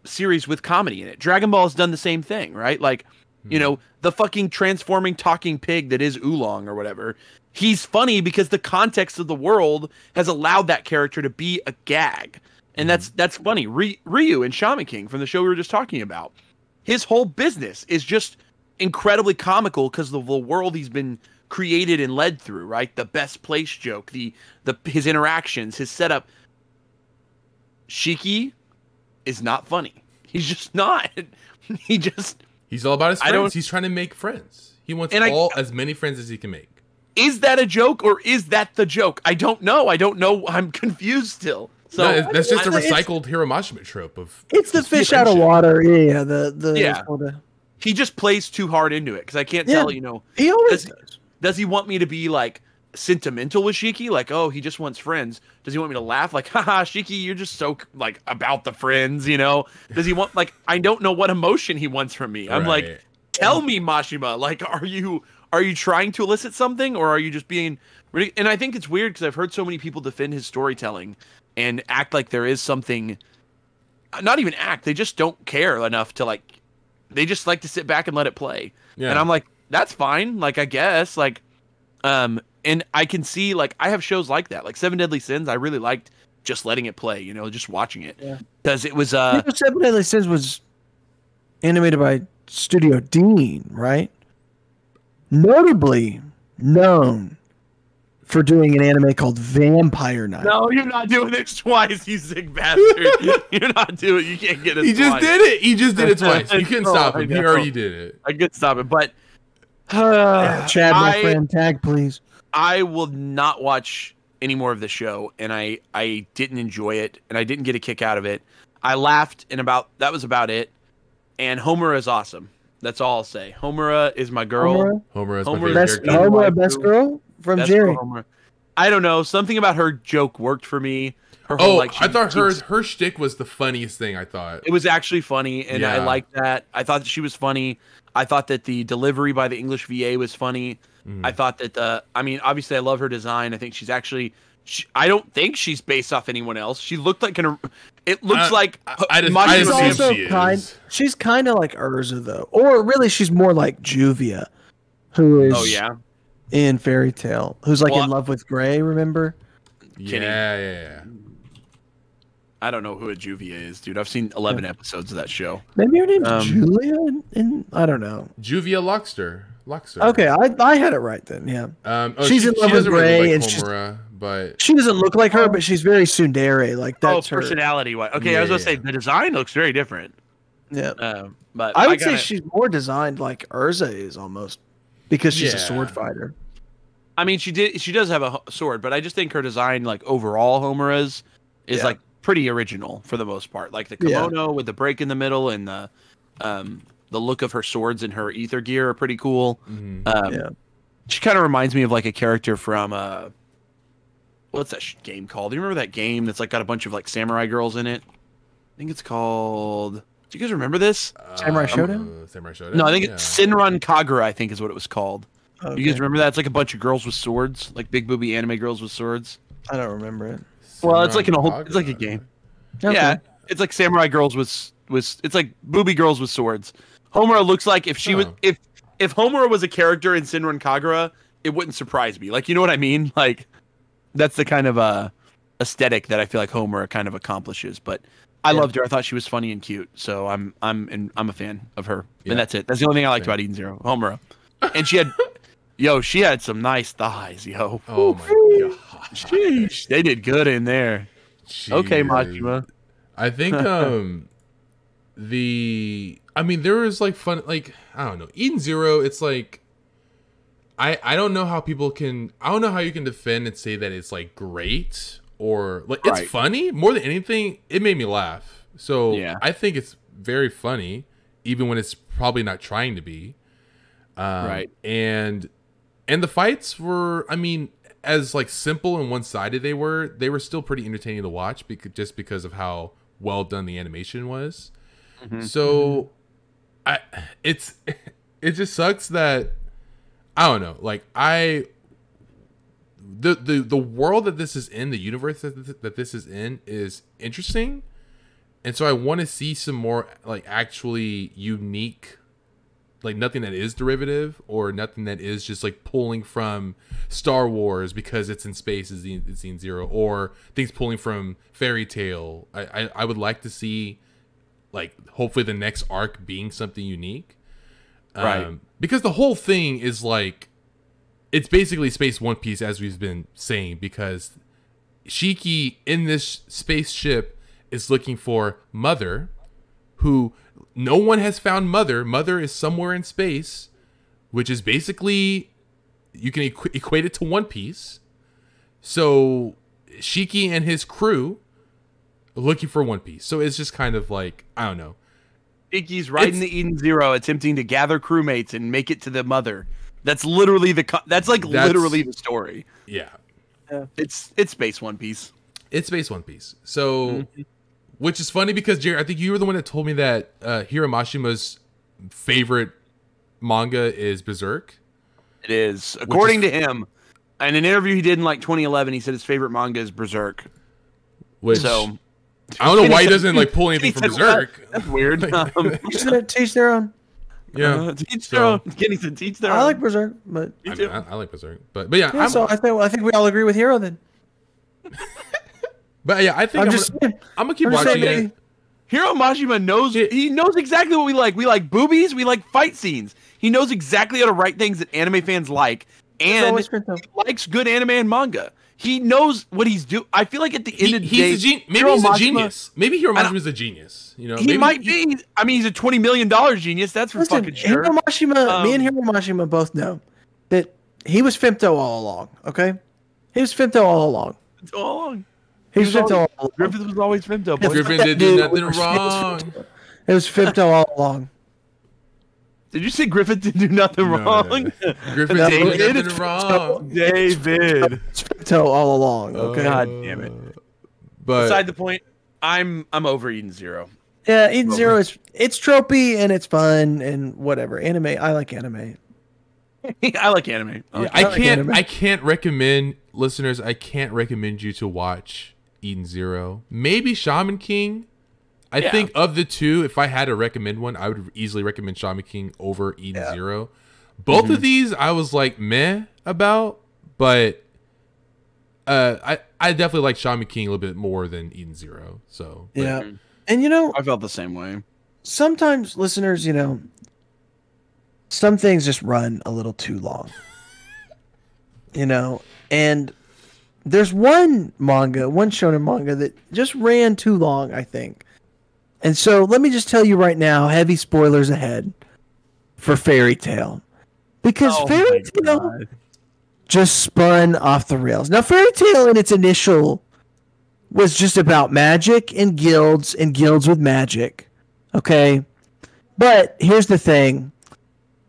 series with comedy in it. Dragon Ball has done the same thing, right? Like, you know, the fucking transforming talking pig that is Oolong or whatever. He's funny because the context of the world has allowed that character to be a gag. And that's funny. Ryu in Shaman King from the show we were just talking about. His whole business is just incredibly comical because of the world he's been created and led through, right? The best place joke, his interactions, his setup. Shiki is not funny. He's just not. He's all about his friends. He's trying to make friends. He wants as many friends as he can make. Is that a joke or is that the joke? I don't know. I'm confused still. So no, that's just a recycled Hiro Mashima trope of. It's the fish out of water. Yeah. He just plays too hard into it because I can't tell. You know, he always does. Does he want me to be like sentimental with Shiki? Like, oh, he just wants friends. Does he want me to laugh? Like, haha, Shiki, you're just so like about the friends. You know? Does he want like I don't know what emotion he wants from me. I'm like, tell me, Mashima. Like, are you trying to elicit something or are you just being? And I think it's weird because I've heard so many people defend his storytelling and act like there is something. Not even act. They just don't care enough to like. They just like to sit back and let it play. Yeah. And I'm like, that's fine. Like, I guess like, and I can see like I have shows like that, like Seven Deadly Sins. I really liked just letting it play. You know, just watching it because it was. Seven Deadly Sins was animated by Studio Dean, right? Notably known for doing an anime called Vampire Knight. No, you're not doing this twice, you sick bastard. You're not doing it. You can't get it He just did it. He just did it twice. You couldn't stop him. He already did it. I could stop it, but Chad, my friend, tag please. I will not watch any more of the show, and I didn't enjoy it, and I didn't get a kick out of it. I laughed, and that was about it. And Homura is awesome. That's all I'll say. Homura is my girl. Homura is my favorite character. Homura, best girl from Jerry. I don't know. Something about her joke worked for me. I thought her shtick was the funniest thing. I thought it was actually funny, and I liked that. I thought that she was funny. I thought that the delivery by the English VA was funny. I thought that obviously I love her design. I think she's actually. I don't think she's based off anyone else. She looked like it looks like she's kind of like Urza though, or really she's more like Juvia, who is in Fairy Tail, who's like in love with Gray. Remember? Yeah. I don't know who a Juvia is, dude. I've seen 11 episodes of that show. Maybe her name's Julia, and I don't know. Juvia Luxter. Okay, I had it right then. Yeah. She's in love with Gray, and Homura, but she doesn't look like her, but she's very tsundere. Like that's her personality. Okay, I was gonna say the design looks very different. Yeah. But I would say she's more designed like Urza is almost because she's a sword fighter. I mean, she does have a sword, but I just think her design, like overall, Homura's is like pretty original for the most part. Like the kimono with the break in the middle and the look of her swords and her ether gear are pretty cool. She kind of reminds me of like a character from what's that game called? Do you remember that game that's like got a bunch of like samurai girls in it? I think it's called. Do you guys remember this? Samurai Shodown? Samurai Shodown. No, I think it's Sinran Kagura. I think is what it was called. Okay. You guys remember that? It's like a bunch of girls with swords, like big booby anime girls with swords. I don't remember it. Well, it's like it's like a game. Okay. Yeah, it's like samurai girls with it's like booby girls with swords. Homura looks like if she was if Homura was a character in Sinran Kagura, it wouldn't surprise me. Like, you know what I mean? Like, that's the kind of aesthetic that I feel like Homura kind of accomplishes. But I loved her. I thought she was funny and cute. So I'm a fan of her. And that's it. That's the only thing I liked about Eden Zero. Homura. And she had some nice thighs, yo. Oh my god. Sheesh. They did good in there. Jeez. Okay, Machima. I think there was like fun, like, I don't know, Eden Zero, it's like I don't know how you can defend and say that it's like great or like it's funny. More than anything, it made me laugh. So I think it's very funny, even when it's probably not trying to be. And the fights were, as like simple and one-sided they were still pretty entertaining to watch just because of how well done the animation was. So it just sucks that I don't know, like the world that this is in, the universe that this is in is interesting, and so I want to see some more like actually unique, like nothing that is derivative or nothing that is just like pulling from Star Wars because it's in space is Eden Zero, or things pulling from Fairy Tail. I would like to see like hopefully the next arc being something unique, Right. Because the whole thing is like it's basically Space One Piece, as we've been saying, because Shiki in this spaceship is looking for Mother, who no one has found. Mother is somewhere in space, which is basically, you can equate it to One Piece. So Shiki and his crew are looking for One Piece. So it's just kind of like, I don't know. Shiki's riding the Eden Zero, attempting to gather crewmates and make it to the Mother. That's literally literally the story. Yeah. It's Space One Piece. It's Space One Piece. So, which is funny because, Jerry, I think you were the one that told me that Hiro Mashima's favorite manga is Berserk. It is. According to him, in an interview he did in like 2011, he said his favorite manga is Berserk. Which, So I don't know why he doesn't like pull anything from He said, Berserk. That's weird. Teach their own. Yeah. Teach their own. Kenny said, teach their own. I like Berserk, but I mean, I like Berserk. But yeah, yeah, so I think we all agree with Hero then. but yeah, I think I'm saying. gonna keep I'm just watching saying it. Hiro Mashima knows. He knows exactly what we like. We like boobies. We like fight scenes. He knows exactly how to write things that anime fans like, and always good, though. he likes good anime and manga. He knows what he's doing. I feel like at the end of the day, Maybe he's a genius. Maybe Hiro Mashima is a genius. You know, He maybe might be. I mean, he's a $20 million genius. That's for Listen, fucking sure. Hiro Mashima, me and Hiro Mashima both know that he was Femto all along. Okay, he was Femto all along. It's all along. He was Femto all along. Griffith was always Femto. Boy. Griffin That did do dude nothing was wrong. It was Femto all along. Did you say Griffith didn't do nothing wrong? Griffin No, did David. nothing wrong. David. It's Femto all along. Okay. God damn it. But Beside the point, I'm over Eden Zero. Yeah, Eden Zero is it's tropey and it's fun and whatever. Anime, I like anime. I like anime. yeah, anime. I can't recommend listeners. I can't recommend you to watch Eden Zero. Maybe Shaman King. I think of the two, if I had to recommend one, I would easily recommend Shaman King over Eden Zero. Both of these, I was like meh about, but I definitely like Shaman King a little bit more than Eden Zero. So but- Yeah. And you know, I felt the same way. sometimes listeners, you know, some things just run a little too long. You know, and there's one shonen manga that just ran too long, I think. And so let me just tell you right now, heavy spoilers ahead for Fairy Tail. Because Fairy Tail just spun off the rails. Now, Fairy Tail in its initial was just about magic and guilds with magic. Okay? But here's the thing.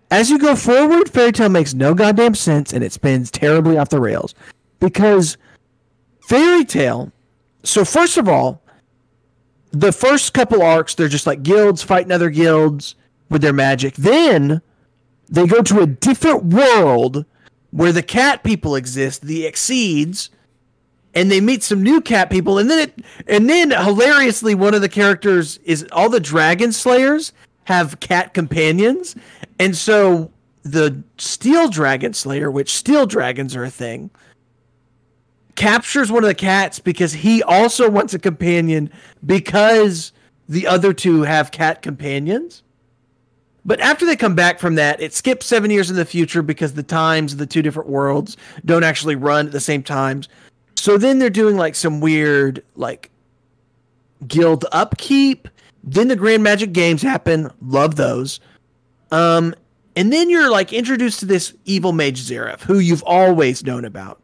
As you go forward, Fairy Tail makes no goddamn sense and it spins terribly off the rails. Because Fairy Tail, so first of all, the first couple arcs, they're just like guilds fighting other guilds with their magic. Then they go to a different world where the cat people exist, the Exceeds, and they meet some new cat people. And then hilariously, one of the characters is all the dragon slayers have cat companions. And so the steel dragon slayer, which steel dragons are a thing, captures one of the cats because he also wants a companion because the other two have cat companions. But after they come back from that, it skips 7 years in the future because the times of the two different worlds don't actually run at the same times. So then they're doing like some weird like guild upkeep. Then the Grand Magic Games happen. Love those. And then you're like introduced to this evil mage Zareth, who you've always known about.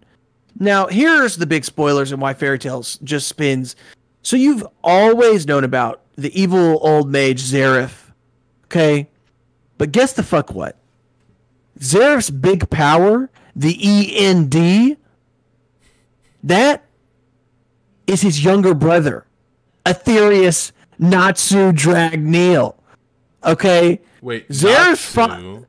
Now, here's the big spoilers and why Fairy Tales just spins. So you've always known about the evil old mage Zareth, okay? But guess the fuck what? Zareth's big power, the END, That is his younger brother, Aetherius Natsu Dragneel. Okay? Wait, Zer's Natsu?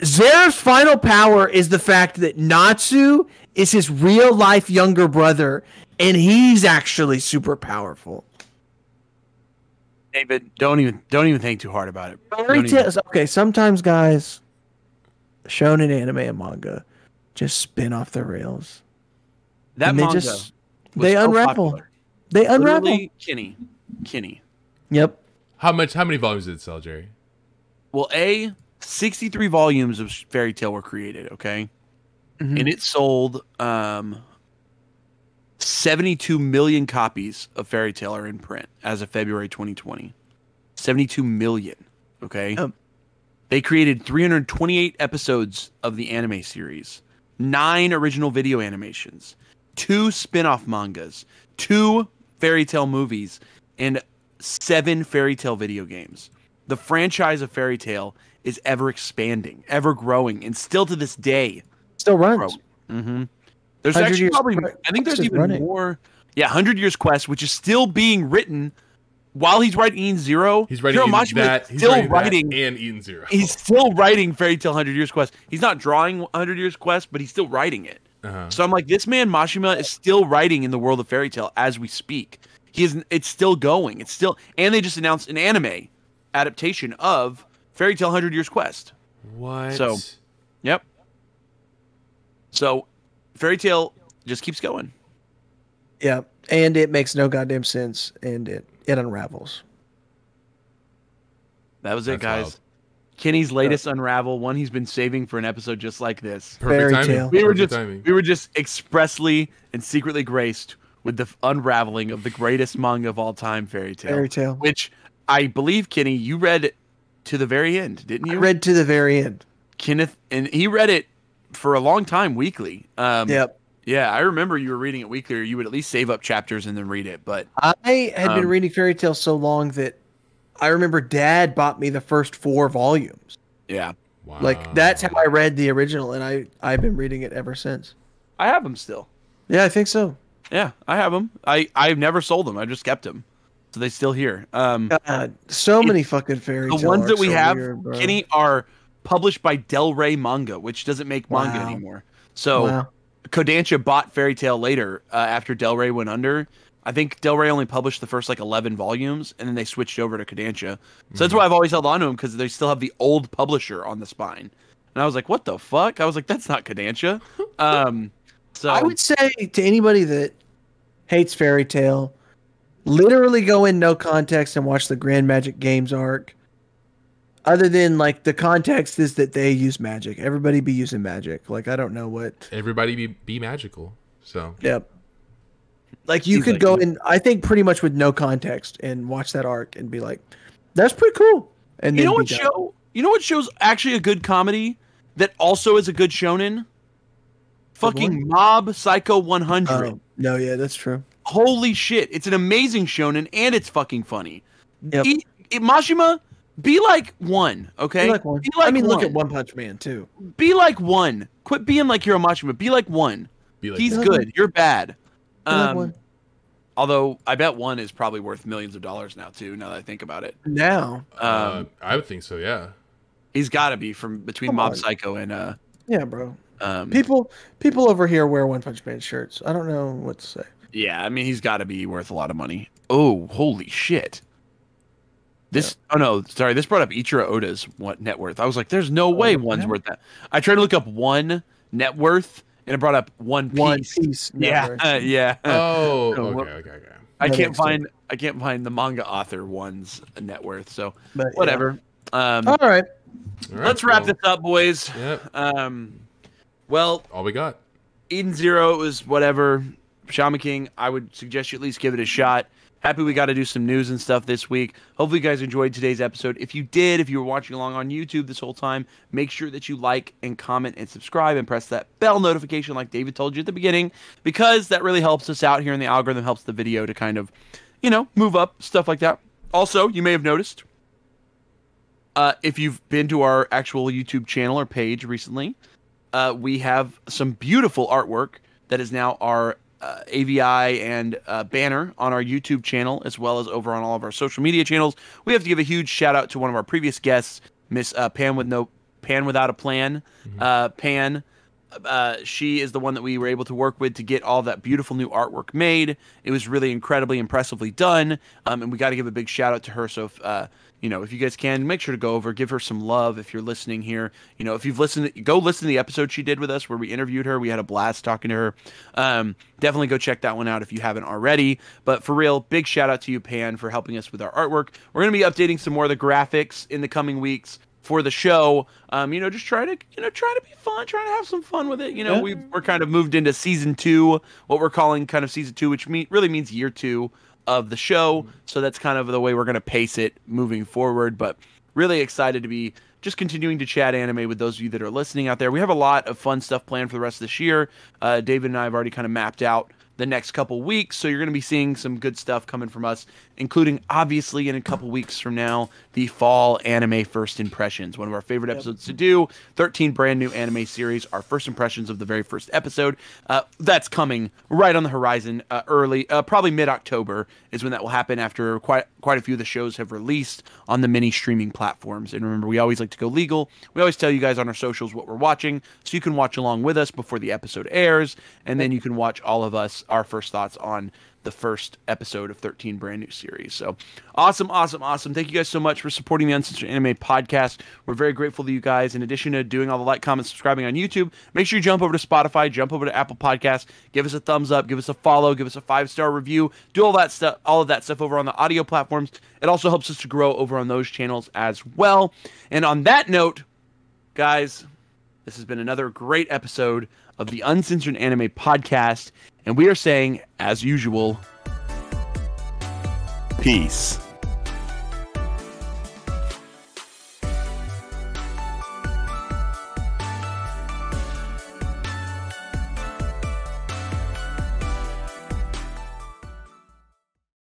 Zer's final power is the fact that Natsu is his real life younger brother, and he's actually super powerful. David, don't even think too hard about it. Okay, sometimes guys, shonen anime and manga just spin off the rails. That And they manga just was they so unravel. popular. They unravel. Literally, Kinney. Yep. How many volumes did it sell, Jerry? Well, 63 volumes of Fairy Tail were created, okay? Mhm. And it sold 72 million copies of Fairy Tail are in print as of February 2020. 72 million, okay? They created 328 episodes of the anime series, 9 original video animations, 2 spin-off mangas, 2 Fairy Tail movies, and 7 Fairy Tail video games. The franchise of Fairy Tail is ever expanding, ever growing, and still to this day Still runs. Mm-hmm. There's 100 actually Years probably, Quest I think there's is even running. more. Yeah, 100 Years Quest, which is still being written while he's writing Eden Zero. He's writing Hiro Eden- Mashima that. is He's still writing, writing. that and Eden Zero. He's still writing Fairy Tail 100 Years Quest. He's not drawing 100 Years Quest, but he's still writing it. Uh-huh. So I'm like, this man Mashima is still writing in the world of Fairy Tail as we speak. It's still going. It's still, and they just announced an anime adaptation of Fairy Tail 100 Years Quest. What? So- Yep. So Fairy Tail just keeps going. Yeah, and it makes no goddamn sense, and it unravels. That was it, That's guys. wild. Kenny's latest unravel, one he's been saving for an episode just like this. Perfect Fairy timing. Tail. We were just expressly and secretly graced with the unraveling of the greatest manga of all time, Fairy Tail. Fairy Tail. Which I believe, Kenny, you read to the very end, didn't I you? read to the very end. Kenneth, and he read it for a long time weekly. Yep. Yeah, I remember you were reading it weekly, or you would at least save up chapters and then read it. But I had been reading Fairy Tail so long that I remember Dad bought me the first 4 volumes. yeah, Wow. Like that's how I read the original, and I've been reading it ever since. I have them still. Yeah, I think so. Yeah, I have them. I've never sold them. I just kept them, so they still here. God, so many fucking Fairy Tail. The ones that arcs we are have, weird, bro. Kenny, are published by Del Rey Manga, which doesn't make manga Wow. anymore. So Wow. Kodansha bought Fairy Tail later after Del Rey went under. I think Del Rey only published the first 11 volumes, and then they switched over to Kodansha. So that's why I've always held on to them, because they still have the old publisher on the spine. And I was like, what the fuck? I was like, that's not Kodansha. So I would say to anybody that hates Fairy Tail, literally go in no context and watch the Grand Magic Games arc. Other than the context is that they use magic. Everybody be using magic. I don't know what. Everybody be magical. So Yep. You Seems could like go you- in, I think, pretty much with no context and watch that arc and be like, "That's pretty cool." And you then know be what done. show? You know what show's actually a good comedy that also is a good shonen? Fucking Mob Psycho 100. Oh, no, yeah, that's true. Holy shit! It's an amazing shonen and it's fucking funny. Yep. Mashima, be like one, okay? Be like one. Be like look one. at One Punch Man too. Be like one. Quit being like Hiro Mashima. Be like one. be like, He's Be like good. You're bad. Be like one. Although I bet one is probably worth millions of dollars now too. Now that I think about it, Now, I would think so. Yeah. he's got to be from between Come Mob on. Psycho and yeah, bro. um. People over here wear One Punch Man shirts. I don't know what to say. Yeah, I mean he's got to be worth a lot of money. Oh, holy shit! This oh no, sorry. This brought up Ichiro Oda's net worth. I was like, there's no way one's yeah. worth that. I tried to look up one net worth, and it brought up One Piece. One Piece. Yeah, yeah. Oh. No, Okay. I that can't makes find I can't find the manga author one's net worth. So But, yeah. whatever. All right. All right, Let's wrap well, this up, boys. Yep. Well, All we got. Eden Zero was whatever. Shaman King, I would suggest you at least give it a shot. Happy we got to do some news and stuff this week. Hopefully you guys enjoyed today's episode. If you did, if you were watching along on YouTube this whole time, make sure that you like and comment and subscribe and press that bell notification like David told you at the beginning, because that really helps us out here in the algorithm, helps the video to kind of, move up, stuff like that. Also, you may have noticed, if you've been to our actual YouTube channel or page recently, we have some beautiful artwork that is now our AVI and banner on our YouTube channel, as well as over on all of our social media channels. We have to give a huge shout out to one of our previous guests, Miss Pan Without a Plan. Pan, she is the one that we were able to work with to get all that beautiful new artwork made. It was really incredibly impressively done, and we got to give a big shout out to her. So if you guys can, make sure to go over, give her some love if you're listening here. If you've listened, go listen to the episode she did with us where we interviewed her. We had a blast talking to her. Definitely go check that one out if you haven't already. But for real, big shout out to you, Pan, for helping us with our artwork. We're going to be updating some more of the graphics in the coming weeks for the show. Just try to be fun, trying to have some fun with it. We're kind of moved into season 2, what we're calling kind of season 2, which really means year 2 of the show. So that's kind of the way we're going to pace it moving forward. But really excited to be just continuing to chat anime with those of you that are listening out there. We have a lot of fun stuff planned for the rest of this year. David and I have already kind of mapped out the next couple weeks, so you're going to be seeing some good stuff coming from us, including obviously in a couple weeks from now, the fall anime first impressions, one of our favorite episodes to do. 13 brand new anime series, our first impressions of the very first episode. That's coming right on the horizon, early, probably mid-October is when that will happen, after quite a few of the shows have released on the many streaming platforms. And remember, we always like to go legal. We always tell you guys on our socials what we're watching, so you can watch along with us before the episode airs, and then you can watch all of us, our first thoughts on the first episode of 13 brand new series. So awesome. Thank you guys so much for supporting the Uncensored Anime Podcast. We're very grateful to you guys. In addition to doing all the like, comment, subscribing on YouTube, make sure you jump over to Spotify, jump over to Apple Podcasts, give us a thumbs up, give us a follow, give us a 5-star review, do all that stuff, all of that stuff over on the audio platforms. It also helps us to grow over on those channels as well. And on that note, guys, this has been another great episode of the Uncensored Anime Podcast, and we are saying, as usual, peace.